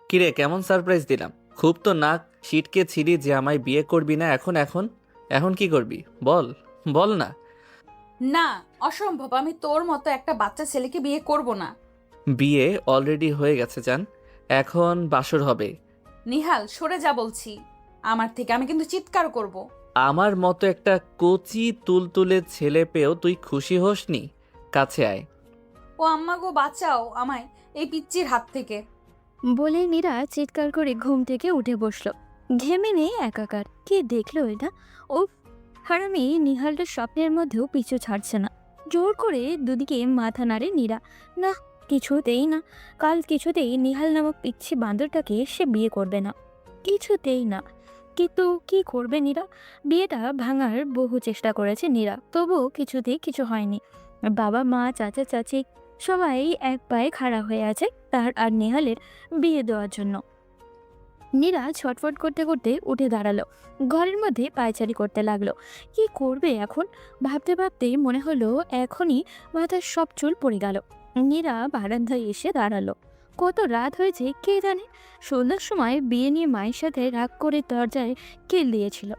কিরে, কেমন সারপ্রাইজ দিলাম? খুব তো নাক সিটকে ছিলি যে আমায় বিয়ে করবি না। এখন এখন এখন কি করবি? বল, বল না। না, অসম্ভব। আমি তোর মতো একটা বাচ্চা ছেলেকে বিয়ে করব না। বিয়ে অলরেডি হয়ে গেছে জান, এখন বাসর হবে। নিহাল, সরে যা বলছি আমার থেকে। আমি কিন্তু চিৎকার করব। আমার মতো একটা কচি তুলতুলে ছেলে পেয়েও তুই খুশি হোসনি? কাছে আয়। ও আম্মা গো, বাঁচাও আমায় এই পিচ্চির হাত থেকে। বলে নীরা চিৎকার করে ঘুম থেকে উঠে বসলো। ঘেমে নেই একাকার, কি দেখলো এটা! ও হারামি নিহালটা স্বপ্নের মধ্যেও পিছু ছাড়ছে না। জোর করে দুদিকে মাথা নাড়ে নীরা। না, কিছুতেই না। কাল কিছুতেই নিহাল নামক পিচ্ছি বান্দরটাকে সে বিয়ে করবে না, কিছুতেই না। কিন্তু কি করবে নীরা? বিয়েটা ভাঙার বহু চেষ্টা করেছে নীরা, তবুও কিছুতেই কিছু হয়নি। বাবা মা চাচা চাচি সবাই এক পায়ে খাড়া হয়ে আছে তার আর নেহালের বিয়ে দেওয়ার জন্য। নীরা ছটফট করতে করতে উঠে দাঁড়ালো, ঘরের মধ্যে পায়চারি করতে লাগলো। কি করবে এখন? ভাবতে ভাবতেই মনে হলো এখনই মাথার সব চুল পড়ে গেল। নীরা বারান্দায় এসে দাঁড়ালো। কত রাত হয়েছে কে জানে। সন্ধ্যার সময় বিয়ে নিয়ে মায়ের সাথে রাগ করে দরজায় কিল দিয়েছিল,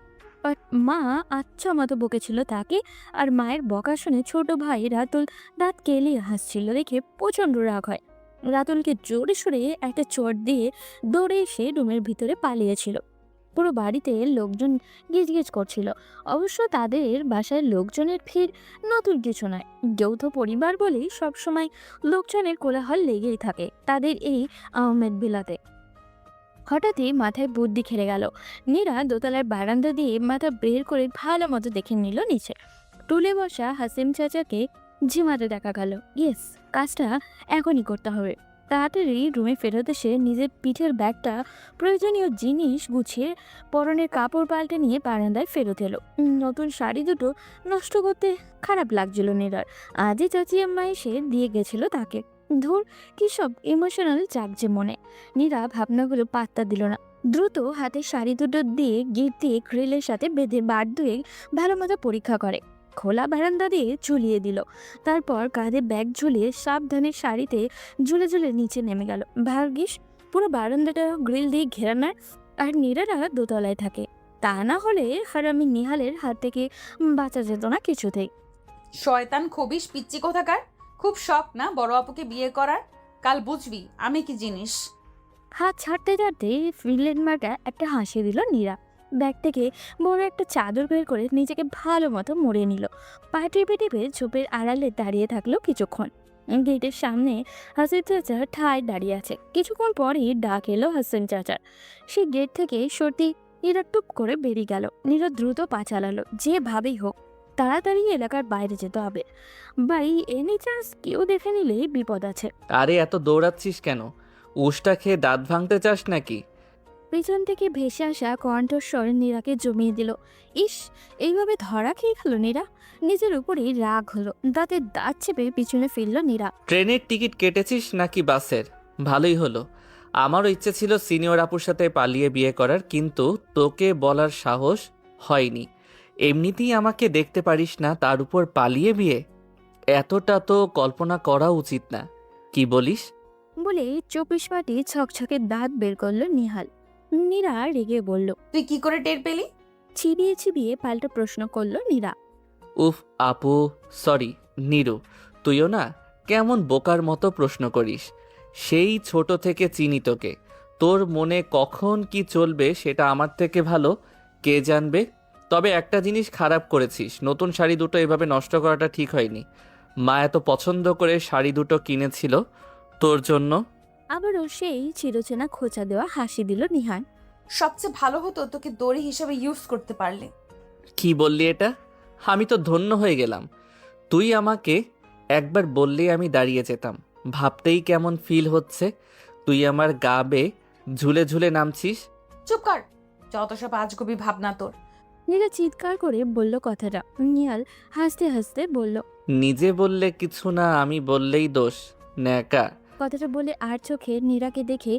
আর মা আচ্ছা মতো বকেছিল তাকে। আর মায়ের বকা শুনে ছোট ভাই রাতুল দাঁত কেলিয়ে হাসছিল দেখে প্রচণ্ড রাগ হয়। রাতুলকে জোরে সোরে একটা চোট দিয়ে দৌড়ে এসে রুমের ভিতরে পালিয়েছিল। পুরো বাড়িতে লোকজন গিজগিজ করছিল। অবশ্য তাদের বাসায় লোকজনের ভিড় নতুন কিছু নয়। যৌথ পরিবার বলেই সবসময় লোকজনের কোলাহল লেগেই থাকে তাদের এই আহমেদ বিলাতে। হঠাৎই মাথায় বুদ্ধি খেলে গেল। নীরা দোতলার বারান্দা দিয়ে মাথা বের করে ভালো মতো দেখে নিল নিচে। টুলে বসা হাসিম চাচাকে ঝিমাতে দেখা গেল। ইয়েস, কাজটা এখনই করতে হবে। তাড়াতাড়ি রুমে ফেরত এসে নিজের পিঠের ব্যাগটা প্রয়োজনীয় জিনিস গুছিয়ে পরনের কাপড় পাল্টে নিয়ে বারান্দায় ফেরত এলো। নতুন শাড়ি দুটো নষ্ট করতে খারাপ লাগছিল নীরার। আজই চাচি আম্মা এসে দিয়ে গেছিল তাকে। ধুর, কি সব ইমোশনাল জাগছে মনে। নীরা ভাবনাগুলো পাত্তা দিল না। দ্রুত হাতে শাড়ি দুটো দিয়ে গিট দিয়ে গ্রিলের সাথে বেঁধে বার ধুয়ে ভালো মতো পরীক্ষা করে খোলা বারান্দা দিয়ে ঝুলিয়ে দিল। তারপর কাঁধে ব্যাগ ঝুলিয়ে সাবধানে শাড়িতে ঝুলে ঝুলে নিচে নেমে গেল। ভাগ্যিস পুরো বারান্দাটা গ্রিল দিয়ে ঘেরা না, আর নীরারা দোতলায় থাকে। তা না হলে হারামি নিহালের হাত থেকে বাঁচা যেত না কিছুতেই। শয়তান খবিস পিচ্চি কোথাকার। খুব শখ না বড় আপুকে বিয়ে করার? কাল বুঝবি আমি কি জিনিস। হাত ছাড়তে ছাড়তে ফিনল্যান্ড মার্কা একটা হাসি দিল নীরা। ব্যাগ থেকে বড় একটা চাদর বের করে নিজেকে ভালো মতো মুড়িয়ে নিল। পা টিপে টিপে ঝোপের আড়ালে দাঁড়িয়ে থাকলো কিছুক্ষণ। গেটের সামনে হাসিন চাচা ঠায় দাঁড়িয়ে আছে। কিছুক্ষণ পরেই ডাক এলো হাসিন চাচার। সে গেট থেকে সত্যি নীরা টুপ করে বেরিয়ে গেল। নীরা দ্রুত পা চালালো, যেভাবেই হোক তাড়াতাড়ি এলাকার বাইরে যেতে হবে। বাই এনি চান্স কেউ দেখে নিলেই বিপদ আছে। আরে এত দৌড়াচ্ছিস কেন? উষ্টা খেয়ে দাঁত ভাঙতে চাস নাকি? পিছন থেকে ভেসে আসা কণ্ঠস্বর নীরাকে জমিয়ে দিল। ইস, এইভাবে ধরা খেয়ে গেল নীরা। নিজের উপরেই রাগ হলো, দাঁতে দাঁত চেপে পিছনে ফিরল নীরা। ট্রেনের টিকিট কেটেছিস নাকি বাসের? ভালোই হলো। আমারও ইচ্ছে ছিল সিনিয়র আপুর সাথে পালিয়ে বিয়ে করার, কিন্তু তোকে বলার সাহস হয়নি। এমনিতেই আমাকে দেখতে পারিস না, তার উপর পালিয়ে বিয়ে? এতটা তো কল্পনা করা উচিত না। কি বলিস? বলে 24 পাটি ছকছকে দাঁত বের করলো নিহাল। নীরা রেগে বলল। তুই কি করে টের পেলি? চিবিয়ে চিবিয়ে পাল্টা প্রশ্ন করলো নীরা। উফ আপু, সরি। নীরু, তুইও না কেমন বোকার মতো প্রশ্ন করিস। সেই ছোট থেকে চিনি তোকে। তোর মনে কখন কি চলবে সেটা আমার থেকে ভালো কে জানবে। তবে একটা জিনিস খারাপ করেছিস, নতুন শাড়ি দুটো এভাবে নষ্ট করাটা ঠিক হয়নি। মা এত পছন্দ করে শাড়ি দুটো কিনেছিল তোর জন্য। আবারও সেই চিরচেনা খোঁচা দেওয়া হাসি দিল নিহাল। সবচেয়ে ভালো হতো তোকে দড়ি হিসেবে ইউজ করতে পারলে। কি বললি এটা? আমি তো ধন্য হয়ে গেলাম। তুই আমাকে একবার বললেই আমি দাঁড়িয়ে যেতাম। ভাবতেই কেমন ফিল হচ্ছে, তুই আমার গা বেয়ে ঝুলে ঝুলে নামছিস। চুপ কর, যত সব আজগুবি ভাবনা তোর। নীরা চিৎকার করে বলল কথাটা। নিহাল হাসতে হাসতে বলল। নিজে বললে কিছু না, আমি বললেই দোষ। ন্যাকা। কথাটা বলে আর চোখে নীরাকে দেখে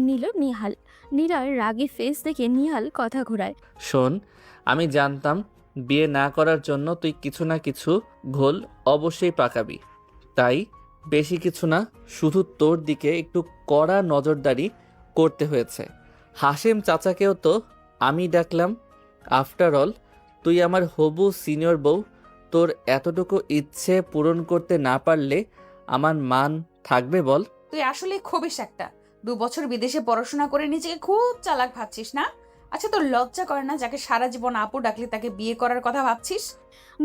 নিল নিহাল। নীরার রাগী ফেস দেখে নিহাল কথা ঘোরায়। শোন, আমি জানতাম বিয়ে না করার জন্য তুই কিছু না কিছু ঘোল অবশ্যই পাকাবি। তাই বেশি কিছু না, শুধু তোর দিকে একটু কড়া নজরদারি করতে হয়েছে। হাশেম চাচাকেও তো আমি ডাকলাম। আফটার অল তুই আমার হবু সিনিয়র বউ। তোর এতটুকু ইচ্ছে পূরণ করতে না পারলে আমার মান থাকবে বল? তুই আসলে খবিস একটা। 2 বছর বিদেশে পড়াশোনা করে নিজেকে খুব চালাক ভাবছিস না? আচ্ছা, তোর লজ্জা করে না যাকে সারা জীবন আপু ডাকলে তাকে বিয়ে করার কথা ভাবছিস?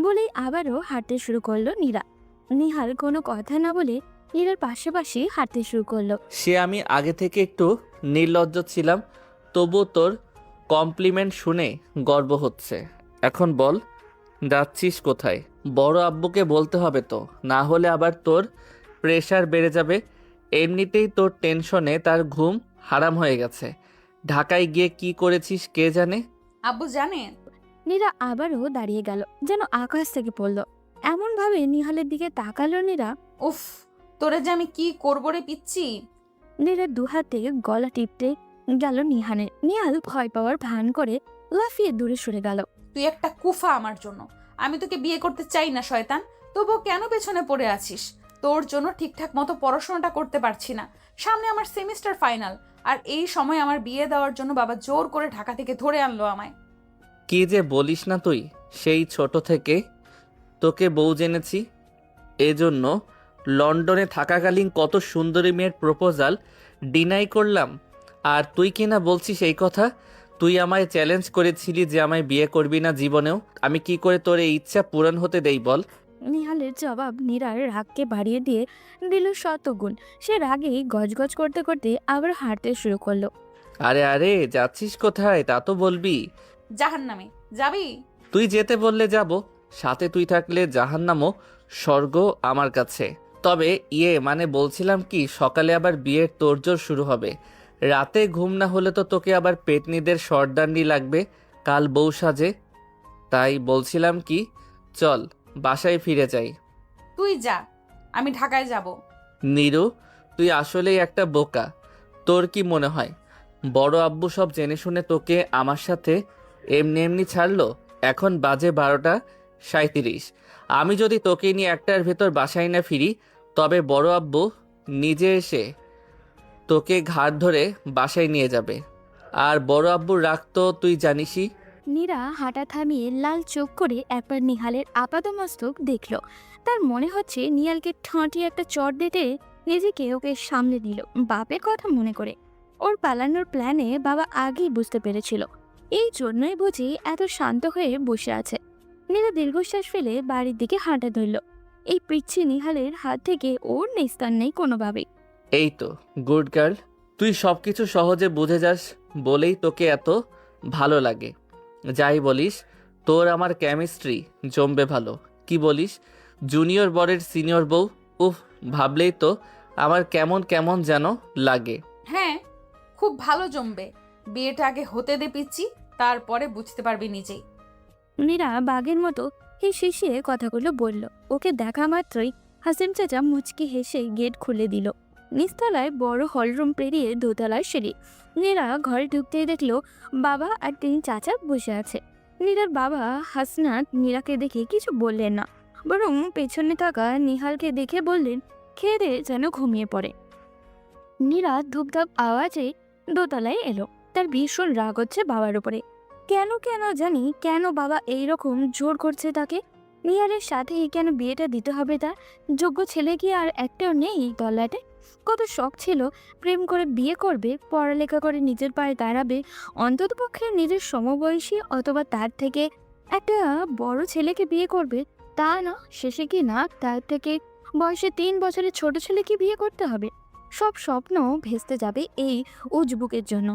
বলেই আবারও হাঁটতে শুরু করলো নীরা। নিহাল কোনো কথা না বলে নীরার পাশাপাশি হাঁটতে শুরু করলো। সে আমি আগে থেকে একটু নির্লজ্জ ছিলাম, তবু তোর কমপ্লিমেন্ট শুনে গর্ব হচ্ছে। এখন বল, যাচ্ছিস কোথায়? বড় আব্বুকে বলতে হবে তো, না হলে আবার তোর প্রেশার বেড়ে যাবে। এমনিতেই তোর টেনশনে তার ঘুম হারাম হয়ে গেছে। ঢাকায় গিয়ে কি করেছিস কে জানে। আব্বু জানে? নীরা আবারও দাঁড়িয়ে গেল, যেন আকাশ থেকে পড়লো। এমন ভাবে নিহালের দিকে তাকালো নীরা। উফ, তোরে যে আমি কি করবো রে পিচ্ছি। নীরার দুহাতে গলা টিপতে গেল নিহানের। নিহাল ভয় পাওয়ার ভান করে লাফিয়ে দূরে সরে গেল। তুই একটা কুফা আমার জন্য। আমি তোকে বিয়ে করতে চাই না শয়তান, তবুও কেন পেছনে পড়ে আছিস? তোর জন্য ঠিকঠাক মতো পড়াশোনাটা করতে পারছি না। সামনে আমার সেমিস্টার ফাইনাল, আর এই সময় আমার বিয়ে দেওয়ার জন্য বাবা জোর করে ঢাকা থেকে ধরে আনলো আমায়। কি যে বলিস না তুই, সেই ছোট থেকে তোকে বউ জেনেছি। এজন্য লন্ডনে থাকাকালীন কত সুন্দরী মেয়ের প্রপোজাল ডিনাই করলাম, আর তুই কিনা বলছিস এই কথা? তুই আমায় চ্যালেঞ্জ করেছিলি যে আমায় বিয়ে করবি না জীবনেও। আমি কি করে তোর এই ইচ্ছা পূরণ হতে দেই বল? নিহালের জবাব নীরার রাগকে বাড়িয়ে দিয়ে দিল শতগুণ। সে রাগেই গজগজ করতে করতে আবার হাঁটতে শুরু করলো। আরে আরে, যাচ্ছিস কোথায় তা তো বলবি। জাহান্নামে যাবি? তুই যেতে বললে যাব, সাথে তুই থাকলে জাহান্নামও স্বর্গ আমার কাছে। তবে মানে বলছিলাম কি, সকালে আবার বিয়ের তোড়জোড় শুরু হবে। রাতে ঘুম না হলে তো তোকে আবার পেতনিদের শর্টদান্ডি লাগবে কাল বউ সাজে। তাই বলছিলাম কি, চল বাসায় ফিরে যাই। তুই যা, আমি ঢাকায় যাব। নীরু, তুই আসলেই একটা বোকা। তোর কি মনে হয় বড় আব্বু সব জেনে শুনে তোকে আমার সাথে এমনি এমনি ছাড়লো? এখন বাজে 12:37। আমি যদি তোকে নিয়ে একটার ভেতর বাসায় না ফিরি, তবে বড় আব্বু নিজে এসে তোকে ঘাড় ধরে বাসায় নিয়ে যাবে। আর বড় আব্বুর রাগ তো তুই জানিসই। নীরা হাঁটা থামিয়ে লাল চোখ করে একবার নিহালের আপাদমস্তক দেখল। তার মনে হচ্ছে নিহালকে ঠাঁটিয়ে একটা চট দিতে নিজেকে ওকে সামলে দিল বাপের কথা মনে করে। ওর পালানোর প্ল্যানে বাবা আগেই বুঝতে পেরেছিল, এই জন্যই বুঝি এত শান্ত হয়ে বসে আছে। নীরা দীর্ঘশ্বাস ফেলে বাড়ির দিকে হাঁটা ধরল। এই পিচ্ছি নিহালের হাত থেকে ওর নিস্তার নেই কোনোভাবেই। এই তো গুড গার্ল, তুই সব কিছু সহজে বুঝে যাস বলেই তোকে এত ভালো লাগে। যাই বলিস, তোর আমার কেমিস্ট্রি জমবে ভালো। কি বলিস? জুনিয়র বরের সিনিয়র বউ, উফ, ভাবলেই তো আমার কেমন কেমন যেন লাগে। হ্যাঁ, খুব ভালো জমবে। বিয়েটা আগে হতে দে পিচ্ছি, তারপরে বুঝতে পারবি নিজেই। নীরা বাঘের মতো হেসে কথাগুলো বলল। ওকে দেখা মাত্রই হাসিম চাচা মুচকি হেসে গেট খুলে দিল। নিচতলায় বড় হলরুম পেরিয়ে দোতলায় সিঁড়ি। নীরা ঘরে ঢুকতেই দেখলো বাবা আর তিনি চাচা বসে আছে। নীরার বাবা হাসনাত নীরাকে দেখে কিছু বললেন না, বরং পেছনে থাকা নিহালকে দেখে বললেন, খেয়ে দিয়ে যেন ঘুমিয়ে পড়ে। নীরা ধূপধাপ আওয়াজে দোতলায় এলো। তার ভীষণ রাগ হচ্ছে বাবার উপরে। কেন জানি কেন বাবা এইরকম জোর করছে তাকে। নিহারের সাথে কেন বিয়েটা দিতে হবে তার? যোগ্য ছেলে কি আর একটাও নেই এই তল্লাটে? কত শখ ছিল প্রেম করে বিয়ে করবে, পড়ালেখা করে নিজের পায়ে দাঁড়াবে, অন্ততপক্ষে নিজের সমবয়সী অথবা তার থেকে একটা বড় ছেলেকে বিয়ে করবে। তা না, শেষে কি না তার থেকে বয়সে 3 বছরের ছোট ছেলেকে বিয়ে করতে হবে। সব স্বপ্ন ভেস্তে যাবে এই উজবুকের জন্য।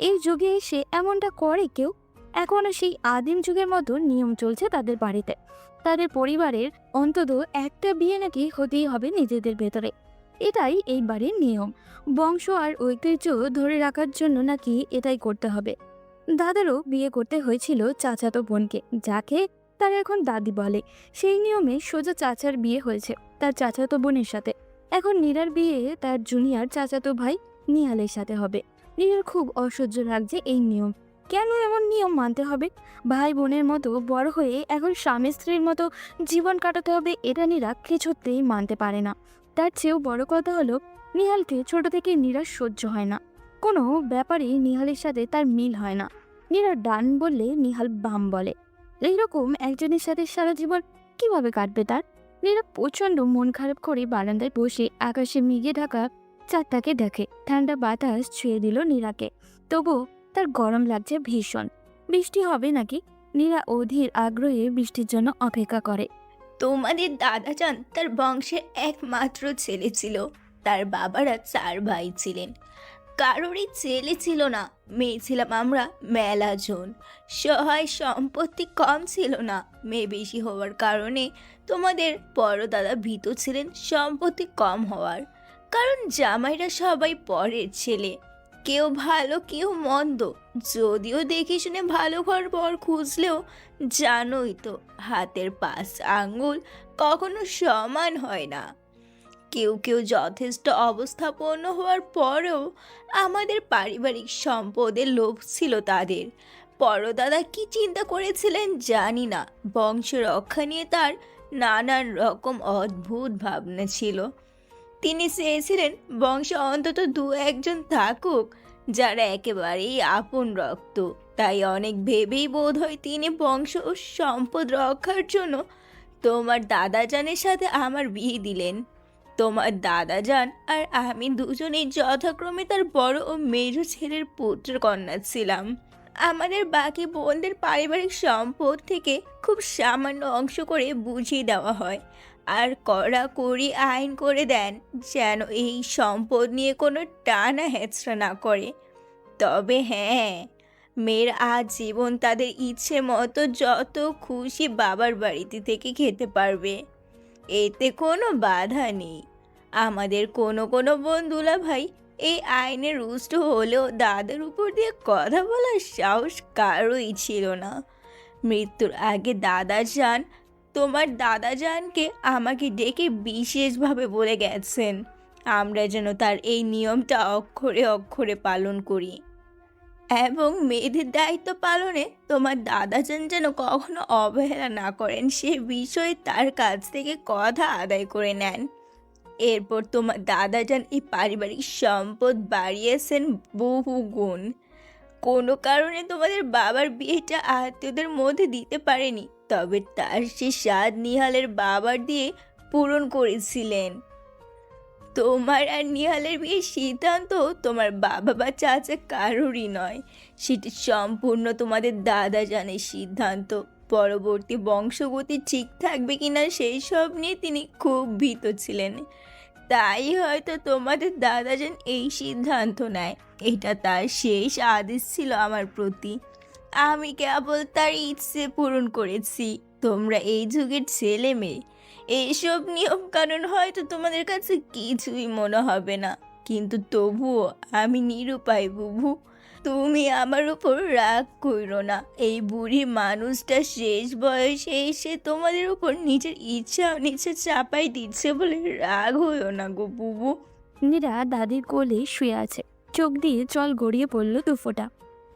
এই যুগে এসে এমনটা করে কেউ? এখনো সেই আদিম যুগের মতো নিয়ম চলছে তাদের বাড়িতে। তাদের পরিবারের অন্তত একটা বিয়ে নাকি হতেই হবে নিজেদের ভেতরে। এটাই এই বাড়ির নিয়ম। বংশ আর ঐতিহ্য ধরে রাখার জন্য নাকি এটাই করতে হবে। দাদারও বিয়ে করতে হয়েছিল চাচাতো বোনকে, যাকে তারা এখন দাদি বলে। সেই নিয়মে সোজা চাচার বিয়ে হয়েছে তার চাচাতো বোনের সাথে। এখন নীরার বিয়ে তার জুনিয়র চাচাতো ভাই নিহালের সাথে হবে। নীরার খুব অসহ্য লাগছে এই নিয়ম। কেন এমন নিয়ম মানতে হবে? ভাই বোনের মতো বড় হয়ে এখন স্বামী স্ত্রীর মতো জীবন কাটাতে হবে, এটা নীরা কিছুতেই মানতে পারে না। তার চেয়েও বড় কথা হলো, নিহালকে ছোট থেকে নীরা সহ্য হয় না। কোনো ব্যাপারে নিহালের সাথে তার মিল হয় না। নীরা ডান বললে নিহাল বাম বলে। এইরকম একজনের সাথে সারা জীবন কিভাবে কাটবে তার? নীরা প্রচন্ড মন খারাপ করে বারান্দায় বসে আকাশে মেঘে ঢাকা চাঁদটাকে দেখে। ঠান্ডা বাতাস ছুঁয়ে দিল নীরাকে, তবুও তার গরম লাগছে ভীষণ। বৃষ্টি হবে নাকি? নীরা অধীর আগ্রহে বৃষ্টির জন্য অপেক্ষা করে। তোমাদের দাদাজান তার বংশের একমাত্র ছেলে ছিল। তার বাবারা 4 ভাই ছিলেন, কারোরই ছেলে ছিল না। মেয়ে ছিলাম আমরা মেলা জন। সহায় সম্পত্তি কম ছিল না। মেয়ে বেশি হওয়ার কারণে তোমাদের বড় দাদা ভীত ছিলেন সম্পত্তি কম হওয়ার, কারণ জামাইরা সবাই পরের ছেলে, কেউ ভালো কেউ মন্দ। যদিও দেখে শুনে ভালো ঘর বর খুঁজলেও জানোই তো, হাতের 5 আঙ্গুল কখনো সমান হয় না। কেউ কেউ যথেষ্ট অবস্থাপন্ন হওয়ার পরেও আমাদের পারিবারিক সম্পদের লোভ ছিল তাদের। পরদাদা কি চিন্তা করেছিলেন জানি না, বংশ রক্ষা নিয়ে তার নানান রকম অদ্ভুত ভাবনা ছিল। তিনি চেয়েছিলেন বংশে অন্তত 2-1 থাকুক যারা একেবারেই আপন রক্ত। তাই অনেক ভেবেই বোধ হয় তিনি বংশ ও সম্পদ রক্ষার জন্য তোমার দাদাজানের সাথে আমার বিয়ে দিলেন। তোমার দাদাজান আর আমি দুজনেই যথাক্রমে তার বড় ও মেজো ছেলের পুত্র কন্যা ছিলাম। আমাদের বাকি বোনদের পারিবারিক সম্পদ থেকে খুব সামান্য অংশ করে বুঝিয়ে দেওয়া হয়, আর কড়াকড়ি আইন করে দেন যেন এই সম্পদ নিয়ে কোনো টানা হেঁচড়া না করে। তবে হ্যাঁ, মেয়ের আজীবন তাদের ইচ্ছে মতো যত খুশি বাবার বাড়িতে থেকে খেতে পারবে, এতে কোনো বাধা নেই। আমাদের কোনো কোনো বন্ধুলা ভাই এই আইনে রুষ্ট হলেও দাদার উপর দিয়ে কথা বলার সাহস কারোই ছিল না। মৃত্যুর আগে দাদাজান তোমার দাদাজানকে আমাকে ডেকে বিশেষভাবে বলে গেছেন আমরা যেন তার এই নিয়মটা অক্ষরে অক্ষরে পালন করি, এবং মেয়েদের দায়িত্ব পালনে তোমার দাদাজান যেন কখনো অবহেলা না করেন সে বিষয়ে তার কাছ থেকে কথা আদায় করে নেন। এরপর তোমার দাদাজান এই পারিবারিক সম্পদ বাড়িয়েছেন বহু গুণ। কোনো কারণে তোমাদের বাবার বিয়েটা আত্মীয়দের মধ্যে দিতে পারেনি, তবে তার সে স্বাদ নিহালের বাবার দিয়ে পূরণ করেছিলেন। তোমার আর নিহালের বিয়ের সিদ্ধান্ত তোমার বাবা বা চাচা কারোরই নয়, সেটি সম্পূর্ণ তোমাদের দাদাজানের সিদ্ধান্ত। পরবর্তী বংশগতি ঠিক থাকবে কিনা সেই সব নিয়ে তিনি খুব ভীত ছিলেন, তাই হয়তো তোমাদের দাদাজান এই সিদ্ধান্ত নেয়। এটা তার শেষ আদেশ ছিল আমার প্রতি। আমি কেবল তার ইচ্ছে পূরণ করেছি। তোমরা এই যুগের ছেলে মেয়ে, এইসব নিয়ম কানুন হয়তো তোমাদের কাছে কিছুই মনে হবে না, কিন্তু তবুও আমি নিরুপায় বুবু। তুমি আমার উপর রাগ করো না। এই বুড়ি মানুষটা শেষ বয়সে এসে তোমাদের উপর নিজের ইচ্ছা অনিচ্ছা চাপাই দিচ্ছে বলে রাগ হইও না গো বুবু। নীরা দাদির কোলে শুয়ে আছে, চোখ দিয়ে জল গড়িয়ে পড়ল 2 ফোঁটা।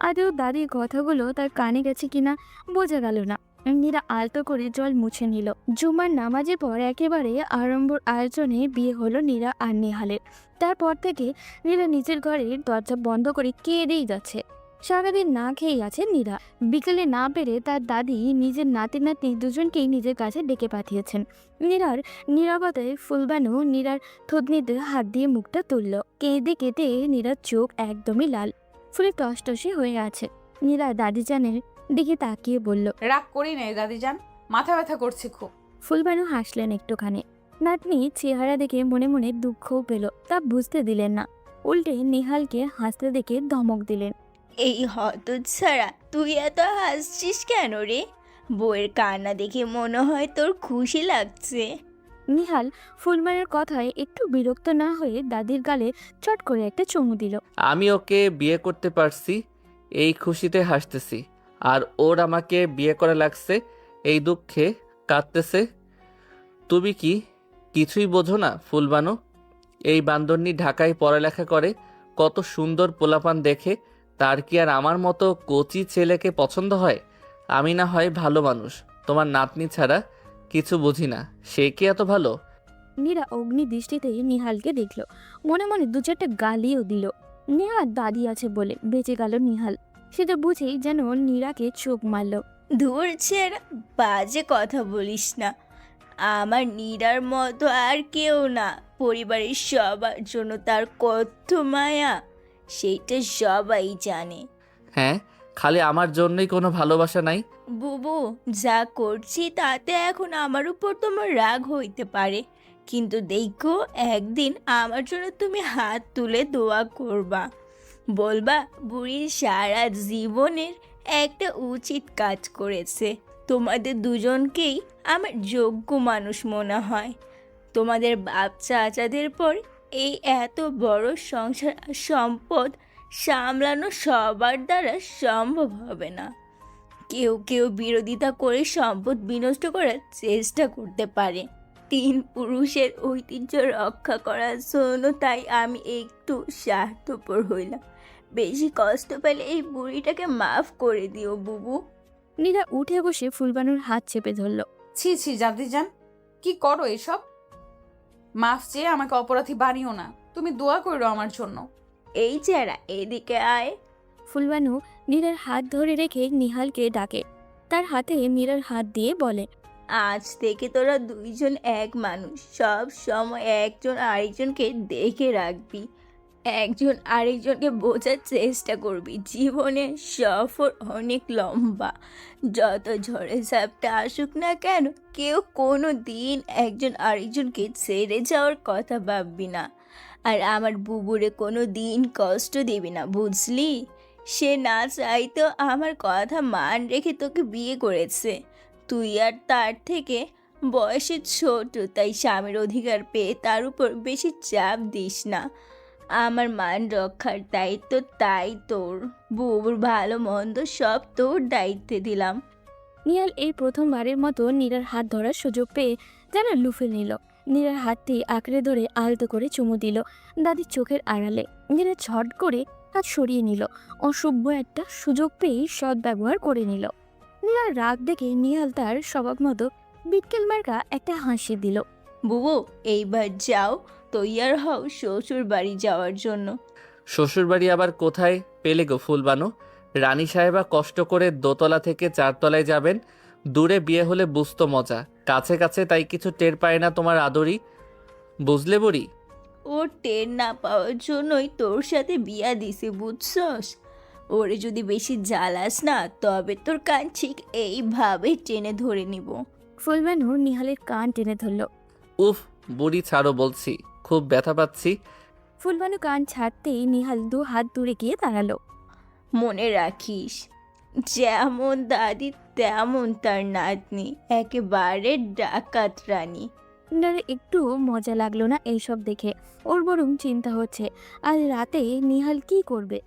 আদৌ দাদির কথাগুলো তার কানে গেছে কিনা বোঝা গেল না। নীরা আলতো করে জল মুছে নিল। জুমার নামাজের পর একেবারে আড়ম্বর আয়োজনে বিয়ে হলো নীরা আর নেহালের। তারপর থেকে নীরা নিজের ঘরের দরজা বন্ধ করে কেঁদেই যাচ্ছে। সারাদিন না খেয়েই আছে নীরা। বিকেলে না পেরে তার দাদি নিজের নাতি নাতনি দুজনকেই নিজের কাছে ডেকে পাঠিয়েছেন। নীরার নীরবতায় ফুলবানু নীরার থুতনিতে হাত দিয়ে মুখটা তুলল। কেঁদে কেঁদে নীরার চোখ একদমই লাল, ফুলে টসটসে হয়ে আছে। নীরা দাদিজানের দিকে তাকিয়ে বলল, রাগ করি নাই দাদিজান, মাথা ব্যথা করছে খুব। ফুলবানু হাসলেন একটুখানি। নাতনি চেহারা দেখে মনে মনে দুঃখও পেল, তা বুঝতে দিলেন না। উল্টে নিহালকে হাসতে দেখে ধমক দিলেন। এই হতচ্ছাড়া, তুই এত হাসছিস কেন রে? বউয়ের কান্না দেখে মনে হয় তোর খুশি লাগছে। নিহাল ফুলবানুর কথায় একটু বিরক্ত না হয়ে দাদির গালে চট করে একটা চুমু দিল। আমি ওকে বিয়ে করতে পারছি এই খুশিতে হাসতেছি, আর ওর আমাকে বিয়ে করা লাগছে এই দুঃখে কাঁদতেছে। তুমি কি কিছুই বোঝো না ফুলবানু? এই বান্দরনি ঢাকায় পড়ালেখা করে, কত সুন্দর পোলাপান দেখে, তার কি আর আমার মতো কচি ছেলেকে পছন্দ হয়? আমি না হয় ভালো মানুষ, তোমার নাতনি ছাড়া কিছু বুঝি না, সে কি এত ভালো? নীরা অগ্নি দৃষ্টিতে নিহালকে দেখল, মনে মনে 2-4টা গালিও দিল। নেহা দাঁড়িয়ে আছে বলে বেঁচে গেল নিহাল। সেটা বুঝেই যেন নীরাকে চোখ মারল। ধুর ছেড়ে বাজে কথা বলিস না। আমার নীরার মতো আর কেউ না। পরিবারের সবার জন্য তার কত মায়া, সেইটা সবাই জানে। হ্যাঁ, খালি আমার জন্যই কোনো ভালোবাসা নাই? বুবু, যা করছি তাতে এখন আমার উপর তোমার রাগ হইতে পারে, কিন্তু দেখো একদিন আমার জন্য তুমি হাত তুলে দোয়া করবা, বলবা বুড়ি সারা জীবনের একটা উচিত কাজ করেছে। তোমাদের দুজনকেই আমার যোগ্য মানুষ মনে হয়। তোমাদের বাপ চাচাদের পর এই এত বড় সংসার আর সম্পদ সামলানো সবার দ্বারা সম্ভব হবে না। কেউ কেউ বিরোধিতা করে সম্পদ বিনষ্ট করার চেষ্টা করতে পারে। 3 পুরুষের ঐতিহ্য রক্ষা করার জন্য তাই আমি একটু স্বার্থপর হইলাম। বেশি কষ্ট পেলে এই বুড়িটাকে মাফ করে দিও বুবু। নীরা উঠে বসে ফুলবানুর হাত চেপে ধরল। ছি ছি জাদিজান, কি করো এসব? মাফ চেয়ে আমাকে অপরাধী বানিও না। তুমি দোয়া করো আমার জন্য। এই চেহারা এদিকে আয়। ফুলবানু নীরার হাত ধরে রেখে নিহালকে ডাকে। তার হাতে নীরার হাত দিয়ে বলে, আজ থেকে তোরা দুইজন এক মানুষ। সব সময় একজন আরেকজনকে দেখে রাখবি, একজন আরেকজনকে বোঝার চেষ্টা করবি। জীবনের সফর অনেক লম্বা। যত ঝড়ে ঝাপটা আসুক না কেন, কেউ কোনো দিন একজন আরেকজনকে ছেড়ে যাওয়ার কথা ভাববি না। আর আমার বুবুরে কোনো দিন কষ্ট দিবি না, বুঝলি? সে না চাইতো আমার কথা মান রেখে তোকে বিয়ে করেছে। তুই আর তার থেকে বয়সে ছোট, তাই স্বামীর অধিকার পেয়ে তার উপর বেশি চাপ দিস না। আমার মান রক্ষার দায়িত্ব তাই তোর। বুবুর ভালো মন্দ সব তোর দায়িত্বে দিলাম। নিহাল এই প্রথমবারের মতো নীরার হাত ধরার সুযোগ পেয়ে যেন লুফে নিল। নীরার হাতটি আঁকড়ে ধরে আলতো করে চুমু দিল দাদির চোখের আড়ালে। নীরা ছট করে হাত সরিয়ে নিল। অসভ্য একটা সুযোগ পেয়ে সৎ ব্যবহার করে নিল। নীরার রাগ দেখে নিহাল তার স্বভাব মতো বিটকেল মার্কা একটা হাসি দিল। বুবু, এইবার যাও, তৈয়ার হও শ্বশুর বাড়ি যাওয়ার জন্য। শ্বশুরবাড়ি আবার কোথায় পেলে গো ফুলবানো? রানী সাহেবা কষ্ট করে দোতলা থেকে 4 তলায় যাবেন। দূরে বিয়ে হলে বুঝতো মজা, কাছে কাছে তাই কিছু টের পায় না তোমার আদরি। বুঝলে বুড়ি? ও টের না পাওয়ার জন্যই তোর সাথে বিয়া দিছে, বুঝছস? ওরে যদি বেশি জ্বালাস না, তবে তোর কান ঠিক এইভাবে টেনে ধরে নিব। ফুলবানু নিহালের কান টেনে ধরল। উফ, বুড়ি ছাড়ো বলছি, খুব ব্যথা পাচ্ছি। ফুলবানু কান ছাড়তেই নিহাল 2 হাত দূরে গিয়ে দাঁড়ালো। মনে রাখিস, যেমন দাদি তেমন তার নাতনি, একেবারে ডাকাত রানী। নীরার একটু মজা লাগলো না এইসব দেখে। ওর বরং চিন্তা হচ্ছে আজ রাতে নিহাল কি করবে।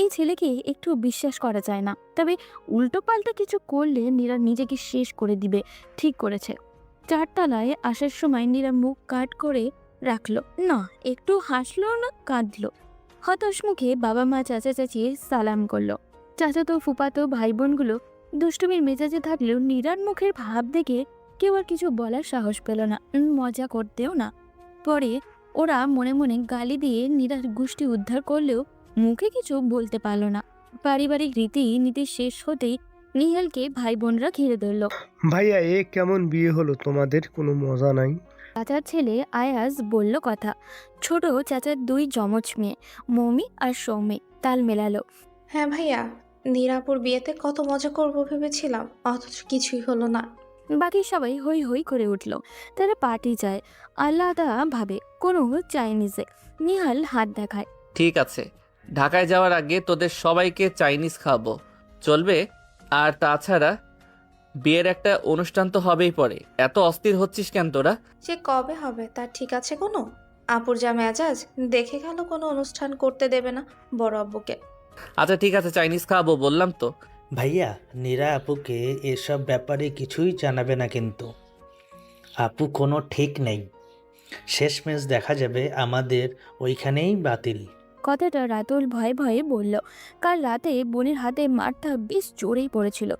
এই ছেলেকে একটু বিশ্বাস করা যায় না। তবে উল্টো পাল্টা কিছু করলে নীরা নিজেকে শেষ করে দিবে। ঠিক করেছে। 4 তলায় আসার সময় নীরা মুখ কাট করে রাখলো না, একটু হাসলো না কাঁদলো। হতাশ মুখে বাবা মা চাচা চাচি সালাম করলো। চাচাতো ফুপাতো ভাই বোনগুলো দুষ্টুমির মেজাজে থাকলেও নীরার মুখের ভাব দেখে কেউ আর কিছু বলার সাহস পেল না, মজা করতেও না। পরে ওরা মনে মনে গালি দিয়ে নীরার গোষ্ঠী উদ্ধার করলেও মুখে কিছু বলতে পারল না। পারিবারিক রীতি শেষ হতেই নিহালকে ভাই বোনরা ঘিরে ধরল। ভাইয়া, এ কেমন বিয়ে হলো তোমাদের? কোনো মজা নাই? চাচার ছেলে আয়াজ বলল কথা। ছোট চাচার 2 যমজ মেয়ে মৌমি আর সৌমি তাল মেলালো। হ্যাঁ ভাইয়া, নীরাপুর বিয়েতে কত মজা করব ভেবেছিলাম, অথচ কিছুই হলো না। বাকি সবাই হই হই করে উঠল। তারা পার্টি যায় আলাদা ভাবে, কোনো চাইনিজে। নিহাল হাত দেখায়। ঠিক আছে, ঢাকায় যাওয়ার আগে তোদের সবাইকে চাইনিজ খাবো, চলবে? আর তাছাড়া বিয়ের একটা অনুষ্ঠান তো হবেই পরে, এত অস্থির হচ্ছিস কেন তোরা? সে কবে হবে তার ঠিক আছে কোনো? আপুর যা মেজাজ, দেখে গেল কোনো অনুষ্ঠান করতে দেবে না বড় আব্বুকে। আচ্ছা ঠিক আছে, চাইনিজ খাবো বললাম তো। ভাইয়া, নীরা আপুকে এসব ব্যাপারে কিছুই জানাবে না কিন্তু। আপু কোনো ঠিক নেই, শেষমেশ দেখা যাবে আমাদের ওইখানেই বাতিল। কথাটা রাতুল ভয়ে ভয়ে বলল। কাল রাতে বোনের হাতে মারটা বেশ জোরেই পড়েছিল।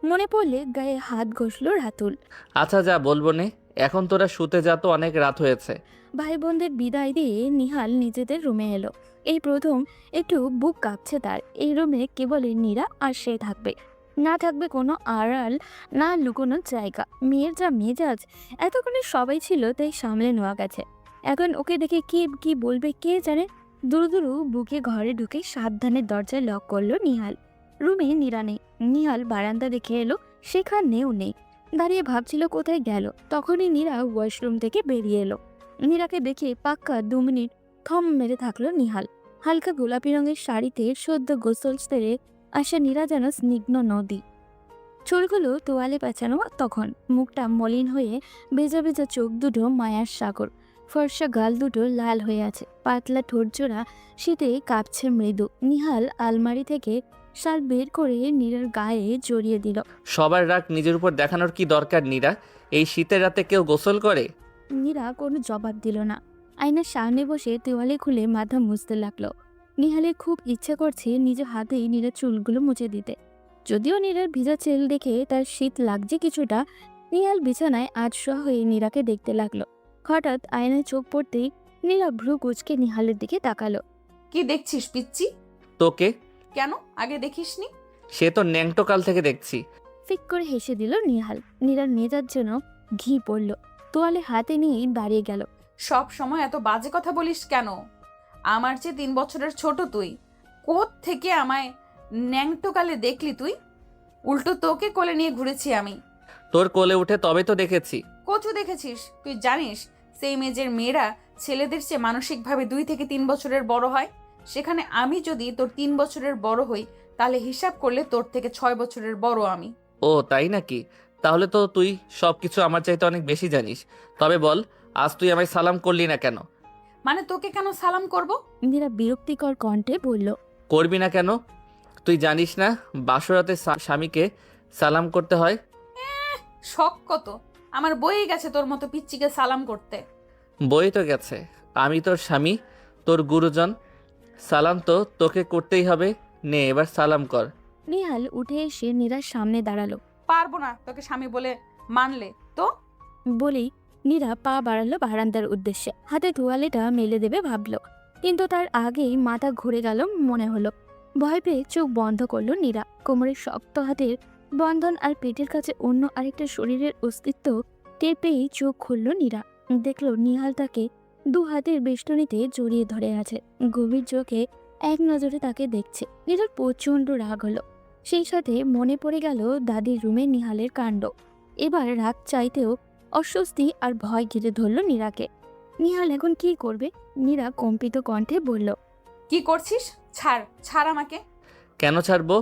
মনে পড়লে গায়ে হাত ঘষল রাতুল। আচ্ছা যা বলবো নে, এখন তোরা শুতে যা, তো অনেক রাত হয়েছে। ভাই বোনদের বিদায় দিয়ে নিহাল নিজেদের রুমে এলো। এই প্রথম একটু বুক কাঁপছে তার। এই রুমে কেবলই নীরা আর সে থাকবে, না থাকবে কোনো আড়াল, না লুকোনোর জায়গা। মেয়ের যা মেজাজ, এতক্ষণে সবাই ছিল তাই সামলে নেওয়া গেছে। এখন ওকে দেখে কি কি বলবে কে জানে। দুরু দুরু বুকে ঘরে ঢুকে সাবধানে দরজায় লক করলো নিহাল। রুমে নীরা নেই। নিহাল বারান্দা দেখে এলো, সেখানেও নেই। দাঁড়িয়ে ভাবছিল কোথায় গেল, তখনই নীরা ওয়াশরুম থেকে বেরিয়ে এলো। নীরাকে দেখে পাক্কা 2 মিনিট থম মেরে থাকলো নিহাল। হালকা গোলাপি রঙের শাড়িতে সদ্য গোসল সেরে আসা নীরা যেন স্নিগ্ধ নদী। চুলগুলো তোয়ালে পেঁচানো, তখন মুখটা মলিন হয়ে ভেজা ভেজা চোখ দুটো মায়ার সাগর। ফর্সা গাল দুটো লাল হয়ে আছে, পাতলা ঠোঁটজোড়া শীতে কাঁপছে মৃদু। নিহাল আলমারি থেকে শাল বের করে নীরার গায়ে জড়িয়ে দিল। সবার রাগ নিজের উপর দেখানোর কি দরকার নীরা? এই শীতের রাতে কেউ গোসল করে? নীরা কোনো জবাব দিল না। আয়নার সামনে বসে তোয়ালে খুলে মাথা মুছতে লাগলো। নিহালের খুব ইচ্ছে করছে নিজের হাতেই নীরার চুলগুলো মুছে দিতে। যদিও নীরার ভিজা চেল দেখে তার শীত লাগছে কিছুটা। নিহাল বিছানায় আধশোয়া হয়ে নীরাকে দেখতে লাগলো। হঠাৎ আয়নায় চোখ পড়তেই নীরা ভ্রু কুঁচকে নিহালের দিকে তাকালো। কি দেখছিস পিচ্চি? তোকে? কেন আগে দেখিসনি? সে তো ন্যাংটো কাল থেকে দেখছি। ফিক করে হেসে দিল নিহাল। নীরার মেজার জন্য ঘি পড়ল। তোয়ালে হাতে নিয়েই দাঁড়িয়ে গেল। সব সময় এত বাজে কথা বলিস কেন? আমার চেয়ে 3 বছরের ছোট তুই। থেকে আমায় ন্যাংটোকালে দেখলি তুই? উল্টো তোকে কোলে নিয়ে ঘুরেছি আমি। তোর কোলে উঠে তবে তো দেখেছি। কচু দেখেছিস? তুই জানিস সেই মেজের মেয়েরা ছেলেদের চেয়ে মানসিকভাবে 2 থেকে 3 বছরের বড় হয়। সেখানে আমি যদি তোর 3 বছরের বড় হই, তাহলে হিসাব করলে তোর থেকে 6 বছরের বড় আমি। ও তাই নাকি? তাহলে তো তুই সবকিছু আমার চাইতে অনেক বেশি জানিস। তবে বল, আজ তুই আমায় সালাম করলি না কেন? মানে তোকে কেন সালাম করব? নীরা বিরক্তিকর কণ্ঠে বলল। করবি না কেন? তুই জানিস না বাসরাতে স্বামীকে সালাম করতে হয়? শখ কত! আমার বইয়ে গেছে তোর মতো পিচ্চিকে সালাম করতে। বই তো গেছে, আমি তোর স্বামী, তোর গুরুজন। সালাম তো তোকে করতেই হবে। নে এবার সালাম কর। নিহাল উঠে এসে নীরার সামনে দাঁড়ালো। পারবো না তোকে স্বামী বলে মানলে তো। বলেই নীরা পা বাড়ালো বারান্দার উদ্দেশ্যে। হাতে তোয়ালেটা মেলে দেবে ভাবলো, কিন্তু তার আগেই মাথা ঘুরে গেল মনে হলো। ভয় পেয়ে চোখ বন্ধ করলো নীরা। কোমরের শক্ত হাতের বন্ধন আর পেটের কাছে অন্য আরেকটা শরীরের অস্তিত্ব টের পেয়েই চোখ খুলল নীরা। দেখলো নিহাল তাকে 2 হাতের বেষ্টনীতে জড়িয়ে ধরে আছে। গভীর চোখে এক নজরে তাকে দেখছে। নীরার প্রচণ্ড রাগ হলো। সেই সাথে মনে পড়ে গেল দাদির রুমে নিহালের কাণ্ড। এবার রাগ চাইতেও অস্বস্তি আর ভয় ঘিরে ধরল নীরাকে। নিহাল এখন কি করবে? নীরা কম্পিত কণ্ঠে বলল। কি করছিস? ছাড়, ছাড় আমাকে। কেন ছাড়বো?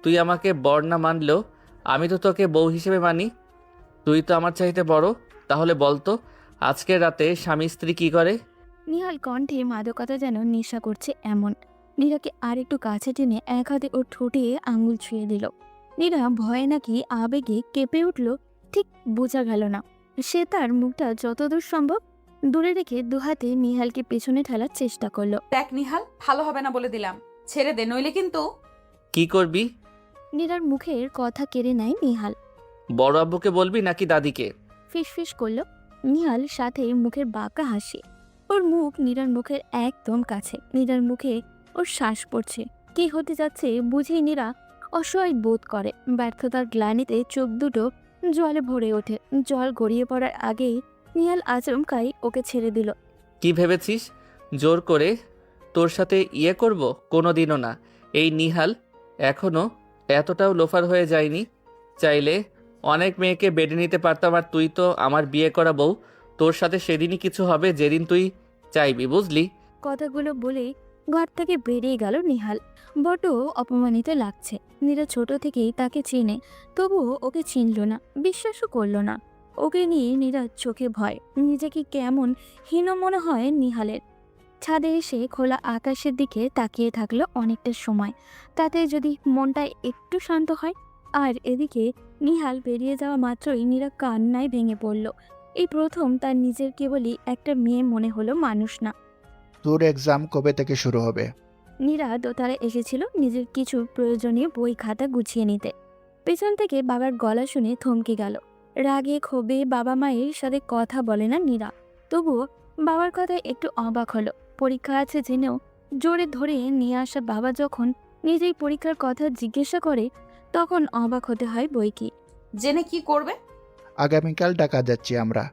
তুই আমাকে বর না মানলেও আমি তো তোকে বউ হিসেবে মানি। তুই তো আমার চাইতে বড়। তাহলে বলতো আজকের রাতে স্বামী স্ত্রী কি করে? নিহাল কণ্ঠে মাদকতা যেন নেশা করছে এমন। নীরাকে আর একটু কাছে টেনে এক হাতে ওর ঠোঁটে আঙুল ছুঁয়ে দিল। নীরা ভয়ে নাকি আবেগে কেঁপে উঠল, ঠিক বোঝা গেল না। সে তার মুখটা যতদূর সম্ভব দূরে রেখে 2 হাতে নিহালকে পেছনে ঠেলার চেষ্টা করলো। দেখ নিহাল, ভালো হবে না বলে দিলাম। ছেড়ে দে, নইলে কিন্তু। কি করবি? নীরার মুখের কথা কেড়ে নেয় নিহাল। বড় আব্বুকে বলবি নাকি দাদিকে? ফিসফিস করলো নিহাল, সাথে মুখের বাঁকা হাসি। ওর মুখ নীরার মুখের একদম কাছে। নীরার মুখে ওর শ্বাস পড়ছে। কি হতে যাচ্ছে বুঝেই নীরা অসহায় বোধ করে। ব্যর্থতার গ্লানিতে চোখ দুটো জলে ভরে ওঠে। জল গড়িয়ে পড়ার আগেই নিহাল আচমকাই ওকে ছেড়ে দিল। কি ভেবেছিস জোর করে তোর সাথে ইয়ে করব? কোনোদিনও না। এই নিহাল এখনো এতটাও লোফার হয়ে যায়নি। চাইলে অনেক মেয়েকে বেডে নিতে পারতাম, আর তুই তো আমার বিয়ে করা বউ। তোর সাথে সেদিনই কিছু হবে যেদিন তুই চাইবি, বুঝলি? কথাগুলো বলেই ঘর থেকে বেরিয়ে গেল নিহাল। বড্ড অপমানিত লাগছে। নীরা ছোট থেকেই তাকে চেনে, তবুও ওকে চিনল না, বিশ্বাসও করল না। ওকে নিয়ে নীরার চোখে ভয়। নিজেকে কেমন হীন মনে হয় নিহালের। ছাদে এসে খোলা আকাশের দিকে তাকিয়ে থাকলো অনেকটা সময়। তাতে যদি মনটা একটু শান্ত হয়। আর এদিকে নিহাল বেরিয়ে যাওয়া মাত্রই নীরা কান্নায় ভেঙে পড়ল। এই প্রথম তার নিজের কেবলই একটা মেয়ে মনে হলো, মানুষ না। তোর এক্সাম কবে থেকে শুরু হবে? নীরা দোতলায় এসেছিল নিজের কিছু প্রয়োজনীয় বই খাতা গুছিয়ে নিতে। পেছন থেকে বাবার গলা শুনে থমকে গেল। রাগে ক্ষোভে বাবা মায়ের সাথে কথা বলে না নীরা, তবুও বাবার কথায় একটু অবাক হলো। পরীক্ষা আছে জেনেও জোরে ধরে নিয়ে আসা বাবা যখন নিজেই পরীক্ষার কথা জিজ্ঞাসা করে তখন অবাক হতে হয় বই কি। জেনে কি করবে? আগামীকাল ঢাকা যাচ্ছি আমরা।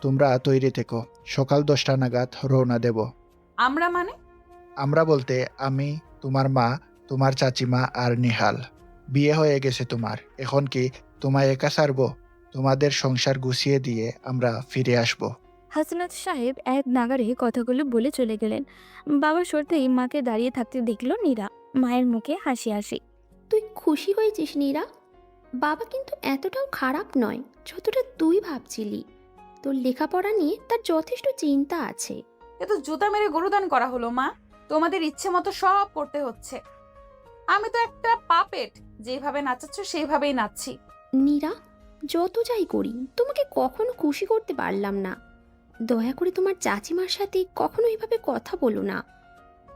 তোমরা তৈরি থেকো, সকাল 10টা নাগাদ রওনা দেব। আমরা মানে? আমরা বলতে আমি, তোমার মা, তোমার চাচিমা আর নিহাল। বিয়ে হয়ে গেছে তোমার, এখন কি তোমায় একা ছাড়বো? তোমাদের সংসার গুছিয়ে দিয়ে আমরা ফিরে আসব। হাসনাত সাহেব এক নাগারে কথাগুলো বলে চলে গেলেন। বাবা সরতেই মাকে দাঁড়িয়ে থাকতে দেখল নীরা। মায়ের মুখে হাসি হাসি। তুই খুশি হয়েছিস নীরা? বাবা কিন্তু এতটাও খারাপ নয় যতটা তুই ভাবছিলি। তোর লেখাপড়া নিয়ে তার যথেষ্ট চিন্তা আছে। এ তো জুতা মেরে গরুদান করা হলো মা। তোমাদের ইচ্ছে মতো সব করতে হচ্ছে। আমি তো একটা পাপেট, যেভাবে নাচাচ্ছ সেইভাবেই নাচছি। নীরা, যত যাই করি তোমাকে কখনো খুশি করতে পারলাম না। দয়া করে তোমার চাচিমার সাথে কখনো এভাবে কথা বলো না,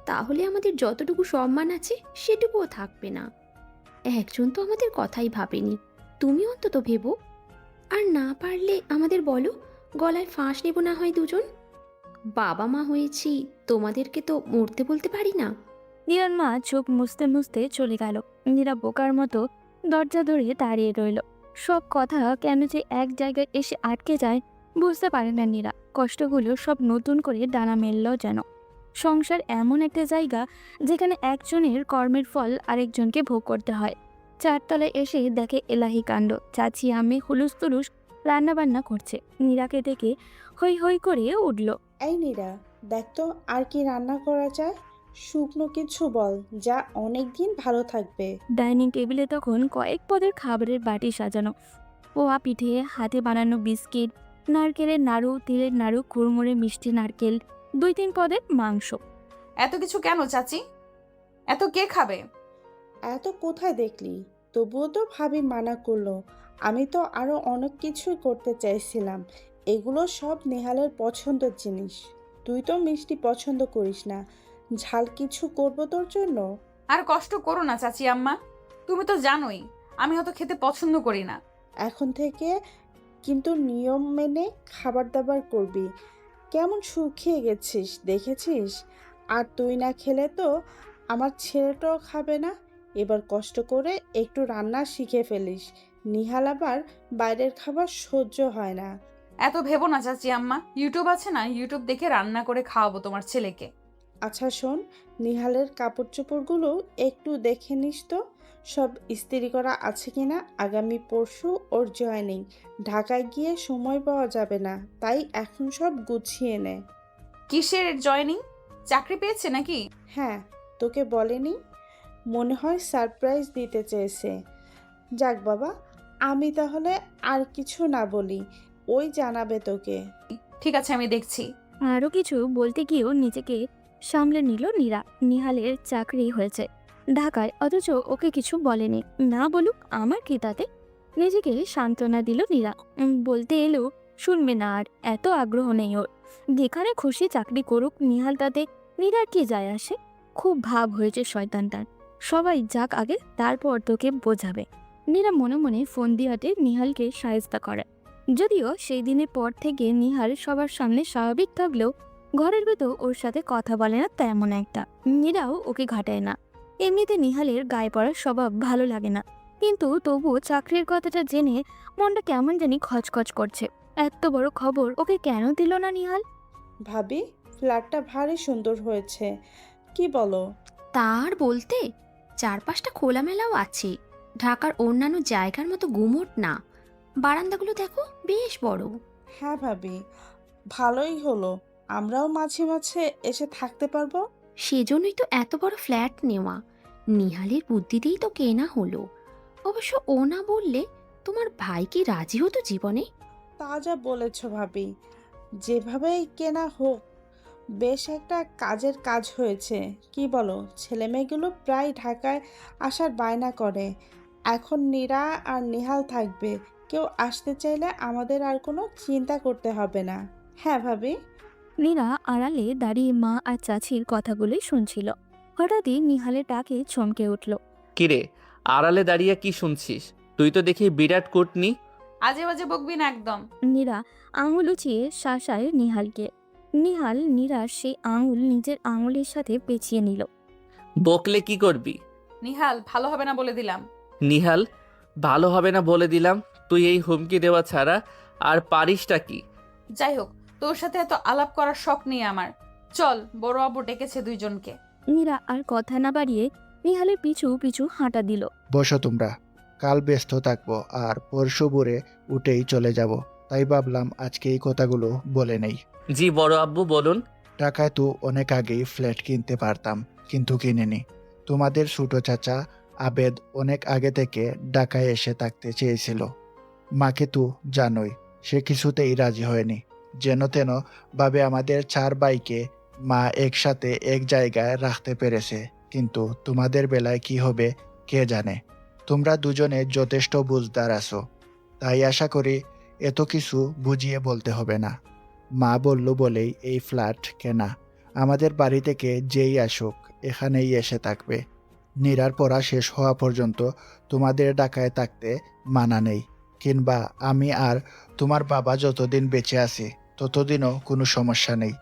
তাহলে আমাদের যতটুকু সম্মান আছে সেটুকুও থাকবে না। একজন তো আমাদের কথাই ভাবেনি, তুমি অন্তত ভেবো। আর না পারলে আমাদের বলো, গলায় ফাঁস নেব না হয় দুজন। বাবা মা হয়েছি, তোমাদেরকে তো মরতে বলতে পারি না। নীরার মা চোখ মুছতে মুছতে চলে গেল। নীরা বোকার মতো দরজা ধরে দাঁড়িয়ে রইল। সব কথা কেন যে এক জায়গায় এসে আটকে যায় বুঝতে পারে না নীরা। কষ্টগুলো সব নতুন করে ডানা মেলল যেন। সংসার এমন একটা জায়গা যেখানে একজনের কর্মের ফল আরেকজনকে ভোগ করতে হয়। চারতলায় এসে দেখে এলাহি কাণ্ড। চাচি আমি হুলুস তুলুস রান্নাবান্না করছে। নীরাকে দেখে হৈ হৈ করে উঠল। এই নীরা, দেখ তো আর কি রান্না করা যায়। শুকনো কিছু বল, যা অনেক দিন ভালো থাকবে। ডাইনিং টেবিলে তখন কয়েক পদের খাবারের বাটি সাজানো। পোয়া পিঠে, হাতে বানানো বিস্কিট, নারকেলের নাড়ু, তিলের নাড়ু, কুড়মুড়ে মিষ্টি নারকেল, 2-3 পদের মাংস। এত কিছু কেন চাচি? এত কে খাবে? এত কোথায় দেখলি? তবুও তো ভাবি মানা করলো। আমি তো আরো অনেক কিছুই করতে চাইছিলাম। এগুলো সব নেহালের পছন্দের জিনিস। তুই তো মিষ্টি পছন্দ করিস না। ঝাল কিছু করবো তোর জন্য। আর কষ্ট করো না চাচি আম্মা, তুমি তো জানোই আমি অত খেতে পছন্দ করি না। এখন থেকে কিন্তু নিয়ম মেনে খাবার দাবার করবি। কেমন শুকিয়ে গেছিস দেখেছিস? আর তুই না খেলে তো আমার ছেলেটাও খাবে না। এবার কষ্ট করে একটু রান্না শিখে ফেলিস। নিহাল আবার বাইরের খাবার সহ্য হয় না। এত ভেবো না চাচি আম্মা, ইউটিউব আছে না, ইউটিউব দেখে রান্না করে খাওয়াবো তোমার ছেলেকে। আচ্ছা শোন, নিহালের কাপড় চোপড়গুলো একটু দেখে নিস তো, সব ইস্ত্রি করা আছে কিনা। আগামী পরশু ওর জয়েনিং। ঢাকায় গিয়ে সময় পাওয়া যাবে না, তাই এখন সব গুছিয়ে নে। কিসের জয়েনিং? চাকরি পেয়েছে নাকি? হ্যাঁ, তোকে বলেনি? মনে হয় সারপ্রাইজ দিতে চেয়েছে। যাক বাবা, আমি তাহলে আর কিছু না বলি, ওই জানাবে তোকে। ঠিক আছে, আমি দেখছি। আরও কিছু বলতে গিয়েও নিজেকে সামলে নিল নীরা। নিহালের চাকরি হয়েছে ঢাকায়, অথচ ওকে কিছু বলেনি। না বলুক, আমার কি তাতে? নিজেকে সান্ত্বনা দিল নীরা। বলতে এলেও শুনবে না, আর এত আগ্রহ নেই ওর। যেখানে খুশি চাকরি করুক নিহাল, তাতে নীরার কি যায় আসে? খুব ভাব হয়েছে শয়তানটার। সবাই যাক আগে, তারপর তোকে বোঝাবে। নীরা মনে মনে ফোন দিয়াতে নিহালকে সায়স্তা করে। যদিও সেই দিনের পর থেকে নিহাল সবার সামনে স্বাভাবিক থাকলেও ঘরের ভেতর ওর সাথে কথা বলে না তেমন একটা। নীরাও ওকে ঘাটায় না। এমনিতে নিহালের গায়ে পড়ার স্বভাব ভালো লাগে না, কিন্তু তবুও চাকরির কথাটা জেনে মনটা কেমন জানি খচখচ করছে। এত বড় খবর ওকে কেন দিল না নিহাল? ভাবি, ফ্ল্যাটটা ভারী সুন্দর হয়েছে, কি বলো? তার বলতে, চারপাশটা খোলামেলাও আছে, ঢাকার অন্যান্য জায়গার মতো গুমোট না। বারান্দাগুলো দেখো, বেশ বড়। হ্যাঁ ভাবি, ভালোই হলো, আমরাও মাঝে মাঝে এসে থাকতে পারবো। সেজন্যই তো এত বড় ফ্ল্যাট নেওয়া। নিহালের বুদ্ধিতেই তো কেনা হলো। অবশ্য ও না বললে তোমার ভাই কি রাজি হতো জীবনে? তা যা বলেছ ভাবি, যেভাবেই কেনা হোক, বেশ একটা কাজের কাজ হয়েছে। কি বলো? ছেলেমেয়েগুলো প্রায় ঢাকায় আসার বায়না করে। এখন নীরা আর নিহাল থাকবে, কেউ আসতে চাইলে আমাদের আর কোনো চিন্তা করতে হবে না। হ্যাঁ ভাবি। নীরা আড়ালে দাঁড়িয়ে মা আর চাচির কথাগুলোই শুনছিল। হঠাৎই নিহালের ডাকে চমকে উঠল। কিরে, আড়ালে দাঁড়িয়ে কি শুনছিস? তুই তো দেখি বিরাট কুটনি। আজে বাজে বকবি না একদম। নীরা আঙুল উঁচিয়ে শাসায় নিহালকে। নিহাল নীরার সেই আঙুল নিজের আঙুলের সাথে পেঁচিয়ে নিল। বকলে কি করবি? নিহাল ভালো হবে না বলে দিলাম। নিহাল, ভালো হবে না বলে দিলাম। তুই এই হুমকি দেওয়া ছাড়া আর পারিসটা কি? যাই হোক, তোর সাথে এত আলাপ করার শখ নেই আমার। চল, বড় আব্বু ডেকেছে দুইজনকে। নীরা আর কথা না বাড়িয়ে নিহালের পিছু পিছু হাঁটা দিল। বসো তোমরা, কাল ব্যস্ত থাকবো আর পরশু ভোরে উঠেই চলে যাব, তাই ভাবলাম আজকে এই কথাগুলো বলে নেই। জি বড় আব্বু, বলুন। টাকায় তো অনেক আগেই ফ্ল্যাট কিনতে পারতাম, কিন্তু কিনিনি। তোমাদের ছোট চাচা আবেদ অনেক আগে থেকে ঢাকায় এসে থাকতে চেয়েছিল। মাকে তো জানোই, সে কিছুতেই রাজি হয়নি। যেন তেন ভাবে আমাদের 4 ভাইকে মা একসাথে এক জায়গায় রাখতে পেরেছে, কিন্তু তোমাদের বেলায় কি হবে কে জানে। তোমরা দুজনে যথেষ্ট বুঝদার আছো, তাই আশা করি এত কিছু বুঝিয়ে বলতে হবে না। মা বলল বলেই এই ফ্ল্যাট কেনা। আমাদের বাড়ি থেকে যেই আসুক এখানেই এসে থাকবে। নীরার পড়া শেষ হওয়া পর্যন্ত তোমাদের ঢাকায় থাকতে মানা নেই, কিংবা আমি আর তোমার বাবা যতদিন বেঁচে আছি ততদিনও কোনো সমস্যা নেই।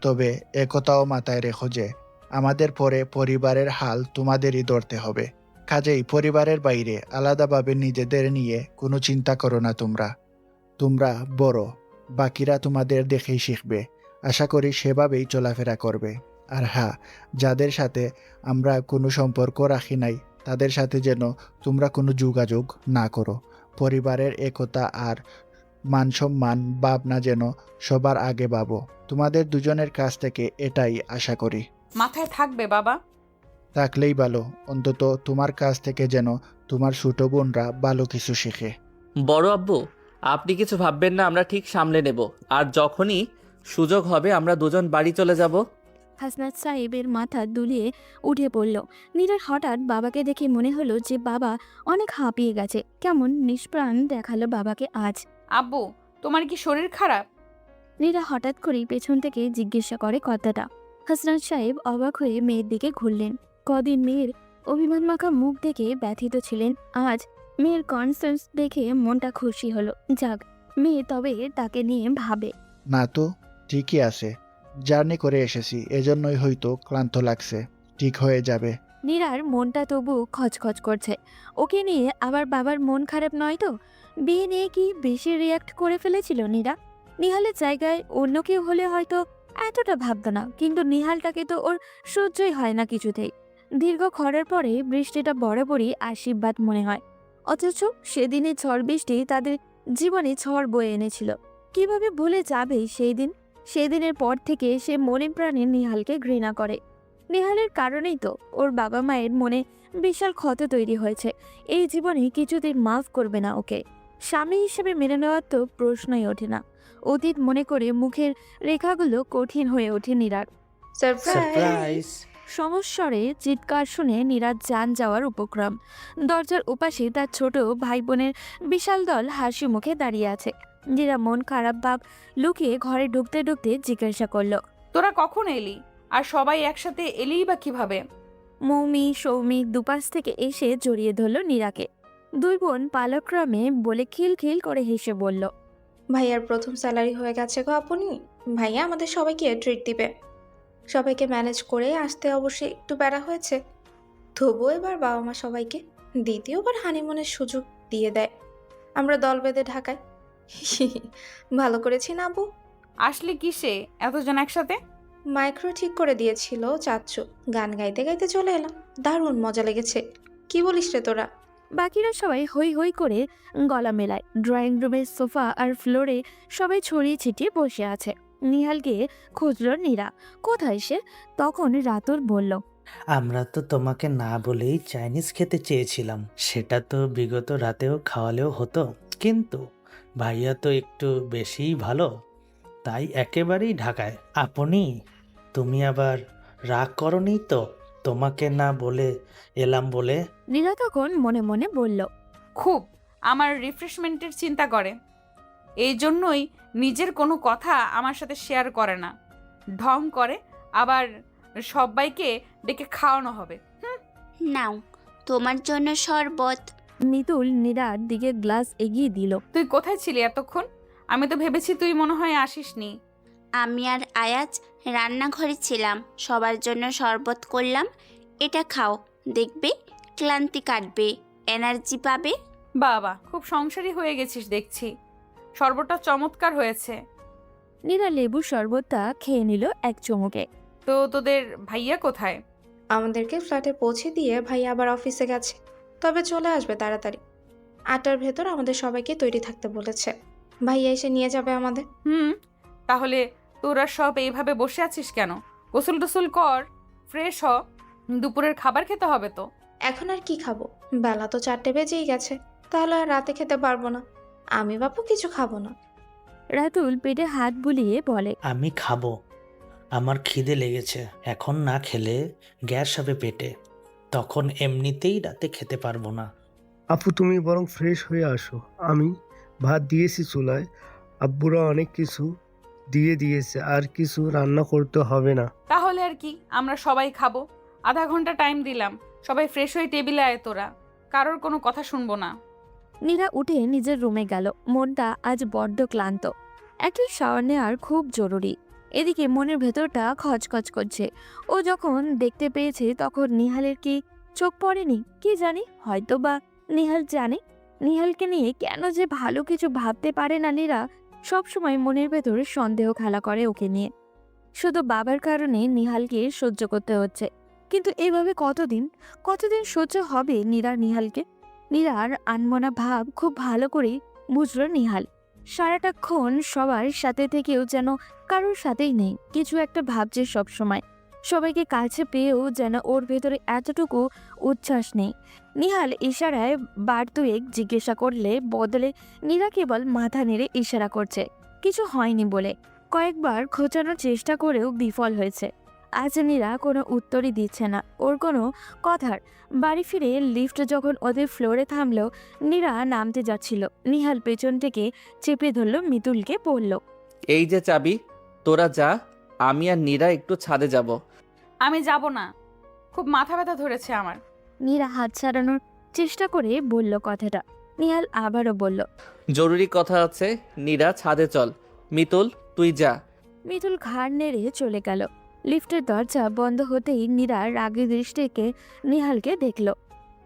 তবে একথাও মাথায় রেখো যে আমাদের পরে পরিবারের হাল তোমাদেরই ধরতে হবে। কাজেই পরিবারের বাইরে আলাদাভাবে নিজেদের নিয়ে কোনো চিন্তা করো না। তোমরা বড়, বাকিরা তোমাদের দেখেই শিখবে। আশা করি সেভাবেই চলাফেরা করবে। আর হ্যাঁ, যাদের সাথে আমরা কোনো সম্পর্ক রাখি নাই তাদের সাথে যেন তোমরা কোনো যোগাযোগ না করো। পরিবারের একতা আর মান সম্মান ভাবনা যেন সবার আগে ভাবো। তোমাদের দুজনের কাছ থেকে এটাই আশা করি। মাথায় থাকবে বাবা। থাকলেই ভালো, অন্তত তোমার কাছ থেকে যেন তোমার ছোট বোনরা ভালো কিছু শেখে। বড় আব্বু, আপনি কিছু ভাববেন না, আমরা ঠিক সামলে নেব। আর যখনই সুযোগ হবে আমরা দুজন বাড়ি চলে যাব। হাসনাত সাহেবের মাথা দুলিয়ে উঠে পড়ল। নীরার হঠাৎ বাবাকে দেখে মনে হলো যে বাবা অনেক হাঁপিয়ে গেছে। কেমন নিষ্প্রাণ দেখালো বাবাকে আজ। আব্বু, তোমার কি শরীর খারাপ? নীরা হঠাৎ করেই পেছন থেকে জিজ্ঞাসা করে কথাটা। হাসনাত সাহেব অবাক হয়ে মেয়ের দিকে ঘুরলেন। কদিন মেয়ের অভিমান মাখা মুখ দেখে ব্যথিত ছিলেন, আজ মেয়ের কনসার্স দেখে মনটা খুশি হলো। যাক, মেয়ে তবে তাকে নিয়ে ভাবে। না তো, ঠিকই আছে। জার্নি করে এসেছি, এজন্যই হয়তো ক্লান্ত লাগছে। ঠিক হয়ে যাবে। নীরার মনটা তবু খচখচ করছে। ওকে নিয়ে আবার বাবার মন খারাপ নয় তো? বিয়ে নিয়ে কি বেশি রিয়াক্ট করে ফেলেছিল নীরা? নিহালের জায়গায় অন্য কেউ হলে হয়তো এতটা ভাবতো না, কিন্তু নিহালটাকে তো ওর সহ্যই হয় না কিছুতেই। দীর্ঘ খরার পরে বৃষ্টিটা বরাবরই আশীর্বাদ মনে হয়, অথচ সেদিনে ঝড় বৃষ্টি তাদের জীবনে ঝড় বয়ে এনেছিল। কিভাবে ভুলে যাবে সেই দিন? সেদিনের পর থেকে সে মনে প্রাণে নিহালকে ঘৃণা করে। নেহালের কারণেই তো ওর বাবা মায়ের মনে বিশাল ক্ষত তৈরি হয়েছে। এই জীবনে কিছুতেই মাফ করবে না ওকে। স্বামী হিসেবে মেনে নেওয়ার তো প্রশ্নই ওঠে না। অতীত মনে করে মুখের রেখাগুলো কঠিন হয়ে ওঠে নীরার। সারপ্রাইজ! সমস্বরে চিৎকার শুনে নীরার যান যাওয়ার উপক্রম। দরজার ওপাশে তার ছোট ভাই বোনের বিশাল দল হাসি মুখে দাঁড়িয়ে আছে। নীরা মন খারাপ ভাব লুকিয়ে ঘরে ঢুকতে ঢুকতে জিজ্ঞাসা করল, তোরা কখন এলি? আর সবাই একসাথে এলিই বা কিভাবে? মৌমি সৌমি দুপাশ থেকে এসে জড়িয়ে ধরল নীরাকে। দুই বোন পালক্রমে বলে খিলখিল করে হেসে বলল, ভাইয়ার প্রথম স্যালারি হয়ে গেছে গো আপনি। ভাইয়া আমাদের সবাইকে ট্রিট দিবে। সবাইকে ম্যানেজ করে আসতে অবশ্যই একটু প্যারা হয়েছে, তবুও এবার বাবা মা সবাইকে দ্বিতীয়বার হানিমুনের সুযোগ দিয়ে দেয়। আমরা দল বেঁধে ঢাকায়। ভালো করেছি না আবু? আসলে কিসে এতজন একসাথে? মাইক্রো ঠিক করে দিয়েছিল চাচ্চু, গান গাইতে গাইতে চলে এলাম। দারুণ মজা লেগেছে। কি বলিস রে তোরা? বাকিরা সবাই হই হই করে গলা মেলায়। ড্রয়িং রুমের সোফা আর ফ্লোরে সবাই ছড়িয়ে ছিটিয়ে বসে আছে। নিহালকে খুঁজল নীরা, কোথায় সে? তখন রাতুর বলল, আমরা তো তোমাকে না বলেই চাইনিজ খেতে চেয়েছিলাম, সেটা তো বিগত রাতেও খাওয়ালেও হতো, কিন্তু ভাইয়া তো একটু বেশিই ভালো, তাই একেবারেই ঢাকায়। আপনি তুমি আবার রাগ করনি তো তোমাকে না বলে এলাম বলে? নীরা তখন মনে মনে বলল, খুব আমার রিফ্রেশমেন্টের চিন্তা করে, এই জন্যই নিজের কোনো কথা আমার সাথে শেয়ার করে না। ঢং করে, আবার সবাইকে ডেকে খাওয়ানো হবে। নাও তোমার জন্য শরবত। মিতুল নীরার দিকে গ্লাস এগিয়ে দিল। তুই কোথায় ছিলি এতক্ষণ? আমি তো ভেবেছি তুই মনে হয় আসিসনি। আমি আর আয়াজ রান্নাঘরে ছিলাম, সবার জন্য শরবত করলাম। এটা খাও, দেখবে ক্লান্তি কাটবে, এনার্জি পাবে। বাবা, খুব সংসারী হয়ে গেছিস দেখছি। শরবতটা চমৎকার হয়েছে। নীরা লেবুর শরবতটা খেয়ে নিল এক চুমুকে। তো তোদের ভাইয়া কোথায়? আমাদেরকে ফ্ল্যাটে পৌঁছে দিয়ে ভাইয়া আবার অফিসে গেছে, তবে চলে আসবে তাড়াতাড়ি। 8টার ভেতর আমাদের সবাইকে তৈরি থাকতে বলেছে। ভাইয়া এসে নিয়ে যাবে আমাদের। তাহলে তোরা সব এইভাবে বসে আছিস কেন? গোসল টোসল কর, ফ্রেশ হ, দুপুরের খাবার খেতে হবে তো। এখন আর কি খাবো? বেলা তো 4টে বেজেই গেছে, তাহলে আর রাতে খেতে পারবো না। আমি বাপু কিছু খাবো না। রাতুল পেটে হাত বুলিয়ে বলে, আমি খাবো, আমার খিদে লেগেছে। এখন না খেলে গ্যাস হবে পেটে, তখন এমনিতেই রাতে খেতে পারবো না। আপু তুমি বরং ফ্রেশ হয়ে আসো, আমি ভাত দিয়েছি চুলায়, আব্বুরা অনেক কিছু দিয়ে দিয়েছে, আর কিছু রান্না করতে হবে না। তাহলে আর কি, আমরা সবাই খাবো। আধা ঘন্টা টাইম দিলাম, সবাই ফ্রেশ হয়ে টেবিলে আয় তোরা, কারোর কোনো কথা শুনবো না। নীরা উঠে নিজের রুমে গেল। মনটা আজ বড্ড ক্লান্ত। একটা শাওয়ার নেওয়ার খুব জরুরি। এদিকে মনের ভেতরটা খচখচ করছে। ও যখন দেখতে পেয়েছে তখন নিহালের কি চোখ পড়েনি কি জানি, হয়তো বা নিহাল জানে। নিহালকে নিয়ে কেন যে ভালো কিছু ভাবতে পারে না নীরা, সবসময় মনের ভেতর সন্দেহ খেলা করে ওকে নিয়ে। শুধু বাবার কারণে নিহালকে সহ্য করতে হচ্ছে, কিন্তু এভাবে কতদিন সহ্য হবে নিহালকে? নীরার আনমনা ভাব খুব ভালো করেই বুঝল নিহাল। সারাটাক্ষণ সবার সাথে থেকেও যেন কারোর সাথেই নেই, কিছু একটা ভাবছে সবসময়। সবাইকে কাছে পেয়েও যেন ওর ভেতরে এতটুকু উচ্ছ্বাস নেই। নিহাল ইশারায় বার দুয়েক জিজ্ঞাসা করলে বদলে নীরা কেবল মাথা নেড়ে ইশারা করছে, কিছু হয়নি বলে। কয়েকবার খোঁচানোর চেষ্টা করেও বিফল হয়েছে। আজ নীরা কোনো উত্তরই দিচ্ছে না ওর কোনো কথার। বাড়ি ফিরে লিফট যখন ওদের ফ্লোরে থামলো, নীরা নামতে যাচ্ছিল। নিহাল পেছন থেকে চেপে ধরল মিতুলকে, বলল, এই যে চাবি, তোরা যা, আমি আর নীরা একটু ছাদে যাব। আমি যাব না, খুব মাথা ব্যথা ধরেছে আমার। নীরা হাত ছাড়ানোর চেষ্টা করে বলল কথাটা। নিহাল আবারও বলল, জরুরি কথা আছে, নীরা ছাদে চল। মিতুল তুই যা। মিতুল ঘাড় নেড়ে চলে গেল। লিফটের দরজা বন্ধ হতেই নীরা রাগী দৃষ্টিকে নিহালকে দেখল।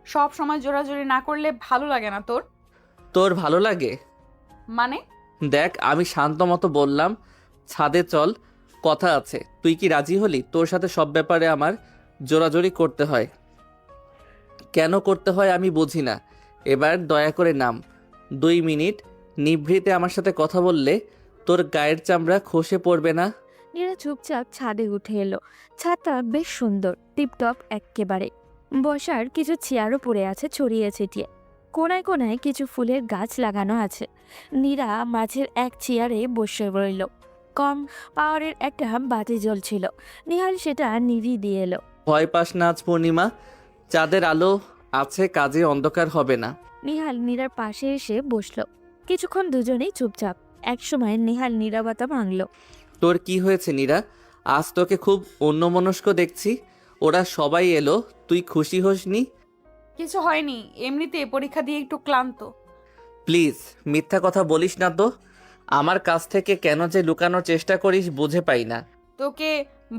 সব সময় জোরাজোরি না করলে ভালো লাগে না তোর? তোর ভালো লাগে মানে? দেখ, আমি শান্ত মতো বললাম ছাদে চল, কথা আছে। তুই কি রাজি হলি? তোর সাথে সব ব্যাপারে আমার জোরাজোরি করতে হয় কেন করতে হয় আমি বুঝি না। এবার দয়া করে নাম। 2 মিনিট নিভৃতে আমার সাথে কথা বললে তোর গায়ের চামড়া খসে পড়বে না? নীরা চুপচাপ ছাদে উঠে এলো। ছাদটা বেশ সুন্দর, টিপটপ এক্কেবারে। বসার কিছু চেয়ারও পড়ে আছে ছড়িয়ে ছিটিয়ে। কোনায় কোনায় কিছু ফুলের গাছ লাগানো আছে। নীরা মাঝের এক চেয়ারে বসে রইল। কম পাওয়ারের একটা বাতি জ্বলছিল। নিহাল সেটা নিভি দিয়ে এলো। ভয় পাস না, আজ পূর্ণিমা, চাঁদের আলো আছে, কাজে অন্ধকার হবে না। নিহাল নীরার পাশে এসে বসল। কিছুক্ষণ দুজনেই চুপচাপ। একসময় নিহাল নীরবতা ভাঙল। তোর কি হয়েছে নীরা? আজ তোকে খুব অন্যমনস্ক দেখছি। ওরা সবাই এলো, তুই খুশি হোসনি? কিছু হয়নি, এমনিতে পরীক্ষা দিয়ে একটু ক্লান্ত। প্লিজ মিথ্যা কথা বলিস না তো। আমার কাছ থেকে কেন যে লুকানোর চেষ্টা করিস বুঝে পাই না। তোকে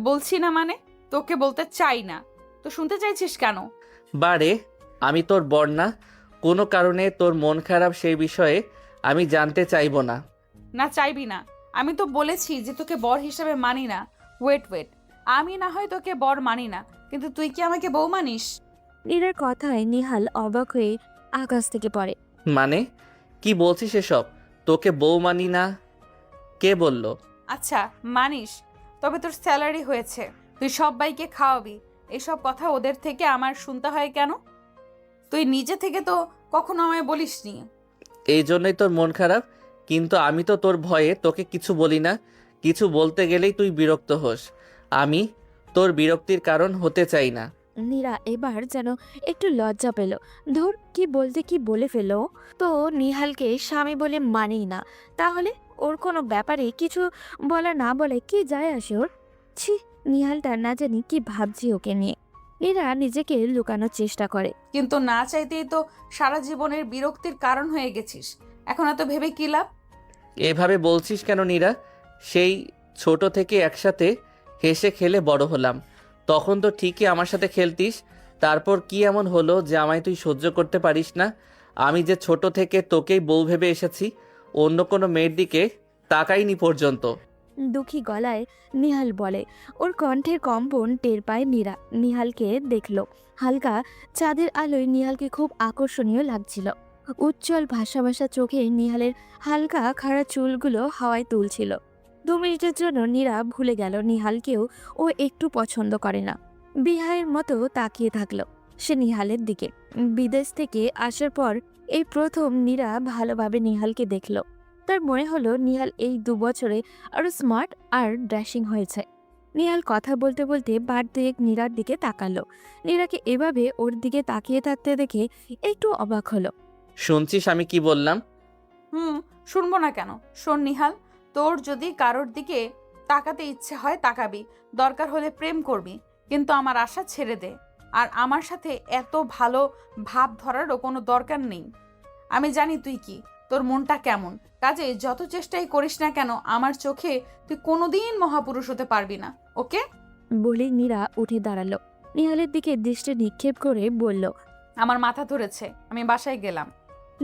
বলছি না মানে? তোকে বলতে চাই না তো শুনতে চাইছিস কেন? বারে, আমি তোর বর না, কোনো কারণে তোর মন খারাপ সেই বিষয়ে আমি জানতে চাইবো না। না চাইবি না? আমি তো বলেছি যে তোকে বর হিসেবে মানি না। ওয়েট, আমি না হয় তোকে বর মানি না, কিন্তু তুই কি আমাকে বউ মানিস? নীরার কথায় নিহাল অবাক হয়ে আকাশ থেকে পড়ে। মানে কি বলছিস এসব? তোকে বউ মানি না? কে বলল? আচ্ছা মানিস, তবে তোর স্যালারি হয়েছে, তুই সবাইকে খাওয়াবি, এসব কথা ওদের থেকে আমার শুনতে হয় কেন? তুই নিজে থেকে তো কখনো আমায় বলিসনি। এই জন্যই তোর মন খারাপ? কিন্তু আমি তো তোর ভয়ে তোকে কিছু বলি না। কিছু বলতে গেলেই তুই বিরক্ত হোস। আমি তোর বিরক্তির কারণ হতে চাই না। নীরা এবার যেন একটু লজ্জা পেল। ধুর, কি বলতে কি বলে ফেল। তো নিহালকে স্বামী বলে মানেই না, তাহলে ওর কোনো ব্যাপারে কিছু বলা না বলে কি যায় আসে ওর? ছি, নিহালটা না জানি কি ভাবছি ওকে নিয়ে। নীরা নিজেকে লুকানোর চেষ্টা করে। কিন্তু না চাইতেই তো সারা জীবনের বিরক্তির কারণ হয়ে গেছিস, এখন এত ভেবে কি লাভ? এভাবে বলছিস কেন নীরা? সেই ছোট থেকে একসাথে হেসে খেলে বড় হলাম। তখন তো ঠিকই আমার সাথে খেলতিস। তারপর কি এমন হলো যে আমায় তুই সহ্য করতে পারিস না? আমি যে ছোট থেকে তোকেই বউ ভেবে এসেছি, অন্য কোনো মেয়ের দিকে তাকাইনি পর্যন্ত। দুঃখী গলায় নিহাল বলে। ওর কণ্ঠের কম্পন টের পায় মীরা। নিহালকে দেখল। হালকা চাঁদের আলোয় নিহালকে খুব আকর্ষণীয় লাগছিল। উজ্জ্বল ভাসা ভাসা চোখে নিহালের হালকা খাড়া চুলগুলো হাওয়ায় তুলছিল। 2 মিনিটের জন্য নীরা ভুলে গেল নিহালকেও ও একটু পছন্দ করে না। বিহায়ের মতো তাকিয়ে থাকলো সে নিহালের দিকে। বিদেশ থেকে আসার পর এই প্রথম নীরা ভালোভাবে নিহালকে দেখল। তার মনে হলো নিহাল এই 2 বছরে আরো স্মার্ট আর ড্যাশিং হয়েছে। নিহাল কথা বলতে বলতে বার দুয়েক নীরার দিকে তাকালো। নীরাকে এভাবে ওর দিকে তাকিয়ে থাকতে দেখে একটু অবাক হলো। শুনছিস আমি কি বললাম? শুনবো না কেন? শোন নিহাল, তোর যদি কারোর দিকে তাকাতে ইচ্ছে হয় তাকাবি, দরকার হলে প্রেম করবি, কিন্তু আমার আশা ছেড়ে দে। আর আমার সাথে এত ভালো ভাব ধরারও কোনো দরকার নেই। আমি জানি তুই কি, তোর মনটা কেমন। কাজে যত চেষ্টাই করিস না কেন, আমার চোখে তুই কোনোদিন মহাপুরুষ হতে পারবি না, ওকে? বলে নীরা উঠে দাঁড়ালো। নিহালের দিকে দৃষ্টি নিক্ষেপ করে বলল। আমার মাথা ধরেছে, আমি বাসায় গেলাম।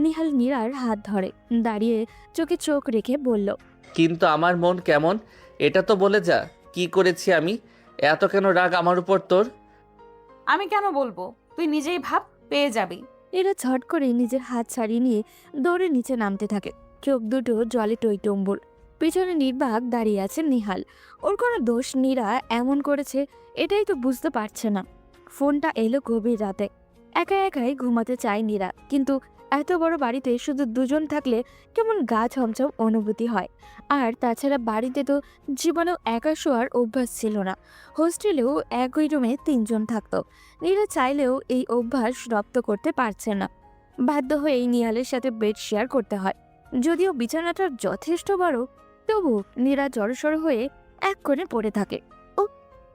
নিহাল নীরার হাত ধরে দাঁড়িয়ে চোখে চোখ রেখে বলল। কিন্তু আমার মন কেমন এটা তো বলে যা। কি করেছি আমি? এত কেন রাগ আমার উপর তোর? আমি কেন বলবো? তুই নিজেই ভাব, পেয়ে যাবি। নীরা ঝট করে নিজের হাত ছাড়িয়ে নিয়ে দৌড়ে নিচে নামতে থাকে। চোখ দুটো জলে টইটম্বুর। পিছনে নির্বাক দাঁড়িয়ে আছে নিহাল। ওর কোনো দোষ নীরা এমন করেছে এটাই তো বুঝতে পারছে না। ফোনটা এলো গভীর রাতে। একা একাই ঘুমাতে চায় নীরা, কিন্তু এত বড় বাড়িতে শুধু দুজন থাকলে কেমন গা ছমছম অনুভূতি হয়। আর তাছাড়া বাড়িতে তো জীবনেও একা শোয়ার অভ্যাস ছিল না। হোস্টেলেও একই রুমে 3 জন থাকতো। নীরা চাইলেও এই অভ্যাস রপ্ত করতে পারছে না। বাধ্য হয়েই নিহালের সাথে বেড শেয়ার করতে হয়। যদিও বিছানাটা যথেষ্ট বড়, তবু নীরা জড়সড় হয়ে এক কোণে পড়ে থাকে। ও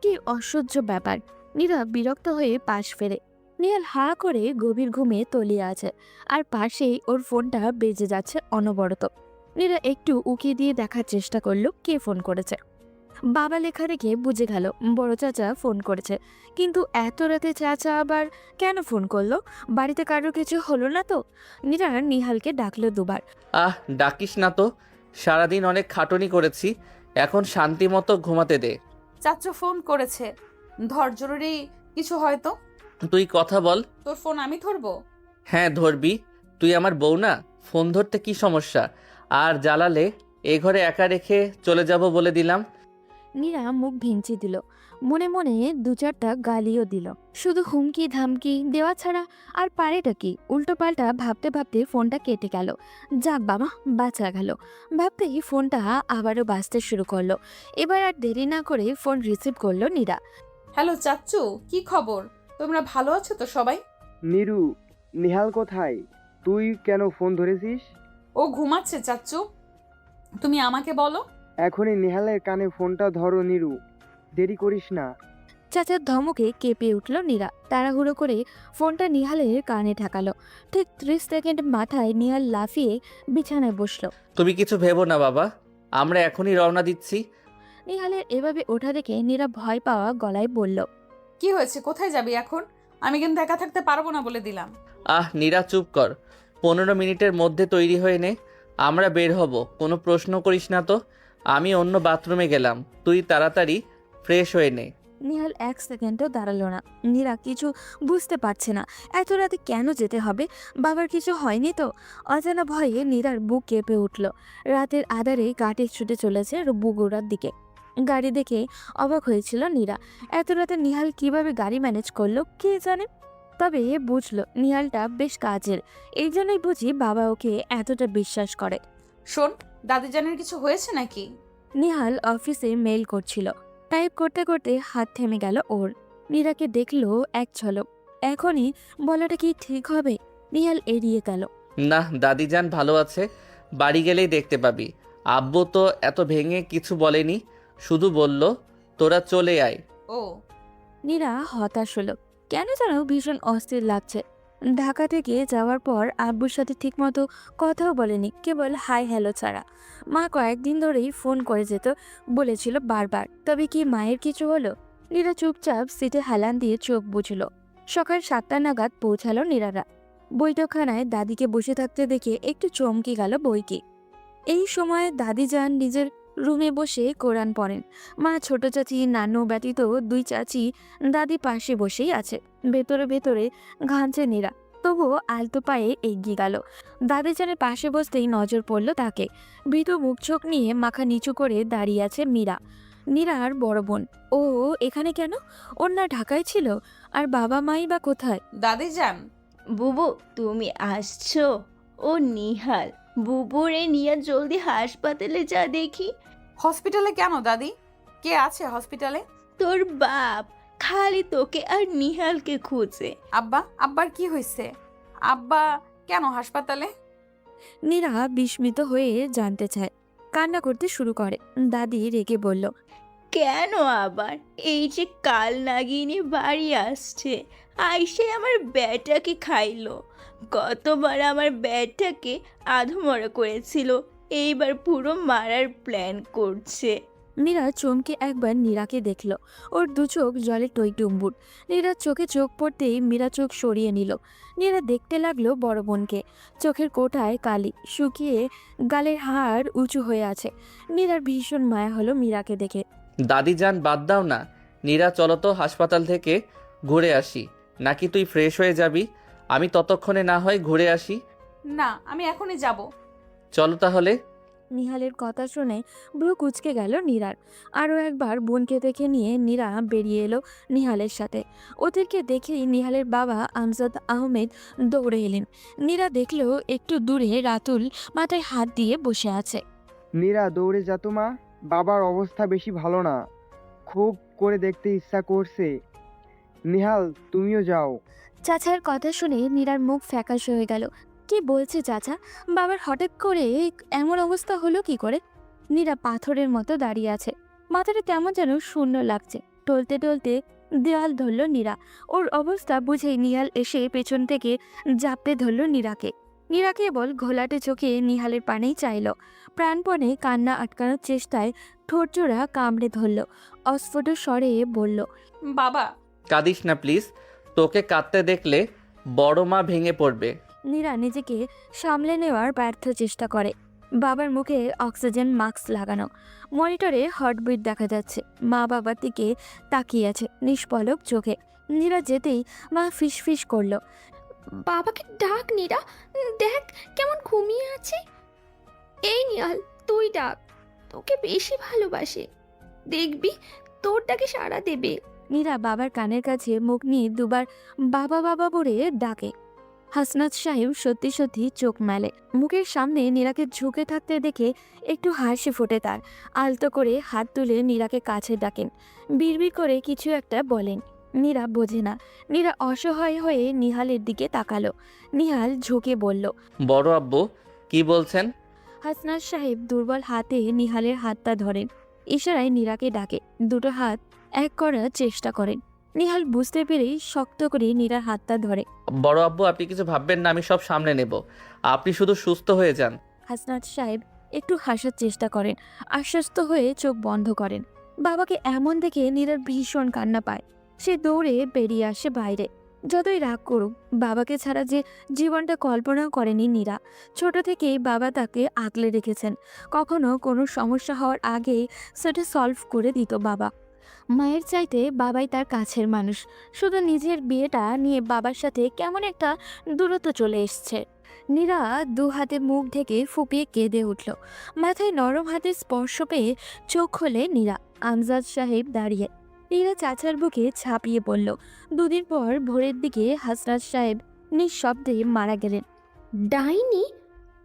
কি অসহ্য ব্যাপার! নীরা বিরক্ত হয়ে পাশ ফেরে। নিহাল হা করে গভীর ঘুমে তলিয়ে আছে, আর পাশেই ওর ফোনটা বেজে যাচ্ছে অনবরত। নীরা একটু উকি দিয়ে দেখার চেষ্টা করলো কে ফোন করেছে। বাবা লেখা দেখে বুঝে গেল বড় চাচা ফোন করেছে। কিন্তু এত রাতে চাচা আবার কেন ফোন করলো? বাড়িতে কারোর কিছু হলো না তো? নীরা নিহালকে ডাকলো 2 বার। ডাকিস না তো। সারাদিন অনেক খাটুনি করেছি, এখন শান্তি মতো ঘুমাতে দে। চাচু ফোন করেছে, ধর, জরুরি কিছু হয়তো। তুই কথা বল। তোর ফোন আমি ধরবো? হ্যাঁ ধরবি, তুই আমার বউ না? ফোন ধরতে কি সমস্যা? আর জ্বালালে এ ঘরে একা রেখে চলে যাব বলে দিলাম। নীরা মুখ ভেঙচি দিল, মনে মনে 2-4টা গালিও দিল। শুধু হুমকি ধামকি দেওয়া ছাড়া আর পারেটা কি? উল্টো পাল্টা ভাবতে ভাবতে ফোনটা কেটে গেল। যাক বাবা, বাঁচা গেল ভাবতেই ফোনটা আবারও বাজতে শুরু করলো। এবার আর দেরি না করে ফোন রিসিভ করলো নীরা। হ্যালো চাচ্চু, কি খবর? তোমরা ভালো আছো তো সবাই? নীরু, নিহাল কোথায়? তুই কেন ফোন ধরেছিস? ও ঘুমাচ্ছে চাচ্চু, তুমি আমাকে বলো। এখনই নিহালের কানে ফোনটা ধরো নীরু, দেরি করিস না। চাচার ধমকে কেঁপে উঠল নীরা। তাড়াহুড়ো করে ফোনটা নিহালের কানে ঠেকালো। ঠিক 30 সেকেন্ড মাথায় নিহাল লাফিয়ে বিছানায় বসলো। তুমি কিছু ভেবো না বাবা, আমরা এখনই রওনা দিচ্ছি। নিহালের এভাবে ওঠা দেখে নীরা ভয় পাওয়া গলায় বলল। কি হয়েছে? কোথায় যাবি এখন? আমি কিন্তু একা থাকতে পারবো না বলে দিলাম। নীরা চুপ কর। 15 মিনিটের মধ্যে তৈরি হয়ে নে, আমরা বের হব। কোনো প্রশ্ন করিস না তো। আমি অন্য বাথরুমে গেলাম, তুই তাড়াতাড়ি ফ্রেশ হয়ে নে। নিহাল 1 সেকেন্ডও দাঁড়ালো না। নীরা কিছু বুঝতে পারছে না এত রাতে কেন যেতে হবে। বাবার কিছু হয়নি তো? অজানা ভয়ে নীরার বুক কেঁপে উঠল। রাতের আধারে গাড়ি ছুটে চলেছে বগুড়ার দিকে। গাড়ি দেখে অবাক হয়েছিল নীরা। এত রাতে নিহাল কিভাবে গাড়ি ম্যানেজ করলো কে জানে। তবে বুঝলো নিহালটা বেশ কাজের, এই জন্যই বুঝি বাবা ওকে এতটা বিশ্বাস করে। শোন, দাদিজানের কিছু হয়েছে নাকি? নিহাল অফিসে মেইল করছিল। টাইপ করতে করতে হাত থেমে গেল ওর। নীরাকে দেখলো এক ঝলক। এখনই বলাটা কি ঠিক হবে? নিহাল এড়িয়ে গেল। না, দাদিজান ভালো আছে, বাড়ি গেলেই দেখতে পাবি। আব্বু তো এত ভেঙে কিছু বলেনি, শুধু বলল তোরা চলে আয়। ও। নীরা হতাশ হলো। কেন যেন ভীষণ অস্থির লাগছে। ঢাকা থেকে যাওয়ার পর আব্বুর সাথে ঠিকমতো কথাও বলেনি, কেবল হাই হ্যালো ছাড়া। মা কয়েকদিন ধরেই ফোন করে যেত বলেছিল বারবার। তবে কি মায়ের কিছু হলো? নীরা চুপচাপ সিটে হেলান দিয়ে চোখ বুঝল। সকাল 7টা নাগাদ পৌঁছালো নীরারা। বৈঠকখানায় দাদিকে বসে থাকতে দেখে একটু চমকে গেল বইকে। এই সময় দাদি যান নিজের রুমে বসে কোরআন পড়েন। মা, ছোট চাচি, নানু ব্যতীত 2 চাচি দাদি পাশে বসেই আছে। ভেতরে ভেতরে ঘামছে নীরা, তবুও আলতো পায়ে এগিয়ে গেল। দাদি জানের পাশে বসতেই নজর পড়ল তাকে। ভীত মুখ চোখ নিয়ে মাথা নিচু করে দাঁড়িয়ে আছে মীরা, নীরার বড় বোন। ও এখানে কেন? ওর না ঢাকায় ছিল? আর বাবা মাই বা কোথায়? দাদি যান, বুবু তুমি আসছো? ও নিহাল, বুবুরে নিয়ে জলদি হাসপাতালে যা দেখি। হসপিটালে কেন দাদি? কে আছে হসপিটালে? তোর বাপ খালি তোকে আর নিহালকে খুঁজে। আব্বার কি হয়েছে? আব্বা কেন হাসপাতালে? নীরা বিস্মিত হয়ে জানতে চায়, কান্না করতে শুরু করে। দাদি রেগে বলল, কেন আবার? এই যে কাল নাগিনী বাড়ি আসছে, আইসে আমার ব্যাটাকে খাইলো। গতবার আমার ব্যাটাকে আধমরা করেছিল, এইবার পুরো মারার প্ল্যান করছে। নীরা চমকে একবার নীরাকে দেখল। ওর 2 চোখ জলে টইটুম্বুর। নীরার চোখে চোখ পড়তেই মীরা চোখ সরিয়ে নিল। নীরা দেখতে লাগলো বড় বোনকে। চোখের কোটায় কালি শুকিয়ে, গালের হাড় উঁচু হয়ে আছে। নীরার ভীষণ মায়া হলো মীরাকে দেখে। দাদি যান বাদ দাও না, নীরা চলো তো হাসপাতাল থেকে ঘুরে আসি। নাকি তুই ফ্রেশ হয়ে যাবি? আমি ততক্ষণে না হয় ঘুরে আসি। না, আমি এখনই যাব। চলো তাহলে। নিহালের কথা শুনে ব্রু কুঁচকে গেল নীরার। আরও একবার বোনকে দেখে নিয়ে নীরা বেরিয়ে এলো নিহালের সাথে। ওদেরকে দেখেই নিহালের বাবা আমজাদ আহমেদ দৌড়ে এলেন। নীরা দেখলো একটু দূরে রাতুল মাথায় হাত দিয়ে বসে আছে। নীরা দৌড়ে যা তো মা, বাবার অবস্থা বেশি ভালো না, খুব করে দেখতে ইচ্ছা করছে। নিহাল তুমিও যাও। চাচার কথা শুনে নীরার মুখ ফ্যাকাশে হয়ে গেল। কি বলছে চাচা? বাবার হঠাৎ করে এমন অবস্থা হলো কি করে? নীরা পাথরের মতো দাঁড়িয়ে আছে। মাথাটা কেমন যেন শূন্য লাগছে। টলতে টলতে দেওয়াল ধরল নীরা। ওর অবস্থা বুঝেই নিহাল এসে পেছন থেকে জাপটে ধরল নীরাকে। নীরা কেবল ঘোলাটে চোখে নিহালের পানেই চাইল। প্রাণপণে কান্না আটকানোর চেষ্টায় ঠোঁটজোড়া কামড়ে ধরল। অস্ফুট স্বরে বলল, বাবা। কাঁদিস না প্লিজ, তোকে কাঁদতে দেখলে বড় মা ভেঙে পড়বে। নীরা নিজেকে সামলে নেওয়ার ব্যর্থ চেষ্টা করে। বাবার মুখে অক্সিজেন মাস্ক লাগানো। মনিটরে হার্টবিট দেখা যাচ্ছে। মা বাবার দিকে তাকিয়ে আছে নিষ্পলক চোখে। নীরা যেতেই মা ফিসফিস করলো, বাবাকে ডাক নীরা, দেখ কেমন ঘুমিয়ে আছে। এই নিহাল, তুই ডাক, তোকে বেশি ভালোবাসে, দেখবি তোর ডাকে সাড়া দেবে। নীরা বাবার কানের কাছে মুখ নিয়ে দুবার বাবা বাবা বলে ডাকে। হাসনাত সাহেব সত্যি সত্যি চোখ মেলে। মুখের সামনে নীরাকে ঝুঁকে থাকতে দেখে একটু হাসি ফোটে তার। আলতো করে হাত তুলে নীরাকে কাছে ডাকেন। বিড়বিড় করে কিছু একটা বলেন। নীরা বোঝে না। নীরা অসহায় হয়ে নিহালের দিকে তাকালো। নিহাল ঝুঁকে বলল, বড় আব্বু কি বলছেন? হাসনাত সাহেব দুর্বল হাতে নিহালের হাতটা ধরেন। ইশারায় নীরাকে ডাকে। 2টো হাত এক করার চেষ্টা করেন। নিহাল বুঝতে পেরেই শক্ত করে নীরার হাতটা ধরে। বড় আব্বু আপনি কিছু ভাববেন না, আমি সব সামলে নেব, আপনি শুধু সুস্থ হয়ে যান। হাসনাত সাহেব একটু হাসার চেষ্টা করেন। আশ্বস্ত হয়ে চোখ বন্ধ করেন। বাবাকে এমন দেখে নীরার ভীষণ কান্না পায়। সে দৌড়ে বেরিয়ে আসে বাইরে। যতই রাগ করুক, বাবাকে ছাড়া যে জীবনটা কল্পনাও করেনি নীরা। ছোট থেকেই বাবা তাকে আগলে রেখেছেন। কখনো কোনো সমস্যা হওয়ার আগেই সেটা সলভ করে দিত বাবা। মায়ের চাইতে বাবাই তার কাছের মানুষ। শুধু নিজের বিয়েটা নিয়ে বাবার সাথে কেমন একটা দূরত্ব চলে এসছে। নীরা 2 হাতে মুখ ঢেকে ফুপিয়ে কেঁদে উঠল। মাথায় নরম হাতের স্পর্শ পেয়ে চোখ খোলে নীরা। আমজাদ সাহেব দাঁড়িয়ে। নীরা চাচার বুকে ঝাঁপিয়ে পড়ল। 2 দিন পর ভোরের দিকে হাসনাত সাহেব নিঃশব্দে মারা গেলেন। ডাইনি,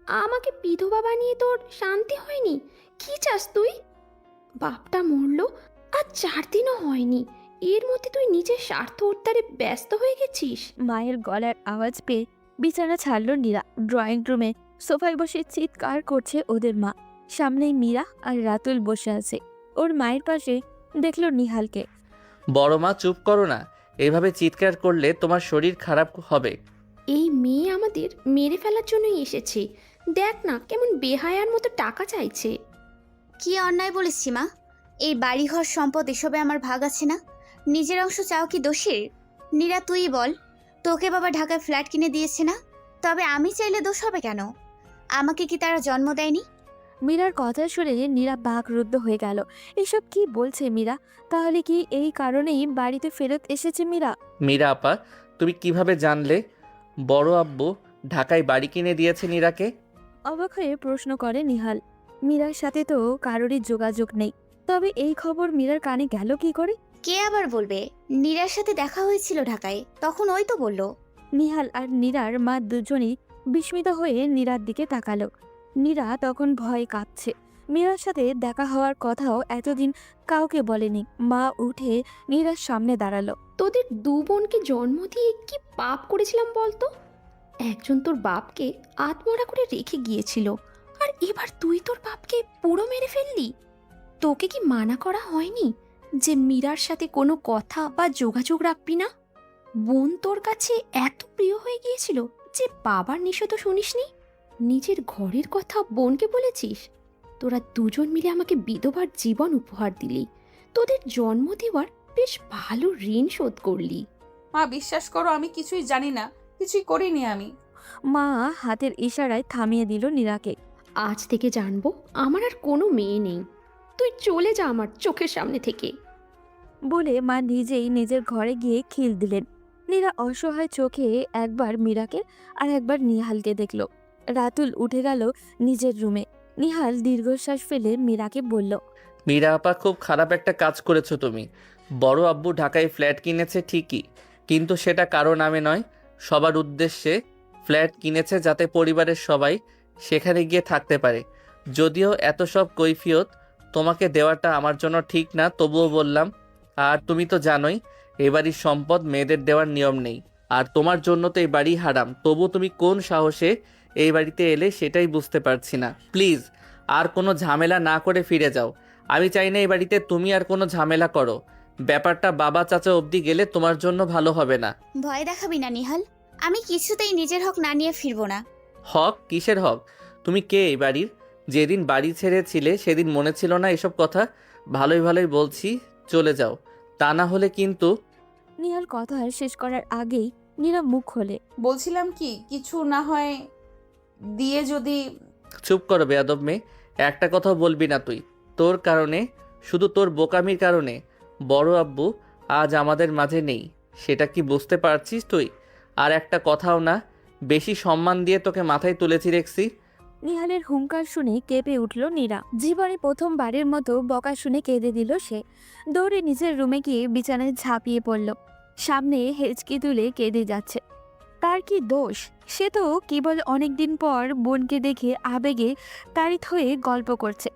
আমাকে বিধবা বানিয়ে তোর শান্তি হয়নি? কি চাস তুই? বাপটা মরলো আর 4 দিনও হয়নি, এর মধ্যে তুই নিজের স্বার্থ উদ্ধারে ব্যস্ত হয়ে গেছিস। মায়ের গলার আওয়াজ পেয়ে বিছানা ছাড়ল নীরা। ড্রয়িং রুমে সোফায় বসে চিৎকার করছে ওদের মা। সামনেই মীরা আর রাতুল বসে আছে। ওর মায়ের পাশে দেখল নিহালকে। বড় মা চুপ করো না, এভাবে চিৎকার করলে তোমার শরীর খারাপ হবে। এই মেয়ে আমাদের মেরে ফেলার জন্যই এসেছে। দেখ না কেমন বেহায়ার মতো টাকা চাইছে। কি অন্যায় বলেছি মা? এই বাড়িঘর সম্পদ এসবে আমার ভাগ আছে না? নিজের অংশ চাও কি দোষের? নীরা তুই বল, তোকে বাবা ঢাকায় ফ্ল্যাট কিনে দিয়েছে না? তবে আমি চাইলে দোষ হবে কেন? আমাকে কি তারা জন্ম দেয়নি? মীরার কথা শুনে নীরা বাকরুদ্ধ হয়ে গেল। এসব কি বলছে মীরা? তাহলে কি এই কারণেই বাড়িতে ফেরত এসেছে মীরা? মীরা আপা, তুমি কিভাবে জানলে বড় আব্বু ঢাকায় বাড়ি কিনে দিয়েছে নীরাকে? অবাক হয়ে প্রশ্ন করে নিহাল। মীরার সাথে তো কারোরই যোগাযোগ নেই, তবে এই খবর মীরার কানে গেল কি করে? কে আবার বলবে? নীরার সাথে দেখা হয়েছিল ঢাকায়, তখন ওই তো বলল। নিহাল আর নীরার মা দুজনই বিস্মিত হয়ে নীরার দিকে তাকালো। নীরা তখন ভয়ে কাঁপছে। মীরার সাথে দেখা হওয়ার কথাও এতদিন কাউকে বলেনি। মা উঠে নীরার সামনে দাঁড়ালো। তোদের দু বোনকে জন্ম দিয়ে কি পাপ করেছিলাম বলতো? একজন তোর বাপকে আত্মরা করে রেখে গিয়েছিল, আর এবার তুই তোর বাপকে পুরো মেরে ফেললি। তোকে কি মানা করা হয়নি যে মীরার সাথে কোনো কথা বা যোগাযোগ রাখবি না? বোন তোর কাছে এত প্রিয় হয়ে গিয়েছিল যে বাবার নিষেধও শুনিসনি? নিজের ঘরের কথা বোনকে বলেছিস? তোরা দুজন মিলে আমাকে বিধবার জীবন উপহার দিলি। তোদের জন্ম দেওয়ার বেশ ভালো ঋণ শোধ করলি। মা বিশ্বাস করো, আমি কিছুই জানি না, কিছুই করিনি আমি। মা হাতের ইশারায় থামিয়ে দিল নীরাকে। আজ থেকে জানবো আমার আর কোনো মেয়ে নেই। তুই চলে যা আমার চোখের সামনে থেকে। বলে মা নিজেই নিজের ঘরে গিয়ে খিল দিলেন। নীরা অসহায় চোখে একবার মীরাকে আর একবার নিহালকে দেখল। রাতুল উঠে গেল নিজের রুমে। নিহাল দীর্ঘশ্বাস ফেলে মীরাকে বলল, মীরা আপা, খুব খারাপ একটা কাজ করেছো তুমি। বড় আব্বু ঢাকায় ফ্ল্যাট কিনেছে ঠিকই, কিন্তু সেটা কারো নামে নয়, সবার উদ্দেশ্যে ফ্ল্যাট কিনেছে যাতে পরিবারের সবাই সেখানে গিয়ে থাকতে পারে। যদিও এত সব কৈফিয়ত তোমাকে দেওয়াটা আমার জন্য ঠিক না, তবুও বললাম। আর তুমি তো জানোই এই বাড়ির সম্পদ মেয়েদের দেওয়ার নিয়ম নেই, আর তোমার জন্য তো এই বাড়ি হারাম। তবু তুমি কোন সাহসে এই বাড়িতে এলে সেটাই বুঝতে পারছি না। প্লিজ আর কোনো ঝামেলা না করে ফিরে যাও। আমি চাই না এই বাড়িতে তুমি আর কোনো ঝামেলা করো। ব্যাপারটা বাবা চাচা অবধি গেলে তোমার জন্য ভালো হবে না। ভয় দেখাবি না নিহাল, আমি কিছুতেই নিজের হক না নিয়ে ফিরবো না। হক? কিসের হক? তুমি কে এই বাড়ির? যেদিন বাড়ি ছেড়েছিলে সেদিন মনে ছিল না এসব কথা? ভালোই ভালোই বলছি, চলে যাও, তা না হলে কিন্তু। নিহাল কথা শেষ করার আগেই নীরা মুখ খোলে। বলছিলাম কি, কিছু না হয় দিয়ে যদি। চুপ করো বেয়াদব মেয়ে, একটা কথাও বলবি না তুই। তোর কারণে, শুধু তোর বোকামির কারণে বড় আব্বু আজ আমাদের মাঝে নেই, সেটা কি বুঝতে পারছিস তুই? আর একটা কথাও না, বেশি সম্মান দিয়ে তোকে মাথায় তুলেছি রেখছি। নিহালের হুঙ্কার শুনে কেঁপে উঠল নীরা। জীবনে প্রথমবারের মতো বকা শুনে কেঁদে দিল সে। দৌড়ে নিজের রুমে গিয়ে বিছানায় ঝাঁপিয়ে পড়ল। সামনে হেঁচকি তুলে কেঁদে যাচ্ছে। তার কি দোষ? সে তো কেবল অনেকদিন পর বোনকে দেখে আবেগে তাড়িত হয়ে গল্প করছে।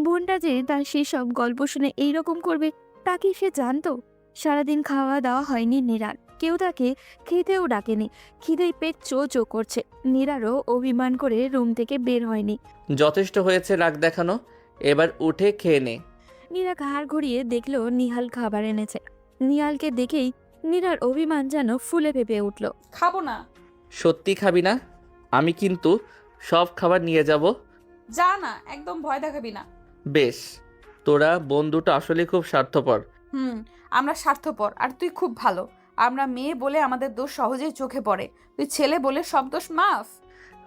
বোনটা যে তার সেসব গল্প শুনে এইরকম করবে তা কি সে জানতো? সারাদিন খাওয়া দাওয়া হয়নি নীরার, কেউ তাকে খেতেও ডাকেনি। খিদেই পেট চো চো করছে। নীরারও অভিমান করে রুম থেকে বের হয়নি। যথেষ্ট হয়েছে রাগ দেখানো, এবার উঠে খেয়ে নে। নীরা ঘাড় ঘুরিয়ে দেখলো নিহাল খাবার এনেছে। নিহালকে দেখেই নীরার অভিমান যেন ফুলে ফেপে উঠল। খাবো না। সত্যি খাবি না? আমি কিন্তু সব খাবার নিয়ে যাব। যা না, একদম ভয় দেখাবি না। বেশ, তোরা বোন দুটো আসলে খুব স্বার্থপর। আমরা স্বার্থপর, আর তুই খুব ভালো। আমরা মেয়ে বলে আমাদের দোষ সহজেই চোখে পড়ে, তুই ছেলে বলে সব দোষ মাফ।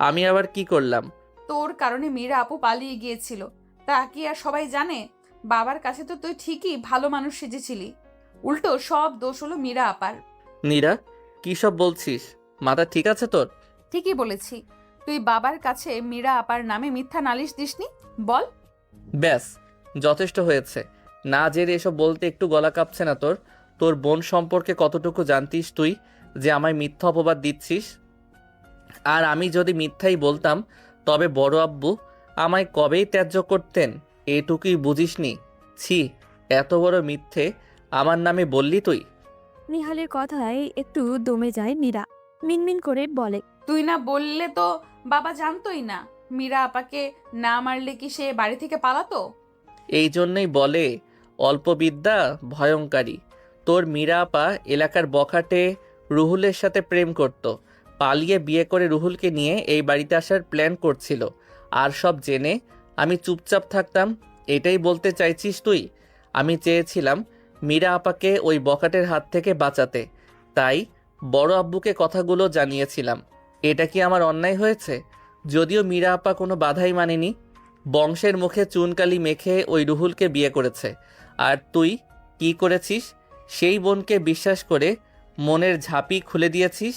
আমি আবার কি করলাম? তোর কারণে মীরা আপু পালিয়ে গিয়েছিল, তা কি আর সবাই জানে? বাবার কাছে তো তুই ঠিকই ভালো মানুষ সেজেছিলি, উল্টো সব দোষ হলো মীরা আপার। নীরা, কি সব বলছিস? মাথা ঠিক আছে তোর? ঠিকই বলেছি। তুই বাবার কাছে মীরা আপার নামে মিথ্যা নালিশ দিসনি? বল। ব্যাস, যথেষ্ট হয়েছে। না জেনে এসব বলতে একটু গলা কাঁপছে না তোর? তোর বোন সম্পর্কে কতটুকু জানতিস তুই যে আমায় মিথ্যা অপবাদ দিচ্ছিস? আর আমি যদি মিথ্যাই বলতাম তবে বড় আব্বু আমায় কবেই ত্যায্য করতেন, এটুকুই বুঝিসনি? ছি, এত বড় মিথ্যে আমার নামে বললি তুই? নিহালের কথায় একটু দমে যায় নীরা। মিনমিন করে বলে, তুই না বললে তো বাবা জানতোই না। মীরা আপাকে না মারলে কি সে বাড়ি থেকে পালাতো? এই জন্যই বলে অল্প বিদ্যা ভয়ঙ্করী। তোর মীরা আপা এলাকার বখাটে রুহুলের সাথে প্রেম করত, পালিয়ে বিয়ে করে রুহুলকে নিয়ে এই বাড়িতে আসার প্ল্যান করছিল, আর সব জেনে আমি চুপচাপ থাকতাম, এটাই বলতে চাইছিস তুই? আমি চেয়েছিলাম মীরা আপাকে ওই বখাটের হাত থেকে বাঁচাতে, তাই বড় আব্বুকে কথাগুলো জানিয়েছিলাম। এটা কি আমার অন্যায় হয়েছে? যদিও মীরা আপা কোনো বাধাই মানেনি, বংশের মুখে চুনকালি মেখে ওই রুহুলকে বিয়ে করেছে। আর তুই কি করেছিস? সেই বোনকে বিশ্বাস করে মনের ঝাঁপি খুলে দিয়েছিস।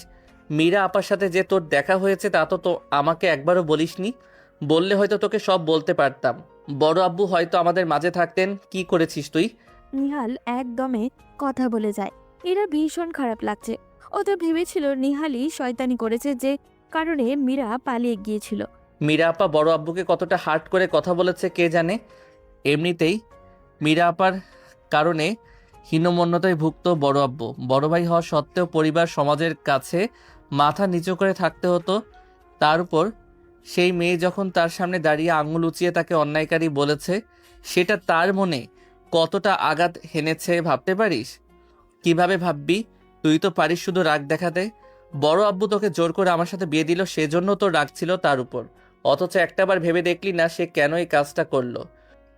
মীরা আপার সাথে যে তোর দেখা হয়েছে তা তো আমাকে একবারও বলিসনি। বললে হয়তো তোকে সব বলতে পারতাম। বড় আব্বু হয়তো আমাদের মাঝে থাকতেন। কি করেছিস তুই? নিহাল একদমে কথা বলে যায়। এরা ভীষণ খারাপ লাগছে। ও তো ভেবেছিল নিহালই শয়তানি করেছে, যে কারণে মীরা পালিয়ে গিয়েছিল। মীরা আপা বড় আব্বুকে কতটা হার্ট করে কথা বলেছে কে জানে। এমনিতেই মীরা আপার কারণে হীনমন্যতায় ভুগত বড় আব্বু। বড় ভাই হওয়া সত্ত্বেও পরিবার সমাজের কাছে মাথা নিচু করে থাকতে হতো। তার উপর সেই মেয়ে যখন তার সামনে দাঁড়িয়ে আঙুল উঁচিয়ে তাকে অন্যায়কারী বলেছে, সেটা তার মনে কতটা আঘাত হেনেছে ভাবতে পারিস? কিভাবে ভাববি? তুই তো পারিস শুধু রাগ দেখাতে। বড় আব্বু তোকে জোর করে আমার সাথে বিয়ে দিল, সেজন্য তোর রাগ ছিল তার উপর। অথচ একটাবার ভেবে দেখলি না সে কেন এই কাজটা করলো?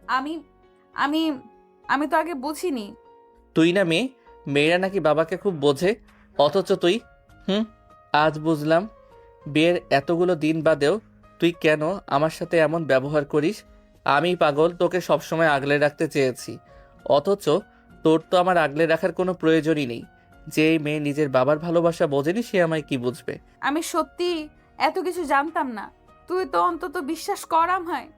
আমি আমি আমি তো আগে বুঝিনি। তুই না মেয়ে, মেয়েরা নাকি বাবাকে খুব বোঝে, অথচ তুই আজ বুঝলাম। বিয়ের এতগুলো দিন বাদেও তুই কেন আমার সাথে এমন ব্যবহার করিস। আমি পাগল, তোকে সবসময় আগলে রাখতে চেয়েছি, অথচ তোর তো আমার আগলে রাখার কোনো প্রয়োজনই নেই। যে মেয়ে নিজের বাবার ভালোবাসা বোঝেনি সে আমায় কি বুঝবে? আমি সত্যি এত কিছু জানতাম না। তুই তো অন্তত বিশ্বাস করাম হয়।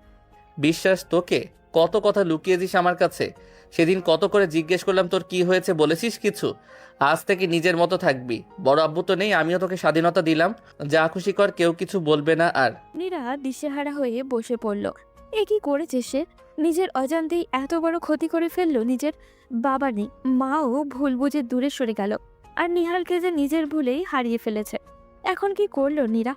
বিশ্বাস তোকে? কত কথা লুকিয়েছিস আমার কাছে। সেদিন কত করে জিজ্ঞেস করলাম তোর কি হয়েছে, বলেছিস কিছু? আজ থেকে নিজের মতো থাকবি। বড় আব্বু তো নেই, আমিও তোকে স্বাধীনতা দিলাম, যা খুশি কর, কেউ কিছু বলবে না আর। নীরা দিশেহারা হয়ে বসে পড়ল। এ কি করেছে সে? নিজের অজান্তেই এত বড় ক্ষতি করে ফেললো। নিজের বাবা নেই, মাও ভুল বুঝে দূরে সরে গেল, আর নিহালকে যে নিজের ভুলেই হারিয়ে ফেলেছে। এখন কি করলো নীরা?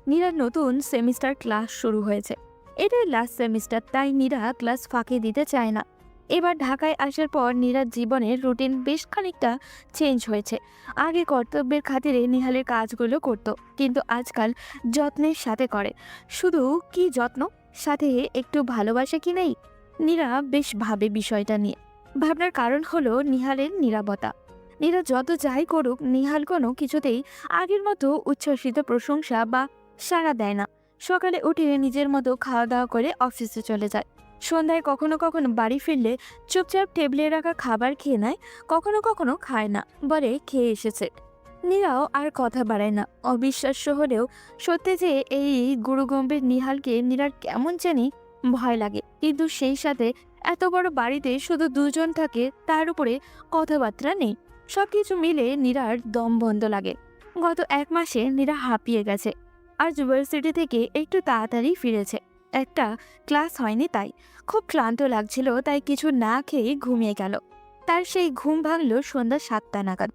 নীরার নতুন সেমিস্টার ক্লাস শুরু হয়েছে। এটাই লাস্ট সেমিস্টার, তাই নীরা ক্লাস ফাঁকি দিতে চায় না। এবার ঢাকায় আসার পর নীরার জীবনের রুটিন বেশ খানিকটা চেঞ্জ হয়েছে। আগে কর্তব্যের খাতিরে নিহালের কাজগুলো করত, কিন্তু আজকাল যত্নের সাথে করে। শুধু কি যত্ন, সাথে একটু ভালোবাসে কি নেই? নীরা বেশ ভাবে বিষয়টা নিয়ে। ভাবনার কারণ হলো নিহালের নিরাপত্তা। নীরা যত যাই করুক, নিহাল কোনো কিছুতেই আগের মতো উচ্ছ্বসিত প্রশংসা বা সাড়া দেয় না। সকালে উঠে নিজের মতো খাওয়া দাওয়া করে অফিসে চলে যায়। সন্ধ্যায় কখনো কখনো বাড়ি ফিরলে চুপচাপ টেবিলে রাখা খাবার খেয়ে নেয়, কখনো কখনো খায় না, বলে খেয়ে এসেছে। নীরাও আর কথা বাড়ায় না। অবিশ্বাস্য হলেও সত্যি যে এই গুরুগম্ভীর নিহালকে নীরার কেমন জানি ভয় লাগে। কিন্তু সেই সাথে এত বড় বাড়িতে শুধু দুজন থাকে, তার উপরে কথাবার্তা নেই। সবকিছু মিলে নীরার দম বন্ধ লাগে। গত 1 মাসে নীরা হাঁপিয়ে গেছে। আজ ইউনিভার্সিটি থেকে একটু তাড়াতাড়ি ফিরেছে। একটা ক্লাস হয়নি, তাই খুব ক্লান্ত লাগছিল, তাই কিছু না খেয়ে ঘুমিয়ে গেল। তার সেই ঘুম ভাঙল সন্ধ্যা 7টা নাগাদ।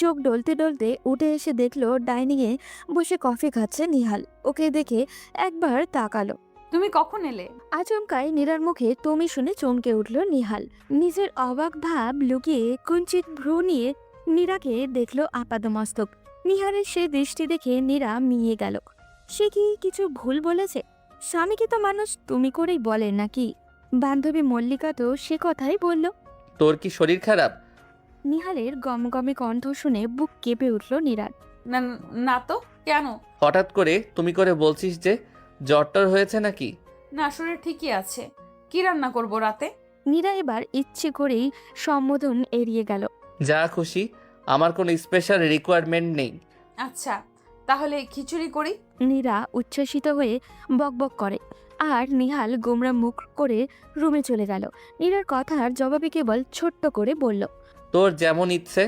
চোখ ডলতে ডলতে উঠে এসে দেখলো ডাইনিংয়ে বসে কফি খাচ্ছে নিহাল। ওকে দেখে একবার তাকালো। তুমি কখন এলে? আচমকাই নীরার মুখে তুমি শুনে চমকে উঠল নিহাল। নিজের অবাক ভাব লুকিয়ে কুঞ্চিত ভ্রু নিয়ে নীরাকে দেখলো আপাদমস্তক। নিহারের সে দৃষ্টি দেখে নীরা মিয়ে গেল। সে কি কিছু ভুল বলেছে? স্বামীকে তো মানুষ তুমি করেই বলে নাকি? বান্ধবী মল্লিকা তো সে কথাই বলল। তোর কি শরীর খারাপ? নিহালের গমগমে কণ্ঠ শুনে বুক কেঁপে উঠল নীরার। না না তো, কেন? হঠাৎ করে তুমি করে বলছিস যে, জ্বরটর হয়েছে নাকি? না, শরীর ঠিকই আছে। কি রান্না করব রাতে? নীরা এবার ইচ্ছে করেই সম্বোধন এড়িয়ে গেল। যা খুশি, আমার কোনো স্পেশাল রিকোয়ারমেন্ট নেই। আচ্ছা, তাহলে খিচুড়ি করি। নীরা উচ্ছ্বসিত হয়ে বকবক করে, আর নিহাল গোমরা মুখ করে রুমে চলে গেল। নীরার কথার জবাবে কেবল ছোট্ট করে বলল, তোর যেমন ইচ্ছে।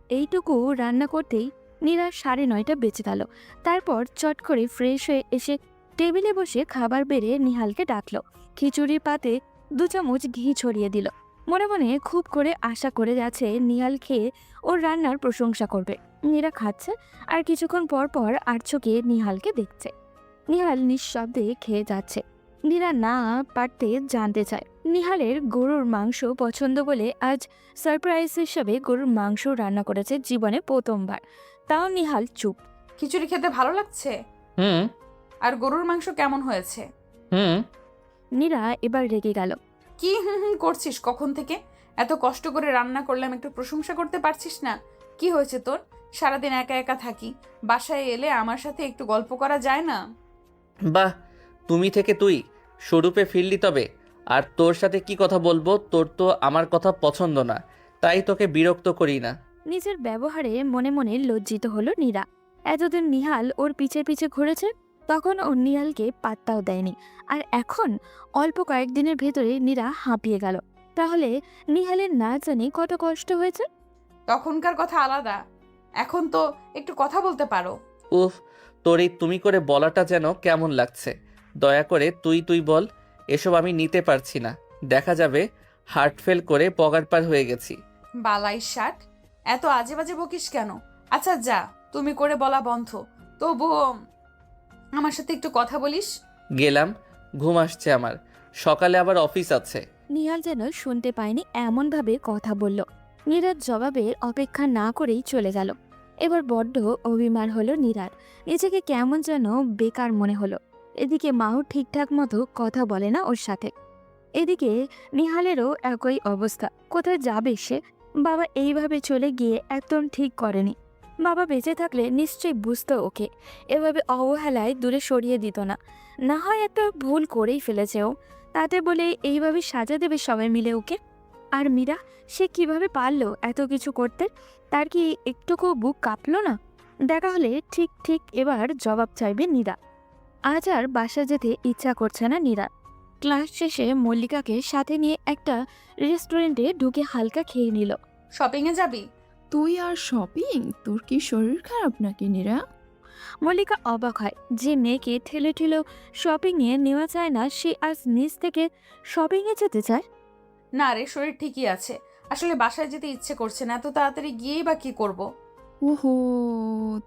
এইটুকু রান্না করতেই নীরার 9:30 বেঁচে গেল। তারপর চট করে ফ্রেশ হয়ে এসে টেবিলে বসে খাবার বেড়ে নিহালকে ডাকলো। খিচুড়ির পাতে 2 চামচ ঘি ছড়িয়ে দিল। মনে মনে খুব করে আশা করে যাচ্ছে নিহাল খেয়ে ওর রান্নার প্রশংসা করবে। নীরা খাচ্ছে আর কিছুক্ষণ পর পর আড়চোকে নিহালকে দেখছে। নিহাল নিঃশব্দে খেয়ে যাচ্ছে। নীরা না পারতে জানতে চায়। নিহালের গরুর মাংস পছন্দ বলে আজ সারপ্রাইজ হিসাবে গরুর মাংস রান্না করেছে জীবনে প্রথমবার। তাও নিহাল চুপ। খিচুড়ি খেতে ভালো লাগছে? হুম আর গরুর মাংস কেমন হয়েছে? হুম নীরা এবার রেগে গেল। কি হুম হুম করছিস কখন থেকে? এত কষ্ট করে রান্না করলাম, একটু প্রশংসা করতে পারছিস না? কি হয়েছে তোর? সারাদিন একা একা থাকি, বাসায় এলে আমার সাথে একটু গল্প করা যায় না? বাহ, তুমি থেকে তুই স্বরূপে ফিরলি তবে। আর তোর সাথে কি কথা বলবো, তোর তো আমার কথা পছন্দ না, তাই তোকে বিরক্ত করি না। নিজের ব্যবহারে মনে মনে লজ্জিত হলো নীরা। এতদিন নিহাল ওর পিছে পিছে ঘুরেছে, তখন ও নিহালকে পাত্তাও দেয়নি, আর এখন অল্প কয়েকদিনের ভেতরে নীরা হাঁপিয়ে গেল। তাহলে নিহালের না জানি কত কষ্ট হয়েছে। তখনকার কথা আলাদা, এখন তো একটু কথা বলতে পারো। উফ, তোর এই তুমি করে বলাটা যেন কেমন লাগছে। দয়া করে তুই তুই বল, এসব আমি নিতে পারছি না। দেখা যাবে হার্ট ফেল করে পগার পার হয়ে গেছি। বালাই শার্ট, এত আজে বাজে বকিস কেন? আচ্ছা যা, তুমি করে বলা বন্ধ। তবুও আমার সাথে একটু কথা বলিস। গেলাম, ঘুম আসছে আমার, সকালে আবার অফিস আছে। নিহাল যেন শুনতে পায়নি এমনভাবে কথা বলল। নীরার জবাবের অপেক্ষা না করেই চলে গেল। এবার বড্ড অভিমান হলো নীরার, নিজেকে কেমন যেন বেকার মনে হলো। এদিকে মাও ঠিকঠাক মতো কথা বলে না ওর সাথে। এদিকে নিহালেরও একই অবস্থা, কোথায় যাবে সে? বাবা এইভাবে চলে গিয়ে একদম ঠিক করেনি। বাবা বেঁচে থাকলে নিশ্চয়ই বুঝতো ওকে, এভাবে অবহেলায় দূরে সরিয়ে দিত না। না হয় একটা ভুল করেই ফেলেছে ও, তাতে বলে এইভাবে সাজা দেবে সবাই মিলে ওকে? আর মীরা, সে কিভাবে পারলো এত কিছু করতে? তার কি একটুকু বুক কাঁপলো না? দেখা হলে ঠিক ঠিক এবার জবাব চাইবে নীরা। আজ আর বাসা যেতে ইচ্ছা করছে না নীরা। ক্লাস শেষে মল্লিকাকে সাথে নিয়ে একটা রেস্টুরেন্টে ঢুকে হালকা খেয়ে নিল। শপিংয়ে যাবি? তুই আর শপিং? তোর কি শরীর খারাপ নাকি নীরা? মল্লিকা অবাক হয়, যে মেয়েকে ঠেলে ঠেলে শপিংয়ে নেওয়া যায় না, সে আজ নিজ থেকে শপিংয়ে যেতে চায়। না রে, শরীর ঠিকই আছে, আসলে বাসায় যেতে ইচ্ছে করছে না, এত তাড়াতাড়ি গিয়েই বা কি করব। ওহো,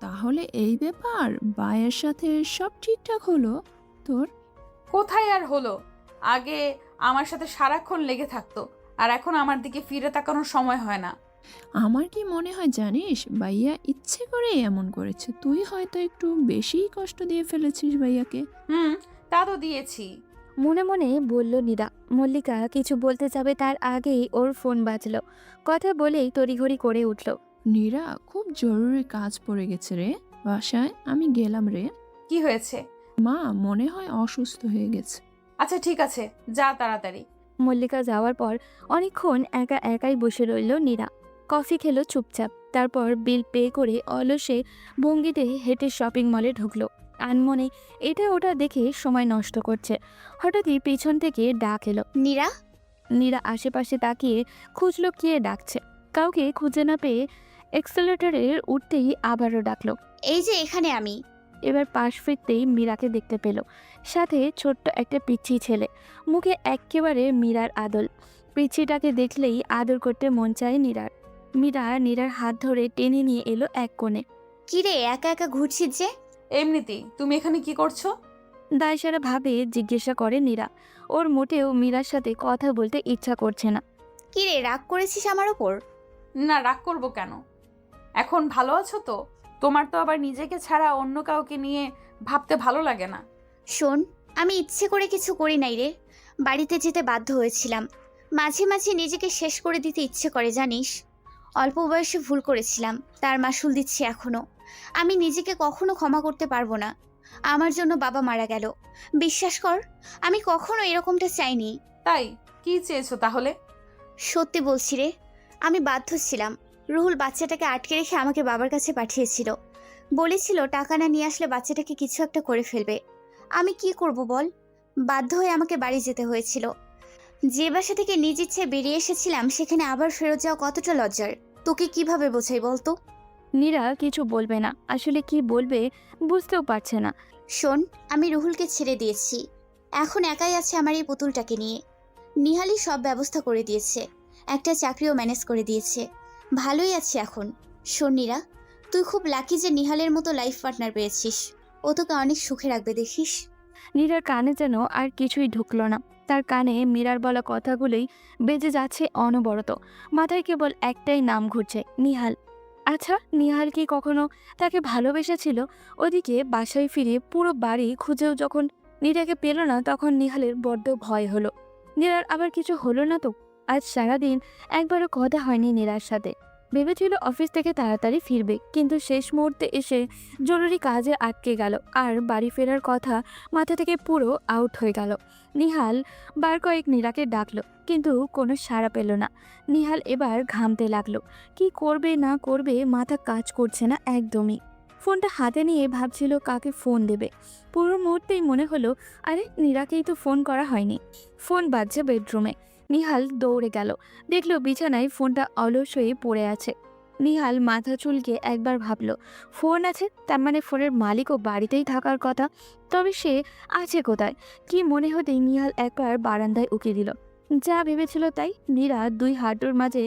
তাহলে এই ব্যাপার। ভাইয়ের সাথে সব ঠিকঠাক হলো তোর? কোথায় আর হলো? আগে আমার সাথে সারাক্ষণ লেগে থাকতো, আর এখন আমার দিকে ফিরে তাকানোর সময় হয় না। আমার কি মনে হয় জানিস, ভাইয়া ইচ্ছে করে এমন করেছে। তুই হয়তো একটু বেশিই কষ্ট দিয়ে ফেলেছিস ভাইয়াকে। তা তো দিয়েছি। মনে মনে বলল নীরা। মল্লিকা কিছু বলতে যাবে তার আগেই ওর ফোন বাজলো। কথা বলেই তড়িঘড়ি করে উঠল। নীরা, খুব জরুরি কাজ পড়ে গেছে রে বাসায়, আমি গেলাম রে। কি হয়েছে? মা মনে হয় অসুস্থ হয়ে গেছে। আচ্ছা ঠিক আছে, যা তাড়াতাড়ি। মল্লিকা যাওয়ার পর অনেকক্ষণ একা একাই বসে রইল নীরা। কফি খেলো চুপচাপ, তারপর বিল পে করে অলসে ভঙ্গিতে হেঁটে শপিং মলে ঢুকলো। আনমনে এটা ওটা দেখে সময় নষ্ট করছে। হঠাৎই পিছন থেকে ডাক এলো। নীরা। নীরা আশেপাশে তাকিয়ে খুঁজলো কে ডাকছে। কাউকে খুঁজে না পেয়ে এক্সেলেটরে উঠতেই আবারও ডাকলো। এই যে এখানে আমি। এবার পাশ ফিরতেই মীরাকে দেখতে পেল, সাথে ছোট্ট একটা পিচ্ছি ছেলে, মুখে এক্কেবারে মীরার আদল। পিচ্ছিটাকে দেখলেই আদর করতে মন চায় নীরার। মীরা নীরার হাত ধরে টেনে নিয়ে এলো এক কোণে। কিরে একা একা ঘুরছিস যে? এমনিতেই। তুমি এখানে কি করছো? দায়সারা ভাবে জিজ্ঞাসা করে নীরা। ওর মোটেও মীরার সাথে কথা বলতে ইচ্ছা করছে না। কিরে রাগ করেছিস আমার ওপর? না, রাগ করবো কেন? এখন ভালো আছো তো? তোমার তো আবার নিজেকে ছাড়া অন্য কাউকে নিয়ে ভাবতে ভালো লাগে না? শোন, আমি ইচ্ছে করে কিছু করি নাই রে। বাড়িতে যেতে বাধ্য হয়েছিলাম। মাঝে মাঝে নিজেকে শেষ করে দিতে ইচ্ছে করে জানিস। অল্প বয়সে ভুল করেছিলাম, তার মাসুল দিচ্ছি এখনো। আমি নিজেকে কখনো ক্ষমা করতে পারবো না। আমার জন্য বাবা মারা গেল। বিশ্বাস কর, আমি কখনো এরকমটা চাইনি। তাই কি চেয়েছো তাহলে? সত্যি বলছি রে, আমি বাধ্য ছিলাম। রুহুল বাচ্চাটাকে আটকে রেখে আমাকে বাবার কাছে পাঠিয়েছিল। বলেছিল টাকা না নিয়ে আসলে বাচ্চাটাকে কিছু একটা করে ফেলবে। আমি কি করব বল? বাধ্য হয়ে আমাকে বাড়ি যেতে হয়েছিল। যে বাসা থেকে নিজ ইচ্ছে বেরিয়ে এসেছিলাম, সেখানে আবার ফেরত যাওয়া কতটা লজ্জার। তোকে কিভাবে বোঝাই বলতো? নীরা কিছু বলবে না, আসলে কি বলবে বুঝতেও পারছে না। শোন, আমি রুহুলকে ছেড়ে দিয়েছি। এখন একাই আছে আমার এই পুতুলটাকে নিয়ে। নিহালি সব ব্যবস্থা করে দিয়েছে, একটা চাকরিও ম্যানেজ করে দিয়েছে। ভালোই আছি এখন। শোন নীরা, তুই খুব লাকি যে নিহালের মতো লাইফ পার্টনার পেয়েছিস। ও তোকে অনেক সুখে রাখবে দেখিস। নীরার কানে যেন আর কিছুই ঢুকলো না। তার কানে মীরার বলা কথাগুলোই বেজে যাচ্ছে অনবরত। মাথায় কেবল একটাই নাম ঘুরছে, নিহাল। আচ্ছা, নিহাল কি কখনো তাকে ভালোবেসেছিল? ওদিকে বাসায় ফিরে পুরো বাড়ি খুঁজেও যখন নীরাকে পেল না, তখন নিহালের বড্ড ভয় হলো। নীরার আবার কিছু হলো না তো? আজ সারাদিন একবারও কথা হয়নি নীরার সাথে। ভেবেছিল অফিস থেকে তাড়াতাড়ি ফিরবে, কিন্তু শেষ মুহূর্তে এসে জরুরি কাজে আটকে গেল, আর বাড়ি ফেরার কথা মাথা থেকে পুরো আউট হয়ে গেল। নিহাল বার কয়েক নীরাকে ডাকলো, কিন্তু কোনো সাড়া পেল না। নিহাল এবার ঘামতে লাগলো। কি করবে না করবে মাথা কাজ করছে না একদমই। ফোনটা হাতে নিয়ে ভাবছিল কাকে ফোন দেবে। পুরো মুহূর্তেই মনে হলো, আরে নীরাকেই তো ফোন করা হয়নি। ফোন বাজছে বেডরুমে। নিহাল দৌড়ে গেল, দেখলো বিছানায় ফোনটা অলস হয়ে পড়ে আছে। নিহাল মাথা চুলকে একবার ভাবলো, ফোন আছে তার মানে ফোনের মালিকও বাড়িতেই থাকার কথা। তবে সে আছে কোথায়? কি মনে হতেই নিহাল একবার বারান্দায় উকি দিল। যা ভেবেছিল তাই। নীরা দুই হাঁটুর মাঝে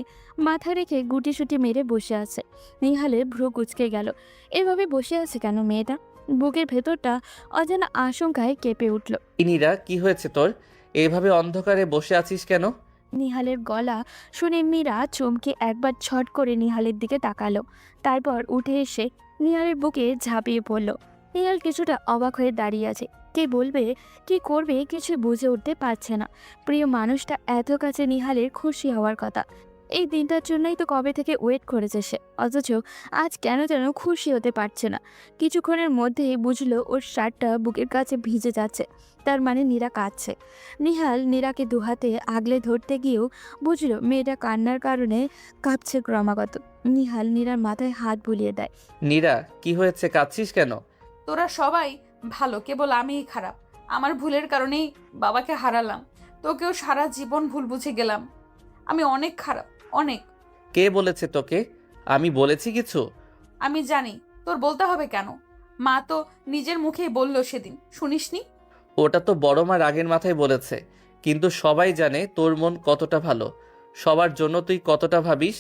মাথা রেখে গুটিসুটি মেরে বসে আছে। নিহালের ভ্রু কুঁচকে গেল। এভাবে বসে আছে কেন মেয়েটা? বুকের ভেতরটা অজানা আশঙ্কায় কেঁপে উঠল। ইনিরা, কি হয়েছে তোর? এইভাবে অন্ধকারে বসে আছিস কেন? নিহালের গলা শুনে মীরা চমকে একবার ছট করে নিহালের দিকে তাকালো। তারপর উঠে এসে নিহালের বুকে ঝাঁপিয়ে পড়ল। নিহাল কিছুটা অবাক হয়ে দাঁড়িয়ে আছে। কে বলবে, কি করবে কিছু বুঝে উঠতে পারছে না। প্রিয় মানুষটা এত কাছে, নিহালের খুশি হওয়ার কথা। এই দিনটার জন্যই তো কবে থেকে ওয়েট করেছে সে, অথচ আজ কেন যেন খুশি হতে পারছে না। কিছুক্ষণের মধ্যেই বুঝলো ওর শার্টটা বুকের কাছে ভিজে যাচ্ছে, তার মানে নীরা কাঁদছে। নিহাল নীরাকে দুহাতে আগলে ধরতে গিয়েও বুঝলো মেয়েটা কান্নার কারণে কাঁপছে ক্রমাগত। নিহাল নীরার মাথায় হাত বুলিয়ে দেয়। নীরা, কি হয়েছে, কাঁদছিস কেন? তোরা সবাই ভালো, কেবল আমিই খারাপ। আমার ভুলের কারণেই বাবাকে হারালাম, তোকেও সারা জীবন ভুল বুঝে গেলাম। আমি অনেক খারাপ, অনেক। কে বলেছে তোকে? আমি বলেছি কিছু? আমি জানি, তোর বলতে হবে কেন? মা তো নিজের মুখেই বললো সেদিন, শুনিসনি? ওটা তো বড় মা রাগের মাথায় বলেছে, কিন্তু সবাই জানে তোর মন কতটা ভালো, সবার জন্য তুই কতটা ভাবিস।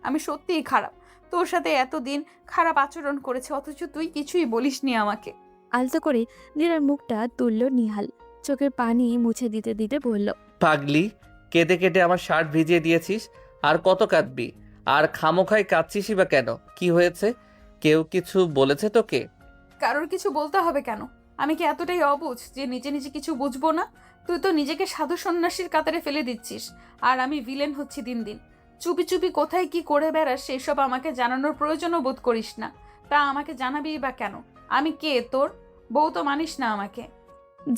আমি সত্যিই খারাপ। তোর সাথে এতদিন খারাপ আচরণ করেছে, অথচ তুই কিছুই বলিসনি আমাকে। আলতো করে নীরার মুখটা তুলল নিহাল। চোখের পানি মুছে দিতে দিতে বলল, পাগলি, কেঁদে কেটে আমার শার্ট ভিজিয়ে দিয়েছিস। আর কত কাঁদবি? আর খামোখায় কাঁদছিসই বা কেন? কি হয়েছে? কেউ কিছু বলেছে তোকে? কারোর কিছু বলতে হবে কেন? আমি কি এতটাই অবুঝ যে নিজে নিজে কিছু বুঝবো না? তুই তো নিজেকে সাধু সন্ন্যাসীর কাতারে ফেলে দিচ্ছিস, আর আমি ভিলেন হচ্ছি দিন দিন। চুপি চুপি কোথায় কি করে বেড়াস সেসব আমাকে জানানোর প্রয়োজনও বোধ করিস না। তা আমাকে জানাবি বা কেন? আমি কে তোর বউ? তো মানিস না আমাকে।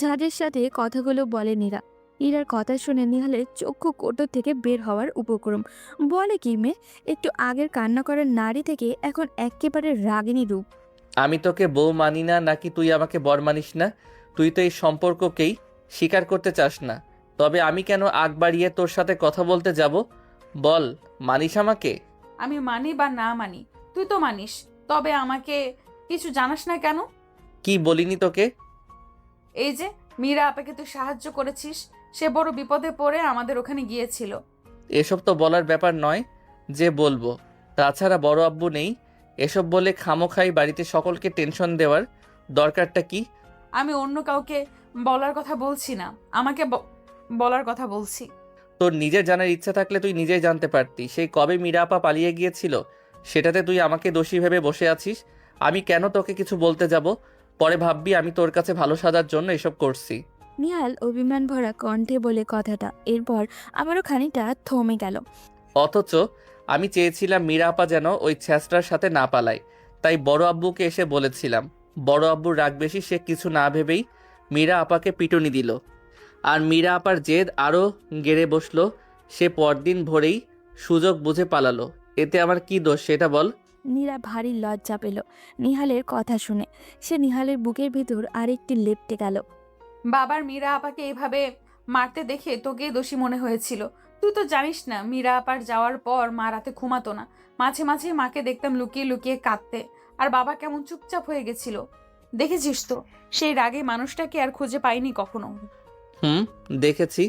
ঝাঁজের সাথে কথাগুলো বলে নীরা। নীরার কথা শুনে নিহালের চক্ষু কোটর থেকে বের হওয়ার উপক্রম। বলে কি মেয়ে, একটু আগের কান্না করার নারী থেকে এখন একেবারে রাগিনী রূপ। আমি তোকে বউ মানি না নাকি তুই আমাকে বর মানিস না? তুই তো এই সম্পর্ককেই স্বীকার করতে চাস না। তবে আমি কেন আগ বাড়িয়ে তোর সাথে কথা বলতে যাব? বল, মানিস আমাকে? আমি মানি বা না মানি, তুই তো মানিস। তবে আমাকে কিছু জানাস না কেন? কি বলিনি তোকে? এই যে মীরা আপাকে তুই সাহায্য করেছিস, সে বড় বিপদে পড়ে আমাদের ওখানে গিয়েছিল। এসব তো বলার ব্যাপার নয় যে বলবো। তাছাড়া বড় আব্বু নেই, এসব বলে খামোখাই বাড়িতে সকলকে টেনশন দেওয়ার দরকারটা কি? আমি অন্য কাউকে বলার কথা বলছি না, আমাকে বলার কথা বলছি। তোর নিজের জানার ইচ্ছা থাকলে তুই নিজেই জানতে পারতি। সেই কবে মীরা আপা পালিয়ে গিয়েছিল, সেটাতে তুই আমাকে দোষী ভেবে বসে আছিস। আমি কেন তোকে কিছু বলতে যাব? পরে ভাববি আমি তোর কাছে ভালো সাজার জন্য এসব করছি। নিহাল অভিমান ভরা কণ্ঠে বলে কথাটা, এরপর আবারও খানিকটা থমে গেল। অথচ আমি চেয়েছিলাম মীরা আপা যেন ওই ছ্যাঁচড়ার সাথে না পালায়, তাই বড় আব্বুকে এসে বলেছিলাম। বড় আব্বুর রাগ বেশি, সে কিছু না ভেবেই মীরা আপাকে পিটুনি দিল। আর মীরা আপার জেদ আরও গেড়ে বসলো। সে পরদিন ভোরেই সুযোগ বুঝে পালালো। এতে আমার কি দোষ সেটা বল? নীরা ভারী লজ্জা পেল নিহালের কথা শুনে। সে নিহালের বুকের ভিতর আরেকটি লেপ্টে গেল। বাবার মীরা আপাকে এভাবে মারতে দেখে তোকে দোষী মনে হয়েছিল। তুই তো জানিস না, মীরা আপার যাওয়ার পর মা রাতে ঘুমাতো না। মাঝে মাঝে মাকে দেখতাম লুকিয়ে লুকিয়ে কাঁদতে, আর বাবা কেমন চুপচাপ হয়ে গেছিল। দেখেছিস তো, সেই রাগে মানুষটাকে আর খুঁজে পাইনি কখনো। দেখেছি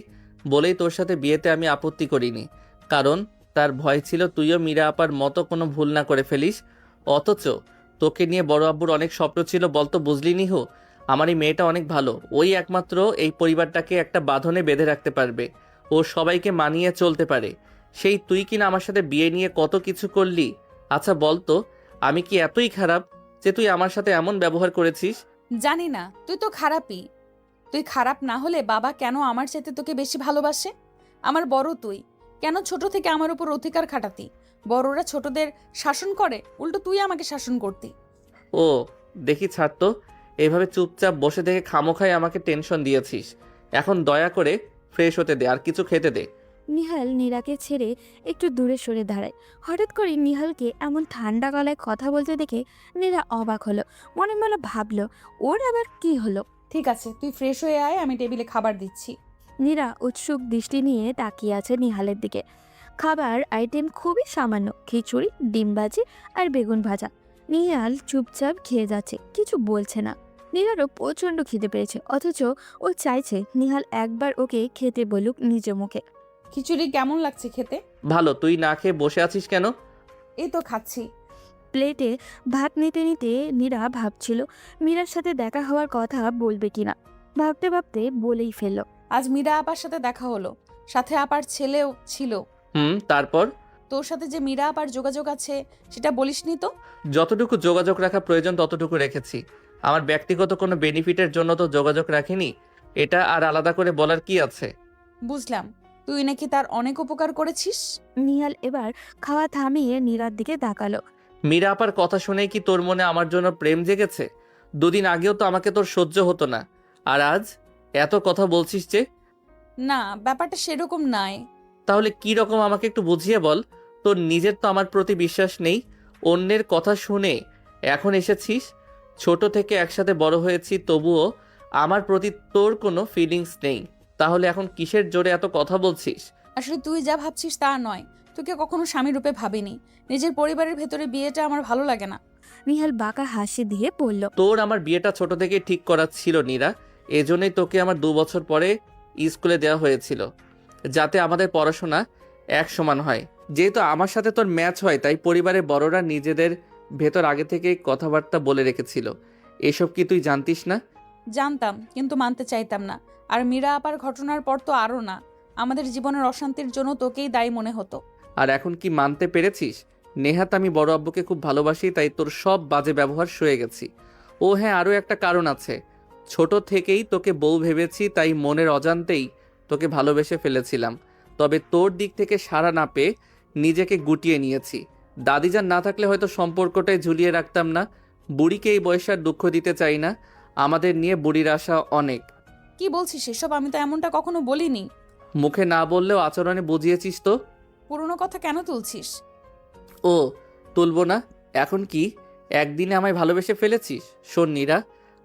বলেই তোর সাথে বিয়েতে আমি আপত্তি করিনি, কারণ তার ভয় ছিল তুইও মীরা আপার মতো কোনো ভুল না করে ফেলিস। অথচ তোকে নিয়ে বড় আব্বুর অনেক স্বপ্ন ছিল, বলতো বুঝলি নিহু? আমার এই মেয়েটা অনেক ভালো, ওই একমাত্র এই পরিবারটাকে একটা বাঁধনে বেঁধে রাখতে পারবে, ও সবাইকে মানিয়ে চলতে পারে। সেই তুই কিনা আমার সাথে বিয়ে নিয়ে কত কিছু করলি, আচ্ছা বল তো, আমি কি এতই খারাপ যে তুই আমার সাথে এমন ব্যবহার করেছিস? জানি না, তুই তো খারাপই। তুই খারাপ না হলে বাবা কেন আমার চাইতে তোকে বেশি ভালোবাসে? আমার বড় তুই, কেন ছোট থেকে আমার উপর অধিকার খাটাতি? বড়রা ছোটদের শাসন করে, উল্টো তুই আমাকে শাসন করতি। ও দেখি ছাড় তো, এইভাবে চুপচাপ বসে থেকে খামোখায় আমাকে টেনশন দিয়েছিস। এখন দয়া করে ফ্রেশ হতে দে, আর কিছু খেতে দে। নিহাল নীরাকে ছেড়ে একটু দূরে সরে দাঁড়ায়। হঠাৎ করে নিহালকে এমন ঠান্ডা গলায় কথা বলতে দেখে নীরা অবাক হলো। মনে মনে ভাবলো, ওর আবার কি হলো। ঠিক আছে, তুই ফ্রেশ হয়ে আয়, আমি টেবিলে খাবার দিচ্ছি। নীরা উৎসুক দৃষ্টি নিয়ে তাকিয়ে আছে নিহালের দিকে। খাবার আইটেম খুবই সামান্য, খিচুড়ি, ডিম ভাজি আর বেগুন ভাজা। নিহাল চুপচাপ খেয়ে যাচ্ছে, কিছু বলছে না। নীরারও প্রচণ্ড খিদে পেয়েছে, অথচ ও চাইছে নিহাল একবার ওকে খেতে বলুক নিজ মুখে। খিচুড়ি কেমন লাগছে খেতে? ভালো, তুই না খেয়ে বসে আছিস কেন? এই তো খাচ্ছি। প্লেটে ভাত নিতে নিতে নীরা ভাবছিল মীরার সাথে দেখা হওয়ার কথা বলবে কিনা। ভাবতে ভাবতে বলেই ফেলল, আজ মীরা আপার সাথে দেখা হলো, সাথে আপার ছেলেও ছিল। তারপর? তোর সাথে যে মীরা আপার যোগাযোগ আছে সেটা বলিসনি তো? যতটুকু যোগাযোগ রাখা প্রয়োজন ততটুকু রেখেছি। আমার ব্যক্তিগত কোনো বেনিফিটের জন্য তো যোগাযোগ রাখিনি, এটা আর আলাদা করে বলার কি আছে? বুঝলাম, তুই নাকি তার অনেক উপকার করেছিস। নিহাল এবার খাওয়া থামিয়ে নীরার দিকে তাকালো। মীরা আপার কথা শুনেই কি তোর মনে আমার জন্য প্রেম জেগেছে? দুদিন আগেও তো আমাকে তোর সহ্য হতো না, আর আজ এত কথা বলছিস যে? না, ব্যাপারটা সেরকম নয়। তাহলে কি রকম আমাকে একটু বুঝিয়ে বল। তোর নিজের তো আমার প্রতি বিশ্বাস নেই, অন্যের কথা শুনে এখন এসেছিস। ছোট থেকে একসাথে বড় হয়েছি, তবুও আমার প্রতি তোর কোনো ফিলিংস নেই। তাহলে এখন কিসের জোরে এত কথা বলছিস? আসলে তুই যা ভাবছিস তা নয়, তোকে কখনো স্বামী রূপে ভাবিনি। নিজের পরিবারের ভেতরে বিয়েটা আমার ভালো লাগে না। নিহাল বাঁকা হাসি দিয়ে বলল, তোর আমার বিয়েটা ছোট থেকে ঠিক করা ছিল নীরা, এজন্যই তোকে আমার 2 বছর পরে স্কুলে দেওয়া হয়েছিল, যাতে আমাদের পড়াশোনা এক সমান হয়। যেহেতু আমার সাথে তোর ম্যাচ হয়, তাই পরিবারের বড়রা নিজেদের ভেতর আগে থেকেই কথাবার্তা বলে রেখেছিল। এসব কি তুই জানতিস না? জানতাম, কিন্তু মানতে চাইতাম না। আর মীরা আপার ঘটনার পর তো আরও না। আমাদের জীবনের অশান্তির জন্য তোকেই দায়ী মনে হতো। আর এখন কি মানতে পেরেছিস? নেহাত আমি বড় আব্বুকে খুব ভালোবাসি, তাই তোর সব বাজে ব্যবহার সয়ে গেছি। ও হ্যাঁ, আরও একটা কারণ আছে। ছোট থেকেই তোকে বউ ভেবেছি, তাই মনের অজান্তেই তোকে ভালোবেসে ফেলেছিলাম। তবে তোর দিক থেকে সাড়া না পেয়ে নিজেকে গুটিয়ে নিয়েছি। দাদিজান না থাকলে হয়তো সম্পর্কটাই ঝুলিয়ে রাখতাম না। বুড়িকে এই বয়সে আর দুঃখ দিতে চাই না। আমাদের নিয়ে বুড়ির আশা অনেক। কি বলছিস এসব? আমি তো এমনটা কখনো বলিনি। মুখে না বললেও আচরণে বুঝিয়েছিস তো। পুরনো কথা কেন তুলছিস? ও তুলবো না? এখন কি একদিনে আমায় ভালোবেসে ফেলেছিস? শোন নীরা,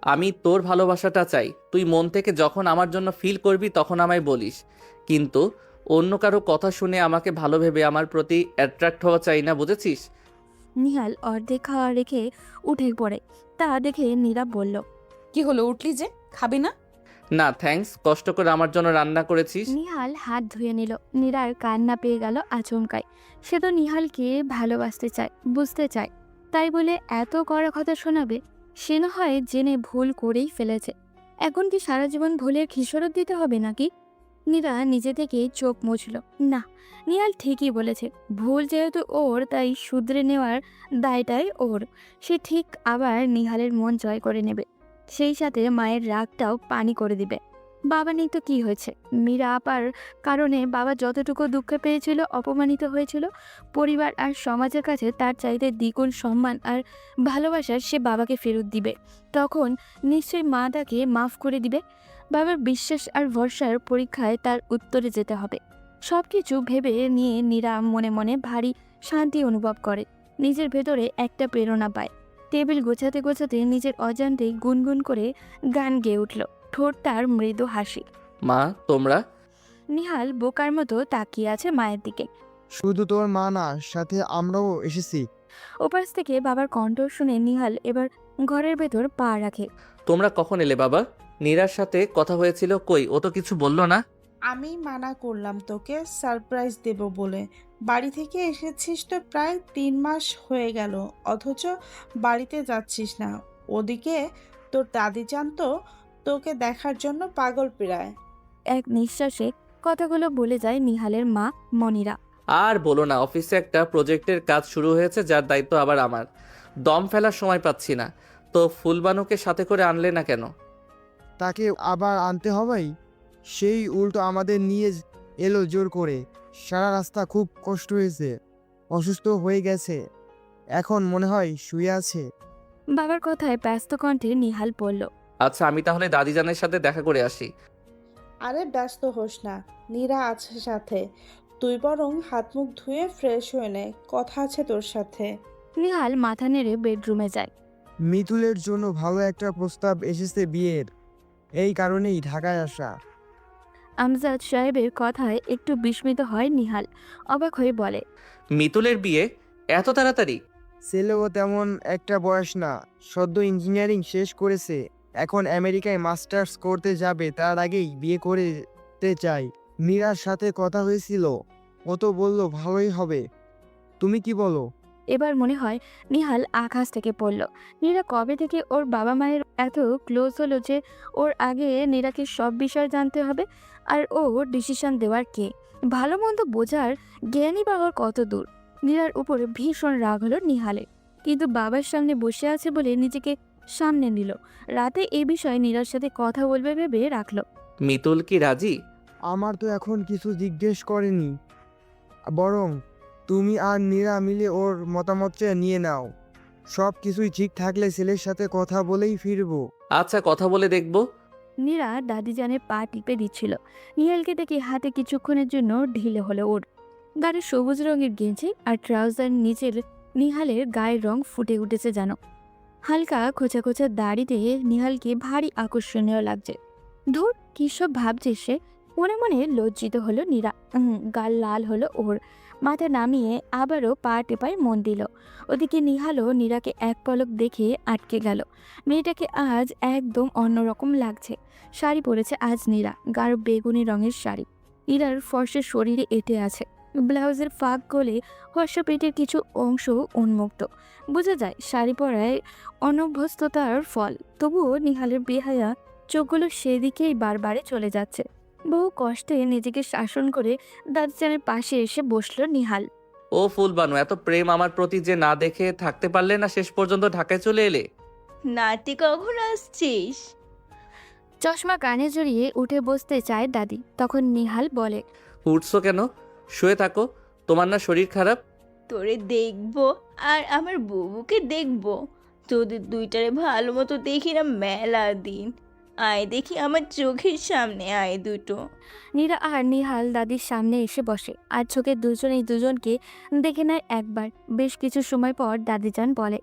আমি তোর ভালোবাসাটা চাই। তুই মন থেকে যখন আমার জন্য ফিল করবি তখন আমায় বলিস, কিন্তু অন্য কারো কথা শুনে আমাকে ভালো ভেবে আমার প্রতি অ্যাট্রাক্ট হওয়া চাই না, বুঝেছিস? নিহাল অর্ধেক খাওয়া রেখে উঠে পড়ে। তা দেখে নীরা বলল, কি হলো, উঠলি যে? খাবি না? না থ্যাঙ্কস, কষ্ট করে আমার জন্য রান্না করেছিস। নিহাল হাত ধুয়ে নিল। নীরার কান্না পেয়ে গেল আচমকায়। সে তো নিহালকে ভালোবাসতে চায়, বুঝতে চায়, তাই বলে এত কড়া কথা শোনাবে? সে না হয় জেনে ভুল করেই ফেলেছে, এখন কি সারা জীবন ভুলের খিসরত দিতে হবে নাকি? নীরা নিজে থেকে চোখ মুছল। না, নিহাল ঠিকই বলেছে, ভুল যেহেতু ওর, তাই শুধরে নেওয়ার দায়টাই ওর। সে ঠিক আবার নিহালের মন জয় করে নেবে, সেই সাথে মায়ের রাগটাও পানি করে দিবে। বাবা নেই তো কি হয়েছে? মীরা আপার কারণে বাবা যতটুকু দুঃখ পেয়েছিল, অপমানিত হয়েছিল, পরিবার আর সমাজের কাছে তার চাইতে দ্বিগুণ সম্মান আর ভালোবাসা সে বাবাকে ফেরত দিবে। তখন নিশ্চয়ই মা তাকে মাফ করে দিবে। বাবার বিশ্বাস আর ভরসার পরীক্ষায় তার উত্তরে যেতে হবে। সব কিছু ভেবে নিয়ে নীরা মনে মনে ভারী শান্তি অনুভব করে। নিজের ভেতরে একটা প্রেরণা পায়। টেবিল গোছাতে গোছাতে নিজের অজান্তেই গুনগুন করে গান গেয়ে উঠল, ঠোঁট তার মৃদু হাসি। মা তোমরা? নিহাল বোকার মতো তাকিয়ে আছে মায়ের দিকে। শুধু তোর মা না, সাথে আমরাও এসেছি। ওপাশ থেকে বাবার কণ্ঠ শুনে নিহাল এবার ঘরের ভেতর পা রাখে। তোমরা কখন এলে বাবা? নীরার সাথে কথা হয়েছিল, কই ও তো কিছু বললো না। আমি মানা করলাম তোকে সারপ্রাইজ দেব বলে। বাড়ি থেকে এসেছিস তো প্রায় 3 মাস হয়ে গেল, অথচ বাড়িতে যাচ্ছিস না। ওদিকে তোর দাদি জানতো তোকে দেখার জন্য পাগল প্রায়। এক নিঃশ্বাসে কথাগুলো বলে যায় নিহালের মা মনিরা। আর বলো না, অফিসে একটা প্রজেক্টের কাজ শুরু হয়েছে যার দায়িত্ব আবার আমার। দম ফেলার সময় পাচ্ছি না। তো ফুলবানুকে সাথে করে আনলে না কেন? তাকে আবার আনতে হবেই, সেই উল্টো আমাদের নিয়ে এলো জোর করে। সারা রাস্তা খুব কষ্ট হয়েছে, অসুস্থ হয়ে গেছে, এখন মনে হয় শুয়ে আছে। বাবার কথায় ব্যস্ত কণ্ঠে নিহাল বলল, আচ্ছা, আমি তাহলে দাদিজানের সাথে দেখা করে আসি। আরে ব্যস্ত হোস না, নীরা আছে সাথে। তুই বরং হাত মুখ ধুয়ে ফ্রেশ হয়ে নে, কথা আছে তোর সাথে। নিহাল মাথা নেড়ে বেডরুমে যায়। মিতুলের জন্য ভালো একটা প্রস্তাব এসেছে বিয়ের, এই কারণেই ঢাকায় আসা। আমজাদ সাহেবের কথায় একটু বিস্মিত হয় নিহাল, অবাক হয়ে বলে, মিতুলের বিয়ে এত তাড়াতাড়ি? ছেলেও তেমন একটা বয়স না, সদ্য ইঞ্জিনিয়ারিং শেষ করেছে, এখন আমেরিকায় মাস্টার্স করতে যাবে, তার আগেই বিয়ে করতে চাই। মীরার সাথে কথা হয়েছিল, ও তো বললো ভালোই হবে। তুমি কি বলো? এবার মনে হয় নিহাল আকাশ থেকে পড়ল। নীরা কবে থেকে ওর বাবা মায়ের এত ক্লোজ হলো যে ওর আগে নীরাকে সব বিষয় জানতে হবে, আর ও ডিসিশন দেওয়ার কে? ভালো মন্দ বোঝার জ্ঞানী বাবার কত দূর। নীরার উপরে ভীষণ রাগ হলো নিহালের, কিন্তু বাবার সামনে বসে আছে বলে নিজেকে সামনে নিল। রাতে এই বিষয়ে নীরার সাথে কথা বলবে ভেবে রাখলো। মিতুল কি রাজি? আমার তো এখন কিছু জিজ্ঞেস করেনি, বরং তুমি আর নীরা মিলে ওর মতামতটা নিয়ে নাও। সব কিছুই ঠিক থাকলে ছেলের সাথে কথা বলেই ফিরবো। আচ্ছা, কথা বলে দেখবো। নীরা দাদিজানের পা টিপে দিচ্ছিল। নিহালকে দেখে হাতে কিছুক্ষণের জন্য ঢিলে হলো ওর। গায়ে সবুজ রঙের গেঞ্জি আর ট্রাউজার নিচের নিহালের গায়ের রং ফুটে উঠেছে যেন। হালকা খোঁচা খোঁচা দাড়িতে নিহালকে ভারী আকর্ষণীয় লাগছে। দূর কী সব ভাবছে সে, মনে মনে লজ্জিত হলো নীরা। গাল লাল হলো ওর। মাথা নামিয়ে আবারও পা টেপায় মন দিল। ওদিকে নিহালও নীরাকে এক পলক দেখে আটকে গেল। মেয়েটাকে আজ একদম অন্যরকম লাগছে। শাড়ি পরেছে আজ নীরা, গাঢ় বেগুনি রঙের শাড়ি। নীরার ফর্সা শরীরে এঁটে আছে, ব্লাউজের ফাঁক গলে ফর্সা পেটের কিছু অংশ উন্মুক্ত। বোঝা যায় শাড়ি পরায় অনভ্যস্ততার ফল। তবুও নিহালের বেহায়া চোখগুলো সেদিকেই বারবারে চলে যাচ্ছে। বহু কষ্টে নিজেকে শাসন করে দাদিজানের পাশে এসে বসলো নিহাল। ও ফুলবানু, এত প্রেম আমার প্রতি যে না দেখে থাকতে পারলে না, শেষ পর্যন্ত ঢাকায় চলে এলে। নাতি কখন আসছিস? চশমা কানে জড়িয়ে উঠে বসতে চায় দাদি, তখন নিহাল বলে, উঠছো কেন? শুয়ে থাকো, তোমার না শরীর খারাপ? তোরে দেখবো আর আমার বুবুকে দেখবো, তোদের দুইটারে ভালো মতো দেখি না মেলা দিন। আয় দেখি আমার চোখের সামনে আয় দুটো। নীরা আর নিহাল দাদির সামনে এসে বসে, আর চোখে দুজনেই দুজনকে দেখে নেয় একবার। বেশ কিছু সময় পর দাদিজান বলে,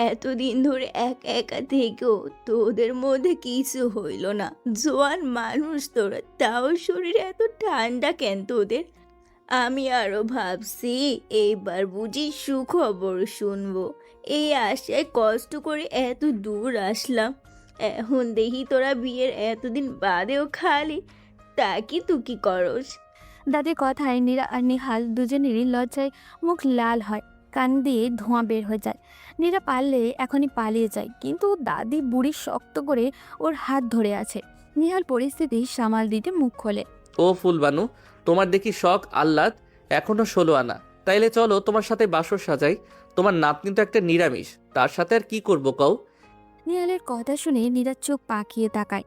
এতদিন ধরে একা একা থেকেও তোদের মধ্যে কিছু হইল না। জোয়ান মানুষ তোরা, তাও শরীরে এত ঠান্ডা কেন তোদের? আমি আরো ভাবছি এইবার বুঝি সুখবর শুনবো, এই আশায় কষ্ট করে এত দূর আসলাম। এখন দেখি তোরা বিয়ের এতদিন বাদেও খালি তাকি তুকি করস। দাদির কথায় নীরা আর নিহাল দুজনেরই লজ্জায় মুখ লাল হয়, কান দিয়ে ধোঁয়া বের হয়ে যায়। নীরা পারলে এখনই পালিয়ে যায়, কিন্তু দাদি বুড়ি শক্ত করে ওর হাত ধরে আছে। নিহাল পরিস্থিতি সামাল দিতে মুখ খোলে। ও ফুলবানু, তোমার দেখি শখ আহ্লাদ এখনো 16 আনা। তাইলে চলো তোমার সাথে বাসর সাজাই। তোমার নাতনি তো একটা নিরামিষ, তার সাথে আর কি করবো কও? নিহালের কথা শুনে নীরা চোখ পাকিয়ে তাকায়।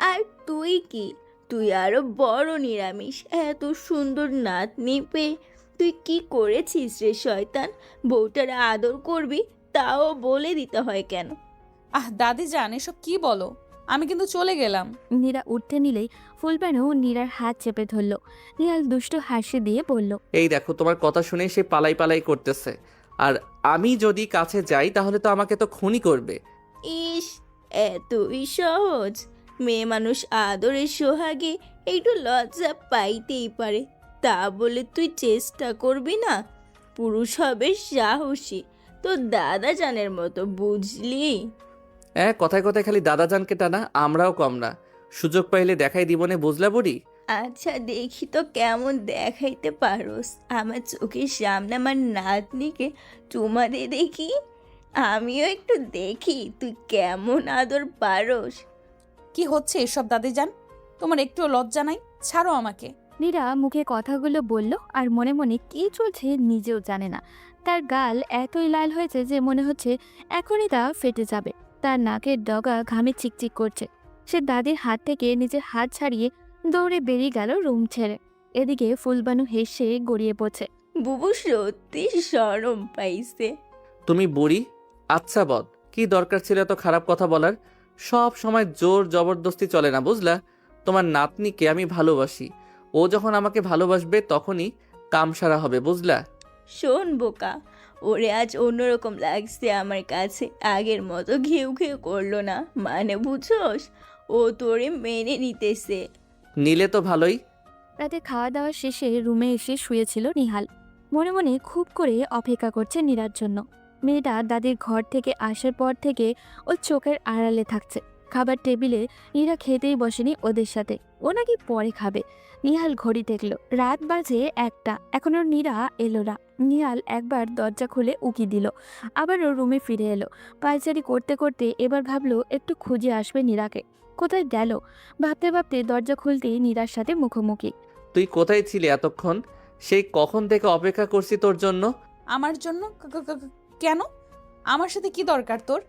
আর তুই কি, তুই আরো বড় নিরামিষ। এত সুন্দর নাতনি পেয়ে তুই কি করেছিস রে শয়তান? বউটার আদর করবি, তাও বলে দিতে হয় কেন? দাদিজান এসব কি বলো? আমি কিন্তু চলে গেলাম। নীরা উঠতে নিলেই ফুলবানু নীরার হাত চেপে ধরল। নিহাল দুষ্টু হাসি দিয়ে বলল, এই দেখো, তোমার কথা শুনে সে পালাই পালাই করতেছে, আর আমি যদি কাছে যাই তাহলে তো আমাকে তো খুনই করবে। ইস, এতই সহজ? মেয়ে মানুষ আদরের সোহাগে একটু লজ্জা পাইতেই পারে, তা বলে তুই চেষ্টা করবি না? পুরুষ হবে সাহসী, তো দাদা জানের মতো, বুঝলি? কথায় কথায় খালি দাদাজানকে টানা, আমরাও কম না। সুযোগ পাইলে দেখাই দিবনে, বুঝলা বুড়ি? আচ্ছা দেখি তো কেমন দেখাইতে পারোস। আমার চোখের সামনে আমার নাতনিকে চুমা দে দেখি, আমিও একটু দেখি তুই কেমন আদর পারোস। কি হচ্ছে এসব দাদিজান? তোমার একটুও লজ্জা নাই? ছাড়ো আমাকে। নীরা মুখে কথাগুলো বলল আর মনে মনে কি চলছে নিজেও জানে না। তার গাল এতই লাল হয়েছে যে মনে হচ্ছে এখনই তা ফেটে যাবে। তার নাকের ডগা ঘামে চিকচিক করছে। সে দাদির হাত থেকে নিজের হাত ছাড়িয়ে দৌড়ে বেরিয়ে গেল রুম ছেড়ে। এদিকে ফুলবানু হেসে গড়িয়ে পড়ছে। বুবু সত্যি শরম পাইছে। তুমি বুড়ি, আচ্ছা বদ, কি দরকার ছিল এত খারাপ কথা বলার? সব সময় জোর জবরদস্তি চলে না, বুঝলা? তোমার নাতনিকে আমি ভালোবাসি, ও যখন আমাকে ভালোবাসবে তখনই কাম সারা হবে, বুঝলা? শোন বোকা, ওরে আজ অন্যরকম লাগছে আমার কাছে, আগের মতো ঘেউ ঘেউ করলো না, মানে বুঝোস? ও তোরে মেনে নিতেছে। নিলে তো ভালোই। রাতে খাওয়া দাওয়া শেষে রুমে এসে শুয়েছিল নিহাল। মনে মনে খুব করে অপেক্ষা করছে নীরার জন্য। মেয়েটা দাদির ঘর থেকে আসার পর থেকে ওর চোখের আড়ালে থাকছে। খাবার টেবিলে নীরা খেতেই বসেনি ওদের সাথে, ও নাকি পরে খাবে। নিহাল ঘড়ি দেখলো, রাত বাজে 1টা, এখনো নীরা এলো না। নিহাল একবার দরজা খুলে উকি দিল, আবারও রুমে ফিরে এলো। পায়চারি করতে করতে এবার ভাবলো একটু খুঁজে আসবে নীরাকে। কোথায় গেল ভাবতে ভাবতে দরজা খুলতেই নীরার সাথে মুখোমুখি। তুই কোথায় ছিলি এতক্ষণ? সেই কখন থেকে অপেক্ষা করছি তোর জন্য। আমার জন্য? কেন? আমার সাথে কি দরকার তোর?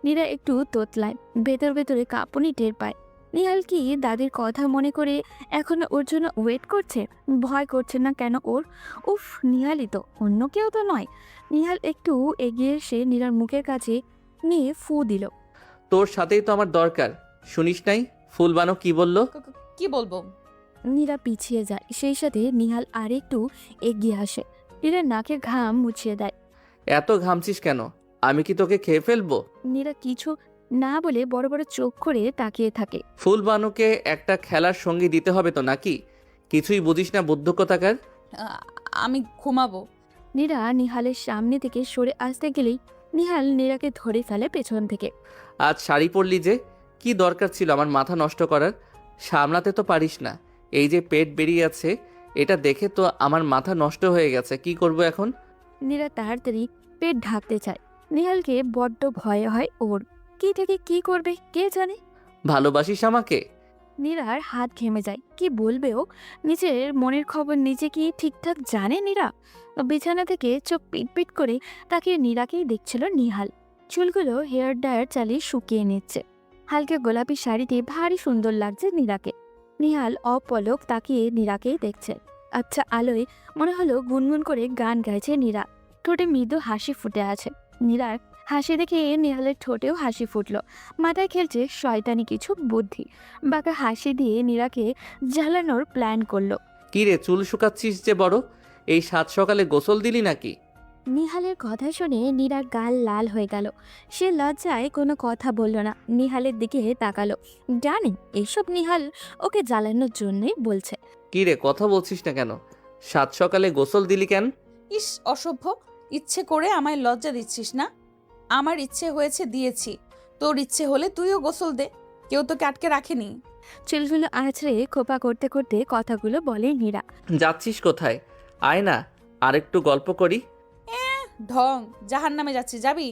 নীরা একটু তোতলায়, ভেতর ভেতরে কাঁপুনি টের পায়। নিহাল কি দাদির কথা মনে করে এখন ওর জন্য ওয়েট করছে? ভয় করছে না কেন ওর? উফ, নিহালই তো, অন্য কেউ তো নয়। নিহাল একটু এগিয়ে এসে নীরার মুখের কাছে নিয়ে ফু দিল। তোর সাথেই তো আমার দরকার, শুনিস নাই ফুলবানো কি বলল? কি বলবো? নীরা পিছিয়ে যায়, সেই সাথে নিহাল আর একটু এগিয়ে আসে। নীরার নাকের ঘাম মুছিয়ে দেয়। এত ঘামছিস কেন? আমি কি তোকে খেয়ে ফেলবো? নীরা কিছু না বলে বড় বড় চোখ করে তাকিয়ে থাকে। ফুলবানুকে একটা খেলার সঙ্গী দিতে হবে তো নাকি? কিছুই বুঝিস না বুদ্ধ কোথাকার। আমি ঘুমাবো। নীরা নিহালের সামনে থেকে সরে আসতে গেলেই নিহাল নীরাকে ধরে ফেলে পেছন থেকে। আজ শাড়ি পরলি যে, কি দরকার ছিল আমার মাথা নষ্ট করার? সামলাতে তো পারিস না। এই যে পেট বেরিয়ে আছে, এটা দেখে তো আমার মাথা নষ্ট হয়ে গেছে। কি করব এখন? নীরা তাড়াতাড়ি পেট ঢাকতে চায়। নিহালকে বড্ড ভয় হয় ওর। কি থেকে কি করবে কে জানে। ভালোবাসিস আমাকে? নীরার হাত ঘেমে যায়, কি বলবে ও? নিজের মনের খবর নিজে কি ঠিকঠাক জানে নীরা? বিছানা থেকে চোখ পিটপিট করে তাকিয়ে নীরাকেই দেখছিল নিহাল। চুলগুলো হেয়ার ড্রায়ার চালিয়ে শুকিয়ে নিচ্ছে। হালকা গোলাপি শাড়িতে ভারী সুন্দর লাগছে নীরাকে। নিহাল অপলক তাকিয়ে নীরাকেই দেখছে। আচ্ছা আলোয় মনে হলো গুনগুন করে গান গাইছে নীরা। ঠোঁটে মৃদু হাসি ফুটে আছে। নীরার হাসি দেখে নিহালের ঠোঁটেও হাসি ফুটল। মাথায় খেলছে শয়তানি কিছু বুদ্ধি। বাঁকা হাসি দিয়ে নীরাকে জ্বালানোর প্ল্যান করলো। কি রে, চুল শুকাচ্ছিস যে বড়? এই সাত সকালে গোসল দিলি নাকি? নিহালের কথা শুনে নীরার গাল লাল হয়ে গেল। সে লজ্জায় কোনো কথা বলল না, নিহালের দিকে তাকালো। জানি এইসব নিহাল ওকে জ্বালানোর জন্যই বলছে। কি রে, কথা বলছিস না কেন? সাত সকালে গোসল দিলি কেন? ইস অসভ্য, ইচ্ছে করে আমায় লজ্জা দিচ্ছিস না? আমার ইচ্ছে হয়েছে দিয়েছি, তোর ইচ্ছে হলে তুইও গোসল দে, কেউ তোকে আটকে রাখেনি। চুলগুলো আছড়ে খোপা করতে করতে কথাগুলো বলে নীরা। যাচ্ছিস কোথায়? আয় না, আরেকটু গল্প করি। ঢং, জাহান্নামে যাচ্ছি, যাবি?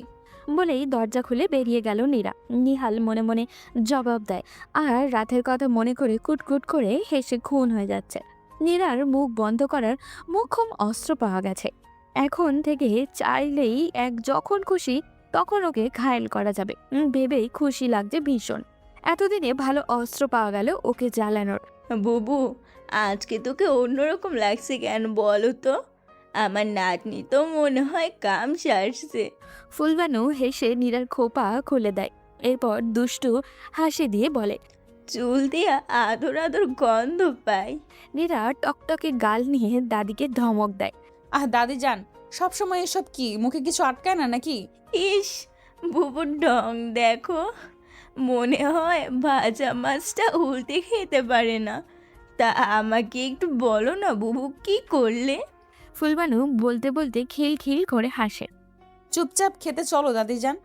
বলেই দরজা খুলে বেরিয়ে গেল নীরা। নিহাল মনে মনে জবাব দেয়, আর রাতের কথা মনে করে কুটকুট করে হেসে খুন হয়ে যাচ্ছে। নীরার মুখ বন্ধ করার মোক্ষম অস্ত্র পাওয়া গেছে। এখন থেকে চাইলেই যখন খুশি তখন ওকে ঘায়েল করা যাবে ভেবেই খুশি লাগছে ভীষণ। এতদিনে ভালো অস্ত্র পাওয়া গেল ওকে জ্বালানোর। বুবু, আজকে তোকে অন্যরকম লাগছে কেন বলো তো? আমার নাতনি তো মনে হয় কাম সারছে। ফুলবানু হেসে নীরার খোপা খুলে দেয়, এরপর দুষ্টু হাসি দিয়ে বলে, চুল দিয়া আদর আদর গন্ধ পাই। নীরা টকটকে গাল নিয়ে দাদিকে ধমক দেয়। দাদি যান, সবসময় এসব কি? মুখে কিছু আটকায় না নাকি? ইস, বুবুর ঢং দেখো, মনে হয় ভাজা মাছটা উল্টে খেতে পারে না। তা আমাকে একটু বলো না বুবু, কি করলে? ফুলবানু বলতে বলতে খিল খিল করে হাসে। চুপচাপ খেতে চলো দাদি যান,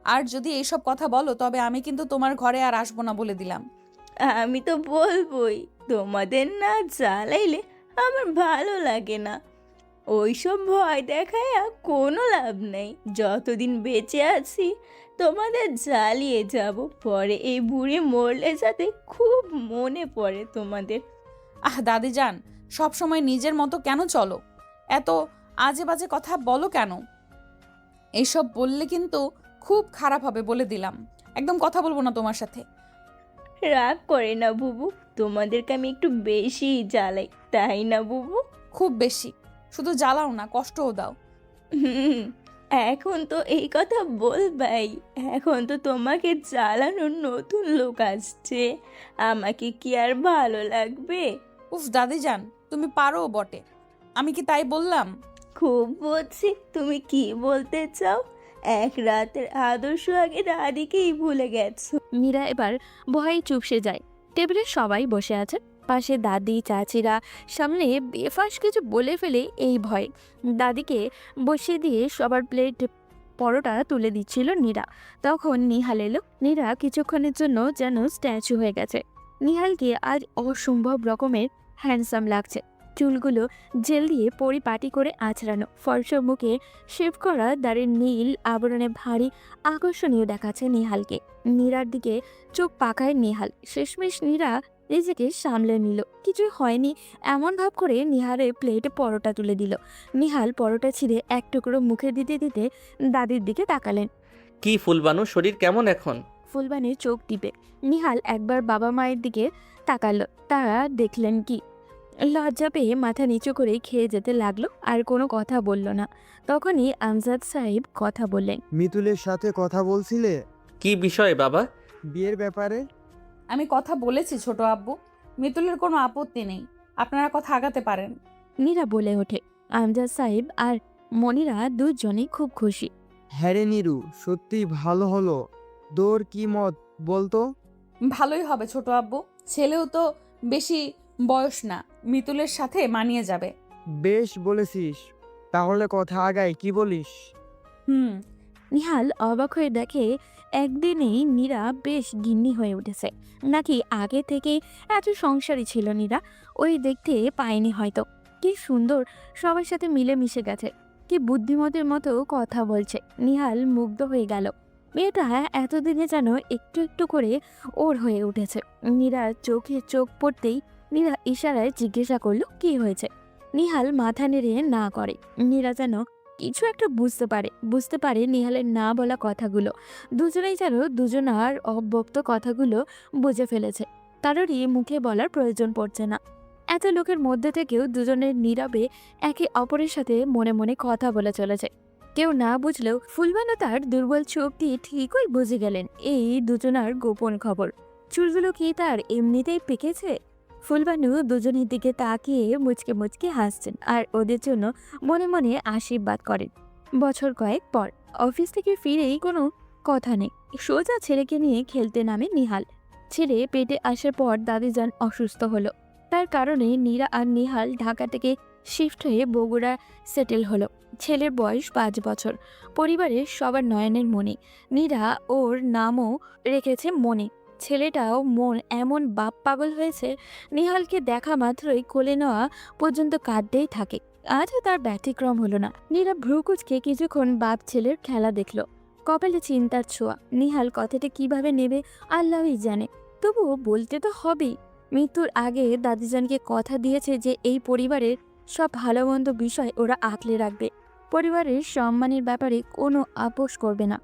আর যদি এইসব কথা বলো তবে আমি কিন্তু তোমার ঘরে আর আসবো না বলে দিলাম। আমি তো বলবোই, তোমাদের না জ্বালাইলে আমার ভালো লাগে না। ওইসব ভয় দেখায় কোনো লাভ নেই। যতদিন বেঁচে আছি তোমাদের জ্বালিয়ে যাব, পরে এই বুড়ি মরলে যাতে খুব মনে পড়ে তোমাদের। দাদি যান, সব সময় নিজের মতো কেন চলো? এত আজে বাজে কথা বলো কেন? এইসব বললে কিন্তু খুব খারাপ হবে, বলে দিলাম। একদম কথা বলবো না তোমার সাথে। রাগ করে না বুবু, তোমাদেরকে আমি একটু বেশি জ্বালাই, তাই না বুবু? খুব বেশি। শুধু জ্বালাও না, কষ্টও দাও। হুম, এখন তো এই কথা বলবাই। এখন তো তোমাকে জ্বালানোর নতুন লোক আসছে, আমাকে কি আর ভালো লাগবে? উফ দাদি যান, তুমি পারো বটে, আমি কি তাই বললাম? খুব বুঝছি তুমি কি বলতে চাও। এক রাতের আদর্শ আগে দাদিকেই ভুলে গেছো। মীরা এবার ভয়ে চুপসে যায়। টেবিলে সবাই বসে আছে, পাশে দাদি চাচিরা। সামনে বেফাস কিছু বলে ফেলে এই ভয়। দাদিকে বসিয়ে দিয়ে সবার প্লেট পরোটা তুলে দিচ্ছিল নীরা। তখন নিহাল এলো। নীরা কিছুক্ষণের জন্য যেন স্ট্যাচু হয়ে গেছে। নিহালকে আজ অসম্ভব রকমের হ্যান্ডসাম লাগছে। চুলগুলো জেল দিয়ে পরিপাটি করে আঁচড়ানো, ফর্সা মুখে শেভ করা দাড়ির নীল আবরণে ভারী আকর্ষণীয় দেখাচ্ছে নিহালকে। নীরার দিকে চোখ পাকায় নিহাল। শেষমেশ নীরা নিজেকে সামলে নিল। কিছুই হয়নি এমন ভাব করে নিহালের প্লেটে পরোটা তুলে দিল। নিহাল পরোটা ছিঁড়ে এক টুকরো মুখে দিতে দিতে দাদির দিকে তাকালেন। কি ফুলবানু, শরীর কেমন এখন? ফুলবানির চোখ টিপে নিহাল একবার বাবা মায়ের দিকে তাকালো। তারা দেখলেন কি, লজ্জা পেয়ে মাথা নিচু করে খেয়ে যেতে লাগলো, আর কোনো কথা বলল না। তখনই আমজাদ সাহেব কথা বললেন। মিতুলের সাথে কথা বলছিলে কি বিষয় বাবা? বিয়ের ব্যাপারে? আমি কথা বলেছি ছোট আব্বু, মিতুলের কোনো আপত্তি নেই, আপনারা কথা আগাতে পারেন। নীরা বলে ওঠে। আমজাদ সাহেব আর মনিরা দুজনেই খুব খুশি। হ্যাঁ রে নীরু, সত্যি ভালো হলো। তোর কি মত বলতো? ভালোই হবে ছোট আব্বু, ছেলেও তো বেশি বয়স না, মিতুলের সাথে মানিয়ে যাবে। বেশ বলেছিস, তাহলে কথা আগাই, কি বলিস? হুম। নিহাল অবাক হয়ে দেখে একদিনেই নীরা বেশ গিন্নি হয়ে উঠেছে। নাকি আগে থেকে এত সংসারী ছিল নীরা, ওই দেখতে পায়নি হয়তো। কি সুন্দর সবার সাথে মিলে মিশে গেছে, কি বুদ্ধিমতের মতো কথা বলছে। নিহাল মুগ্ধ হয়ে গেল। মেয়েটা এতদিনে যেন একটু একটু করে ওর হয়ে উঠেছে। নীরার চোখে চোখ পড়তেই নীরা ইশারায় জিজ্ঞাসা করলো কি হয়েছে। নিহাল মাথা নেড়ে না করে। নীরা যেন কিছু একটা বুঝতে পারে নিহালের না বলা কথাগুলো। দুজনেই যেন দুজনার অব্যক্ত কথাগুলো বুঝে ফেলেছে। কারোরই মুখে বলার প্রয়োজন পড়ছে না। এত লোকের মধ্যে থেকেও দুজনের নীরবে একে অপরের সাথে মনে মনে কথা বলে চলেছে। কেউ না বুঝলেও ফুলবানু তার দুর্বল চোখ দিয়ে ঠিকই বুঝে গেলেন এই দুজনার গোপন খবর। চুলগুলো কি তার এমনিতেই পেকেছে? ফুলবানু দুজনের দিকে তাকিয়ে মুচকে মুচকে হাসছেন আর ওদের জন্য মনে মনে আশীর্বাদ করেন। বছর কয়েক পর অফিস থেকে ফিরেই কোনো কথা নেই, সোজা ছেলেকে নিয়ে খেলতে নামে নিহাল। ছেলে পেটে আসার পর দাদিজান অসুস্থ হলো। তার কারণে নীরা আর নিহাল ঢাকা থেকে শিফট হয়ে বগুড়া সেটেল হলো। ছেলের বয়স 5 বছর। পরিবারের সবার নয়নের মণি। নীরা ওর নামও রেখেছে মণি। ছেলেটাও মন এমন বাপ পাগল হয়েছে, নিহালকে দেখা মাত্রই কোলে নেওয়া পর্যন্ত কাঁদতেই থাকে। আজও তার ব্যতিক্রম হলো না। নীরা ভ্রুকুচকে কিছুক্ষণ বাপ ছেলের খেলা দেখল। কপালে চিন্তার ছোঁয়া। নিহাল কথাটা কিভাবে নেবে আল্লাহই জানে, তবুও বলতে তো হবেই। মৃত্যুর আগে দাদিজানকে কথা দিয়েছে যে এই পরিবারের সব ভালো মন্দ বিষয় ওরা আঁকলে রাখবে। পরিবারের সম্মানের ব্যাপারে কোনো আপোষ করবে না,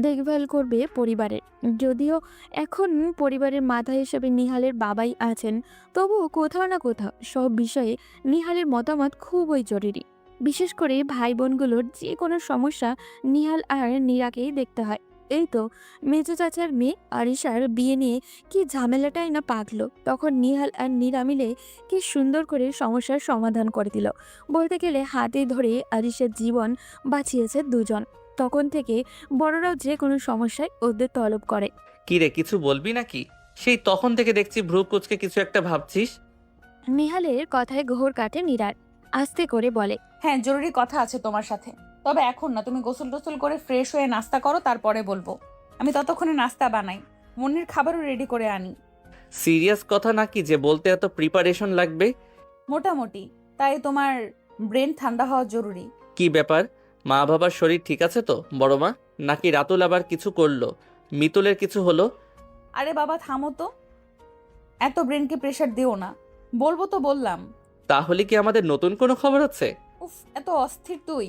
দেখভাল করবে পরিবারের। যদিও এখন পরিবারের মাথা হিসেবে নিহালের বাবাই আছেন, তবুও কোথাও না কোথাও সব বিষয়ে নিহালের মতামত খুবই জরুরি। বিশেষ করে ভাই বোনগুলোর যে কোনো সমস্যা নিহাল আর নীরাকেই দেখতে হয়। এই তো মেজো চাচার মেয়ে আরিশার বিয়ে নিয়ে কি ঝামেলাটাই না পাকলো, তখন নিহাল আর নীরা মিলে কি সুন্দর করে সমস্যার সমাধান করে দিল। বলতে গেলে হাতে ধরে আরিশার জীবন বাঁচিয়েছে দুজন। তখন থেকে বড়রাও যে কোনো সমস্যায় ওদের তলব করে। কি রে, কিছু বলবি নাকি? সেই তখন থেকে দেখছি ভ্রু কুচকে কিছু একটা ভাবছিস। নিহালের কথায় ঘোর কাটে নীরার। আস্তে করে বলে, হ্যাঁ, জরুরি কথা আছে তোমার সাথে, তবে এখন না। তুমি গোসল টোসল করে ফ্রেশ হয়ে নাস্তা করো, তারপরে বলবো। আমি ততক্ষণে নাস্তা বানাই, মনির খাবারও রেডি করে আনি। সিরিয়াস কথা নাকি যে বলতে এত প্রিপারেশন লাগবে? মোটামুটি, তাই তোমার ব্রেন ঠান্ডা হওয়া জরুরি। কি ব্যাপার, মা বাবার শরীর ঠিক আছে তো বড় মা? নাকি রাতুল আবার কিছু করলো? মিতুলের কিছু হলো? আরে বাবা থামো তো, এত ব্রেনকে প্রেশার দিও না। বলবো তো বললাম। তাহলে কি আমাদের নতুন কোনো খবর আছে? উফ, এত অস্থির তুই।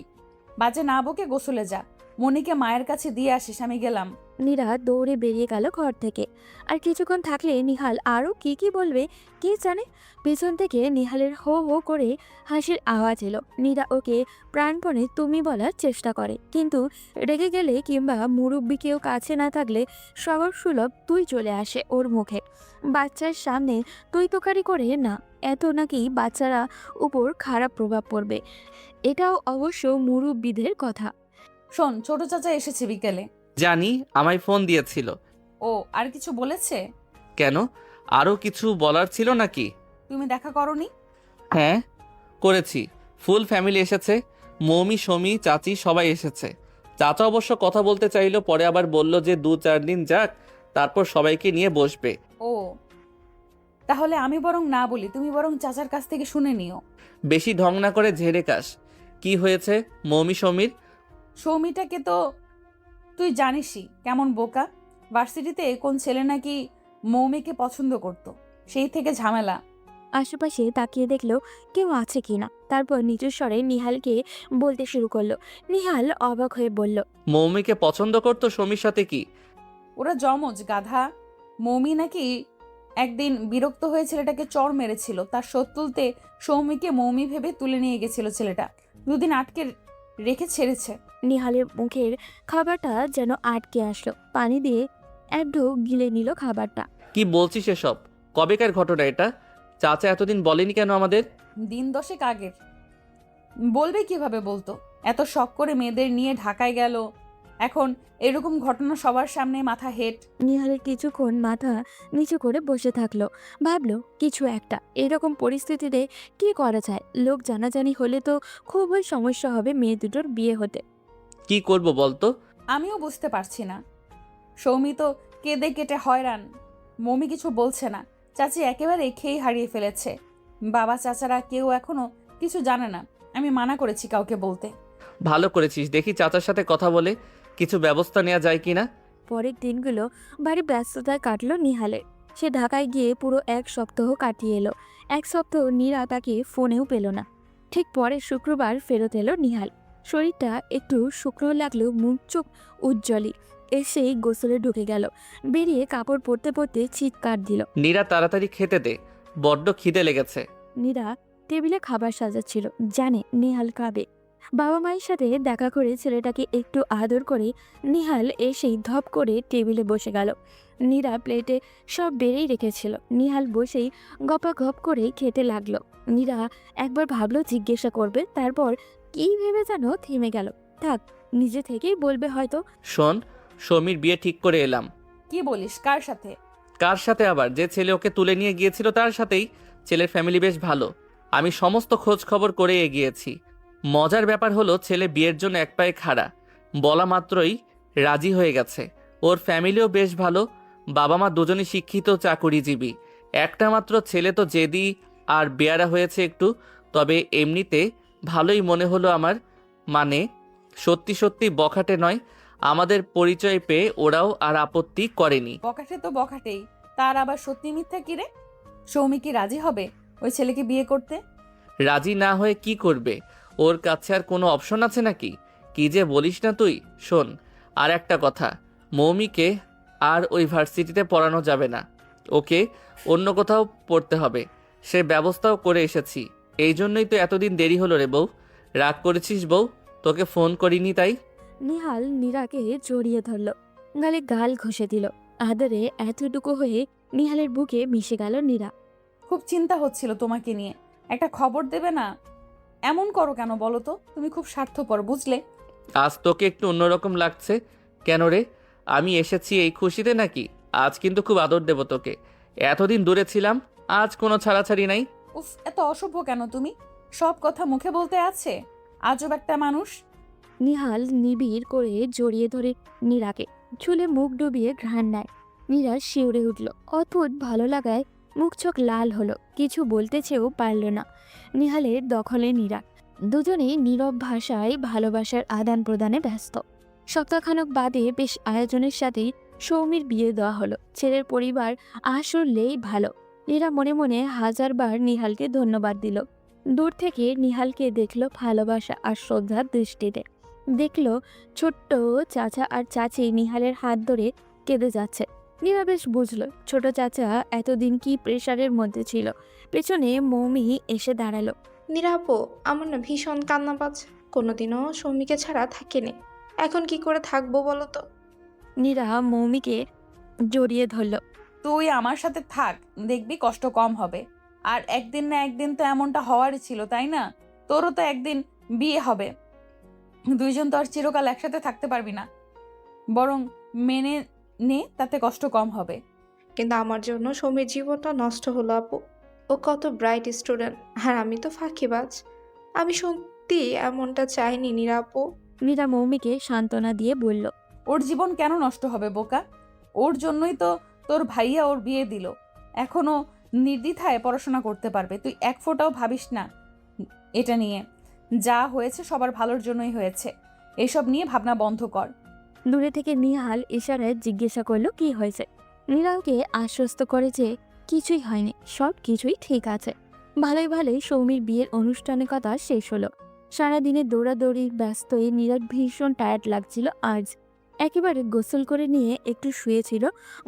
বাজে না বকে গোসলে যা, মনিকে মায়ের কাছে দিয়ে আসিস, আমি গেলাম। নীরা দৌড়ে বেরিয়ে গেল ঘর থেকে। আর কিছুক্ষণ থাকলে নিহাল আরও কি বলবে কে জানে। পেছন থেকে নিহালের হো হো করে হাসির আওয়াজ এলো। নীরা ওকে প্রাণপণে তুমি বলার চেষ্টা করে, কিন্তু রেগে গেলে কিংবা মুরব্বি কেউ কাছে না থাকলে স্বভাব সুলভ তুই চলে আসে ওর মুখে। বাচ্চার সামনে তুই তোকারি করে না, এত নাকি বাচ্চারা উপর খারাপ প্রভাব পড়বে। এটাও অবশ্য মুরব্বিদের কথা। শোন, ছোট চাচা এসেছে বিকেলে। জানি, আমায় ফোন দিয়েছিল। ও আর কিছু বলেছে? কেন, আরও কিছু বলার ছিল নাকি? তুমি দেখা করনি? হ্যাঁ করেছি, ফুল ফ্যামিলি এসেছে, মৌমি সমী চাচি সবাই এসেছে। চাচা অবশ্য কথা বলতে চাইলো, পরে আবার বলল যে 2-4 দিন যাক, তারপর সবাইকে নিয়ে বসবে। ও, তাহলে আমি বরং না বলি, তুমি বরং চাচার কাছ থেকে শুনে নিও। বেশি ঢং না করে ঝেড়ে কাস। কি হয়েছে মৌমি সমীর? সৌমিটাকে তো তুই জানিসই কেমন বোকা। ভার্সিটিতে কোন ছেলে নাকি মৌমিকে পছন্দ করত, সেই থেকে ঝামেলা। আশেপাশে তাকিয়ে দেখলো কেউ আছে কিনা, তারপর নিচু স্বরে নিহালকে বলতে শুরু করলো। নিহাল অবাক হয়ে বলল, মৌমিকে পছন্দ করতো সমীর সাথে কি? ওরা জমজ গাধা। মৌমি নাকি একদিন বিরক্ত হয়ে ছেলেটাকে চড় মেরেছিল, তার শোধ তুলতে সৌমিকে মৌমি ভেবে তুলে নিয়ে গেছিল ছেলেটা, 2 দিন আটকে রেখে ছেড়েছে। নিহালের মুখের খাবারটা যেন আটকে আসলো। পানি দিয়ে এক ঢোক গিলে নিল খাবারটা। কি বলছিস এসব? কবেকার ঘটনা এটা? চাচা এতদিন বলেনি কেন আমাদের? দিন 10 আগের। বলবে কিভাবে বলতো? এত শখ করে মেয়েদের নিয়ে ঢাকায় গেল, এখন এরকম ঘটনা সবার সামনে মাথা হেট। নিহালের কিছুক্ষণ মাথা নিচু করে বসে থাকলো, ভাবলো কিছু একটা। এরকম পরিস্থিতিতে কি করা যায়? লোক জানাজানি হলে তো খুবই সমস্যা হবে মেয়ে দুটোর বিয়ে হতে। কি করব বলতো? আমিও বুঝতে পারছি না। সৌমি তো কেঁদে কেটে হয়রান, মমি কিছু বলছে না, চাচি একেবারে খেই হারিয়ে ফেলেছে, বাবা চাচারা কেউ এখনো কিছু জানে না। আমি মানা করেছি কাউকে বলতে। ভালো করেছিস, দেখি চাচার সাথে কথা বলে কিছু ব্যবস্থা নেওয়া যায় কিনা। পরের দিনগুলো ভারী ব্যস্ততায় কাটলো নিহালের। সে ঢাকায় গিয়ে পুরো 1 সপ্তাহ কাটিয়ে এলো। 1 সপ্তাহ নীরা তাকে ফোনেও পেল না। ঠিক পরের শুক্রবার ফেরত এলো নিহাল। শরীরটা একটু শুকনো লাগলেও মুখ চোখ উজ্জ্বলই। এসেই গোসলে ঢুকে গেল। বেরিয়ে কাপড় পরতে পরতে চিৎকার দিল, নীরা তাড়াতাড়ি খেতে দে, বড্ড খিদে লেগেছে। নীরা টেবিলে খাবার সাজাচ্ছিল, জানে নিহাল খাবে। বাবা মায়ের সাথে দেখা করে ছেলেটাকে একটু আদর করে নিহাল এসেই ধপ করে টেবিলে বসে গেল। নীরা প্লেটে সব বেড়েই রেখেছিল। নিহাল বসেই গপাগপ করে খেতে লাগলো। নীরা একবার ভাবলো জিজ্ঞাসা করবে, তারপর কি ভেবে যেন থেমে গেল। থাক, নিজে থেকেই বলবে হয়তো। শোন, সমীর বিয়ে ঠিক করে এলাম। কি বলিস? কার সাথে? কার সাথে আবার? যে ছেলে ওকে তুলে নিয়ে গিয়েছিল তার সাথেই। ছেলের ফ্যামিলি বেশ ভালো, আমি সমস্ত খোঁজ খবর করে এগিয়েছি। মজার ব্যাপার হলো ছেলে বিয়ের জন্য এক পায়ে খাড়া, বলা মাত্রই রাজি হয়ে গেছে। ওর ফ্যামিলিও বেশ ভালো, বাবা মা দুজনই শিক্ষিত চাকুরিজীবী। একটা মাত্র ছেলে তো জেদি আর বেয়ারা হয়েছে একটু, তবে এমনিতে ভালোই মনে হলো আমার। মানে সত্যি সত্যি বখাটে নয়, আমাদের পরিচয় পেয়ে ওরাও আর আপত্তি করেনি। বখাটে তো বখাটেই, তার আবার সত্যি মিথ্যা কি রে? সৌমি কি রাজি হবে ওই ছেলেকে বিয়ে করতে? রাজি না হয়ে কি করবে? ওর কাছে আর কোনো অপশন আছে নাকি? কি যে বলিস না তুই। শোন, আর একটা কথা, মৌমিকে আর ওই ভার্সিটিতে পড়ানো যাবে না, ওকে অন্য কোথাও পড়তে হবে। সে ব্যবস্থাও করে এসেছি, এই জন্যই তো এতদিন দেরি হলো রে বউ। রাগ করেছিস বউ? তোকে ফোন করিনি তাই। নিহাল নীরাকে জড়িয়ে ধরল, গালে গাল ঘষে দিল। আদরে এতটুকু হয়ে নিহালের বুকে মিশে গেল নীরা। খুব চিন্তা হচ্ছিল তোমাকে নিয়ে, একটা খবর দেবে না? এমন করো কেন বলো তো? তুমি খুব স্বার্থপর, বুঝলে? আজ তোকে একটু অন্যরকম লাগছে কেন রে? আমি এসেছি এই খুশিতে নাকি? আজ কিন্তু খুব আদর দেব তোকে। এতদিন দূরে ছিলাম, আজ কোনো ছাড়াছাড়ি নাই। উফ, এত অসভ্য কেন তুমি? সব কথা মুখে বলতে আছে, আজব একটা মানুষ। নিহাল নিবিড় করে জড়িয়ে ধরে নীরাকে, চুলে মুখ ডুবিয়ে ঘ্রাণ নেয়। নীরা শিউরে উঠল। অদ্ভুত ভালো লাগায় মুখ চোখ লাল হলো, কিছু বলতে চেয়েও পারল না। নিহালের দখলে নীরা। দুজনেই নীরব ভাষায় ভালোবাসার আদান প্রদানে ব্যস্ত। সপ্তাহখানেক বাদে বেশ আয়োজনের সাথেই সৌমির বিয়ে দেওয়া হলো। ছেলের পরিবার আসলেই ভালো, নীরা মনে মনে হাজারবার নিহালকে ধন্যবাদ দিল। দূর থেকে নিহালকে দেখলো ভালোবাসা আর শ্রদ্ধার দৃষ্টিতে। দেখলো ছোট্ট চাচা আর চাচি নিহালের হাত ধরে কেঁদে যাচ্ছে। নীরা বেশ বুঝলো ছোট চাচা এতদিন কি প্রেশারের মধ্যে ছিল। পেছনে মৌমি এসে দাঁড়ালো। নীরা আপু, আমার না ভীষণ কান্না পাচ্ছে। কোনোদিনও সৌমিকে ছাড়া থাকিনি, এখন কি করে থাকবো বলো তো? নীরা মৌমিকে জড়িয়ে ধরলো। তুই আমার সাথে থাক, দেখবি কষ্ট কম হবে। আর একদিন না একদিন তো এমনটা হওয়ারই ছিল, তাই না? তোরও তো একদিন বিয়ে হবে। দুইজন তো আর চিরকাল একসাথে থাকতে পারবি না, বরং মেনে নে, তাতে কষ্ট কম হবে। কিন্তু আমার জন্য সৌমির জীবনটা নষ্ট হলো আপু। ও কত ব্রাইট স্টুডেন্ট, আর আমি তো ফাঁকিবাজ। আমি সত্যি এমনটা চাইনি নীরা আপু। নীরা মৌমিকে সান্ত্বনা দিয়ে বলল। ওর জীবন কেন নষ্ট হবে বোকা? ওর জন্যই তো তোর ভাইয়া ওর বিয়ে দিল। এখনো নির্দ্বিধায় পড়াশোনা করতে পারবে। তুই এক ফোঁটাও ভাবিস না এটা নিয়ে। যা হয়েছে সবার ভালোর জন্যই হয়েছে, এসব নিয়ে ভাবনা বন্ধ কর। দূরে থেকে নিহাল ইশারায় জিজ্ঞাসা করলো কি হয়েছে। নীরাকে আশ্বস্ত করে যে কিছুই হয়নি, সব কিছুই ঠিক আছে। ভালোই ভালোই সৌমির বিয়ের অনুষ্ঠানের কথা শেষ হলো। সারাদিনে দৌড়াদৌড়ি ব্যস্তই নীরার ভীষণ টায়ার্ড লাগছিল আজ। একেবারে গোসল করে নিয়ে একটু শুয়েছিল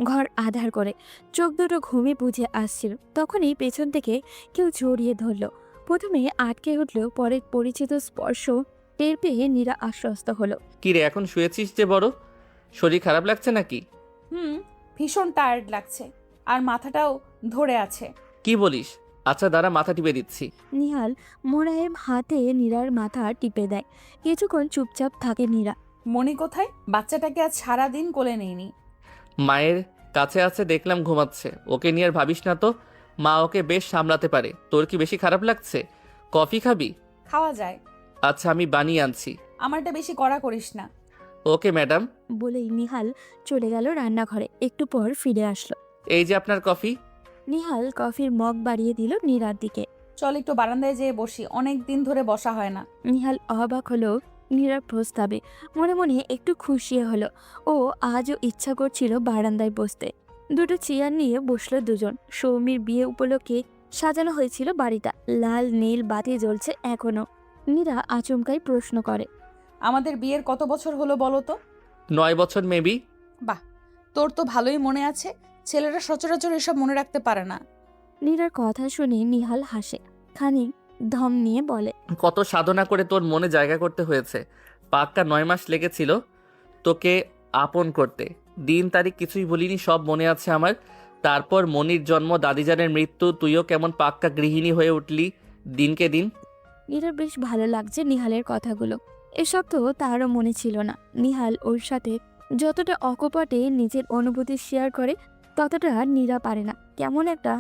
ঘর আধার করে। চোখ দুটো ঘুমে বুঝে আসছিল, তখনই পেছন থেকে কেউ জড়িয়ে ধরল। প্রথমে আটকে উঠল, পরে পরিচিত স্পর্শ টের পেয়ে নীরা আশ্বস্ত হলো। কি রে, এখন শুয়েছিস যে বড়? শরীর খারাপ লাগছে নাকি? ভীষণ টায়ার্ড লাগছে, আর মাথাটাও ধরে আছে। কি বলিস? আচ্ছা দাঁড়া, মাথা টিপে দিচ্ছি। নিহাল মোড়ায়েম হাতে নীরার মাথা টিপে দেয়। কিছুক্ষণ চুপচাপ থাকে নীরা। মনি কোথায়? বাচ্চাটাকে আজ সারাদিন কোলে নেইনি। মায়ের কাছে আছে, দেখলাম ঘুমাচ্ছে। ওকে নিয়ে আর ভাবিস না তো, মা ওকে বেশ সামলাতে পারে। তোর কি বেশি খারাপ লাগছে? কফি খাবি? খাওয়া যায়। আচ্ছা আমি বানিয়ে আনছি। আমারটা বেশি কড়া করিস না। Okay madam. বলেই নিহাল চলে গেল রান্নাঘরে। একটু পর ফিরে আসলো। এই যে আপনার কফি। নিহাল কফির মগ বাড়িয়ে দিল নীরার দিকে। চল একটু বারান্দায় যেয়ে বসি, অনেক দিন ধরে বসা হয় না। নিহাল অবাক হলো নীরার প্রস্তাবে। মনে মনে একটু খুশি হলো। ও আজও ইচ্ছা করছিল বারান্দায় বসতে। দুটো চেয়ার নিয়ে বসলো দুজন। সৌমির বিয়ে উপলক্ষে সাজানো হয়েছিল বাড়িটা। লাল নীল বাতি জ্বলছে এখনো। নীরা আচমকাই প্রশ্ন করে, আমাদের বিয়ের কত বছর হলো বলো তো? 9 বছর মেবি। বাহ, তোর তো ভালোই মনে আছে। ছেলেরা সচরাচর এসব মনে রাখতে পারে না। নীরার কথা শুনে নিহাল হাসে, খানিক ধম নিয়ে বলে, কত সাধনা করে তোর মনে জায়গা করতে হয়েছে। পাক্কা 9 মাস লেগেছিল তোকে আপন করতে। দিন তারিখ কিছুই বলিনি, সব মনে আছে আমার। তারপর মনির জন্ম, দাদিজানের মৃত্যু, তুইও কেমন পাক্কা গৃহিণী হয়ে উঠলি দিনকে দিন। নীরার বেশ ভালো লাগছে নিহালের কথাগুলো। এসব তো তারও মনে ছিল না। নিহাল ওর সাথে যতটা অকপটে নিজের অনুভূতি শেয়ার করে, ততটা নীরা পারে না। কেমন একটা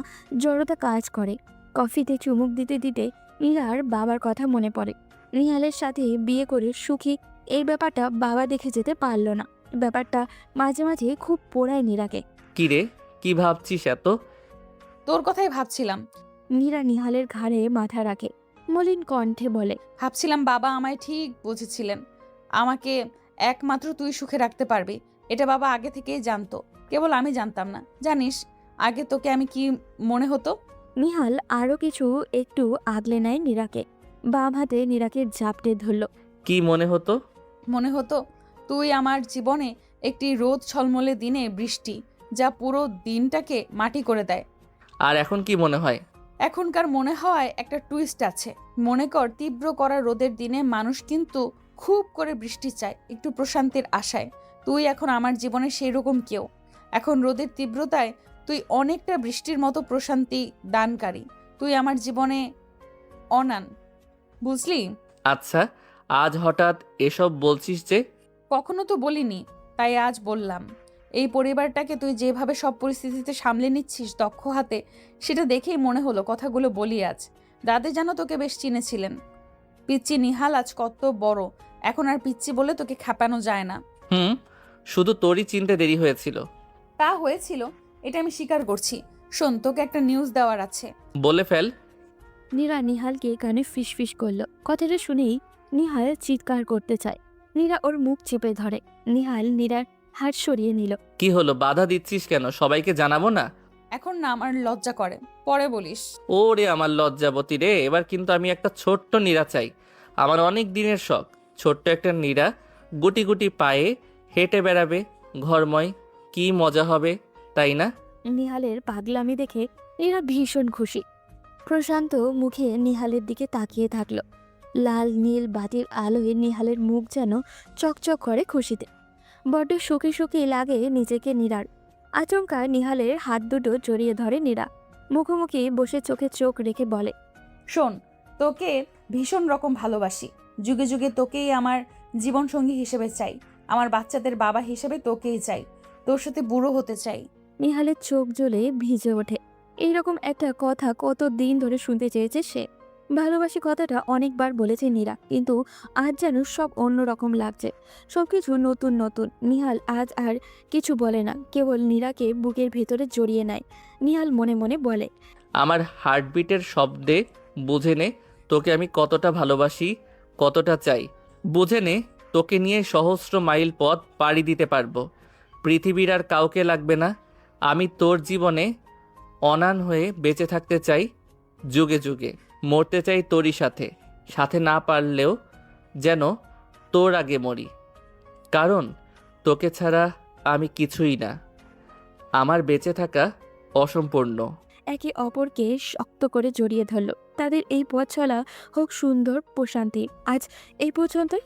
জড়তা কাজ করে। কফিতে চুমুক দিতে দিতে নীরার বাবার কথা মনে পড়ে। নিহালের সাথে বিয়ে করে সুখী, এই ব্যাপারটা বাবা দেখে যেতে পারল না। ব্যাপারটা মাঝে মাঝে খুব পোড়ায় নীরাকে। কি রে, কি ভাবছিস এত? তোর কথাই ভাবছিলাম। নীরা নিহালের ঘাড়ে মাথা রাখে, মলিন কণ্ঠে বলে, ভাবছিলাম বাবা আমায় ঠিক বুঝেছিলেন। আমাকে একমাত্র তুই সুখে রাখতে পারবি, এটা বাবা আগে থেকেই জানতো, কেবল আমি জানতাম না। জানিস আগে তোকে আমি কি মনে হতো? নিহাল আরও কিছু একটু আগলে নেয় নীরাকে। বাম হাতে নীরাকে ঝাপটে ধরল। কি মনে হতো? মনে হতো তুই আমার জীবনে একটি রোদ ছলমলে দিনে বৃষ্টি, যা পুরো দিনটাকে মাটি করে দেয়। আর এখন কি মনে হয়? এখনকার মনে হয় একটা টুইস্ট আছে। মনে কর, তীব্র করা রোদের দিনে মানুষ কিন্তু খুব করে বৃষ্টি চায়, একটু প্রশান্তির আশায়। তুই এখন আমার জীবনে সেই রকম কেউ। এখন রোদের তীব্রতায় তুই অনেকটা বৃষ্টির মতো প্রশান্তি দানকারী। তুই আমার জীবনে অনান, বুঝলি? আচ্ছা, আজ হঠাৎ এসব বলছিস যে? কখনো তো বলিনি, তাই আজ বললাম। এই পরিবারটাকে তুই যেভাবে সব পরিস্থিতিতে সামলে নিচ্ছিস দক্ষ হাতে, সেটা দেখেই মনে হলো কথাগুলো বলি আজ। দাদা যেন তোকে বেশ চিনেছিলেন। পিচ্চি নিহাল আজ কত বড়, এখন আর পিচ্চি বলে তোকে খেপানো যায় না। শুধু তোরই চিনতে দেরি হয়েছিল। তা হয়েছিল, এটা আমি স্বীকার করছি। শোন, তোকে একটা নিউজ দেওয়ার আছে। বলে ফেল। নীরা নিহালকে কানে ফিসফিস করলো। কথাটা শুনেই নিহাল চিৎকার করতে চায়। নীরা ওর মুখ চেপে ধরে। নিহাল নীরার হাত সরিয়ে নিল। কি হলো, বাধা দিচ্ছিস কেন? সবাইকে জানাবো না? এখন না আমার লজ্জা করে, পরে বলিস। ওরে আমার লজ্জাবতী রে, এবার কিন্তু আমি একটা ছোট্ট নীরা চাই। আমার অনেক দিনের শখ, ছোট্ট একটা নীরা গুটি গুটি পায়ে হেঁটে বেড়াবে ঘরময়, কি মজা হবে, তাই না? নিহালের পাগলামি দেখে নীরা ভীষণ খুশি। প্রশান্ত মুখে নিহালের দিকে তাকিয়ে থাকলো। লাল নীল বাতির আলোয় নিহালের মুখ যেন চকচক করে খুশিতে। বড্ড সুখী সুখী লাগে নিজেকে নীরার। আচমকা নিহালের হাত দুটো জড়িয়ে ধরে নীরা। মুখোমুখি বসে চোখে চোখ রেখে বলে, শোন, তোকে ভীষণ রকম ভালোবাসি। যুগে যুগে তোকেই আমার জীবনসঙ্গী হিসেবে চাই, আমার বাচ্চাদের বাবা হিসেবে তোকেই চাই, তোর সাথে বুড়ো হতে চাই। নিহালের চোখ জ্বলে ভিজে ওঠে। এইরকম একটা কথা কত দিন ধরে শুনতে চেয়েছে সে। ভালোবাসি কথাটা অনেকবার বলেছে নীরা, কিন্তু আজ যেন সব অন্যরকম লাগছে। সবকিছু নতুন নতুন। নিহাল আজ আর কিছু বলে না, কেবল নীরাকে বুকের ভেতরে জড়িয়ে নেয়। নিহাল মনে মনে বলে, আমার হার্টবিটের শব্দে বুঝে নে তোকে আমি কতটা ভালোবাসি, কতটা চাই। বুঝে নে তোকে নিয়ে সহস্র মাইল পথ পাড়ি দিতে পারবো। পৃথিবীর আর কাউকে লাগবে না। আমি তোর জীবনে অনান হয়ে বেঁচে থাকতে চাই যুগে যুগে। মরতে চাই তোরই সাথে, সাথে না পারলেও যেন তোর আগে মরি। কারণ তোকে ছাড়া আমি কিছুই না, আমার বেঁচে থাকা অসম্পূর্ণ। একে অপরকে শক্ত করে জড়িয়ে ধরল। তাদের এই পথ চলা হোক সুন্দর প্রশান্তি। আজ এই পর্যন্তই।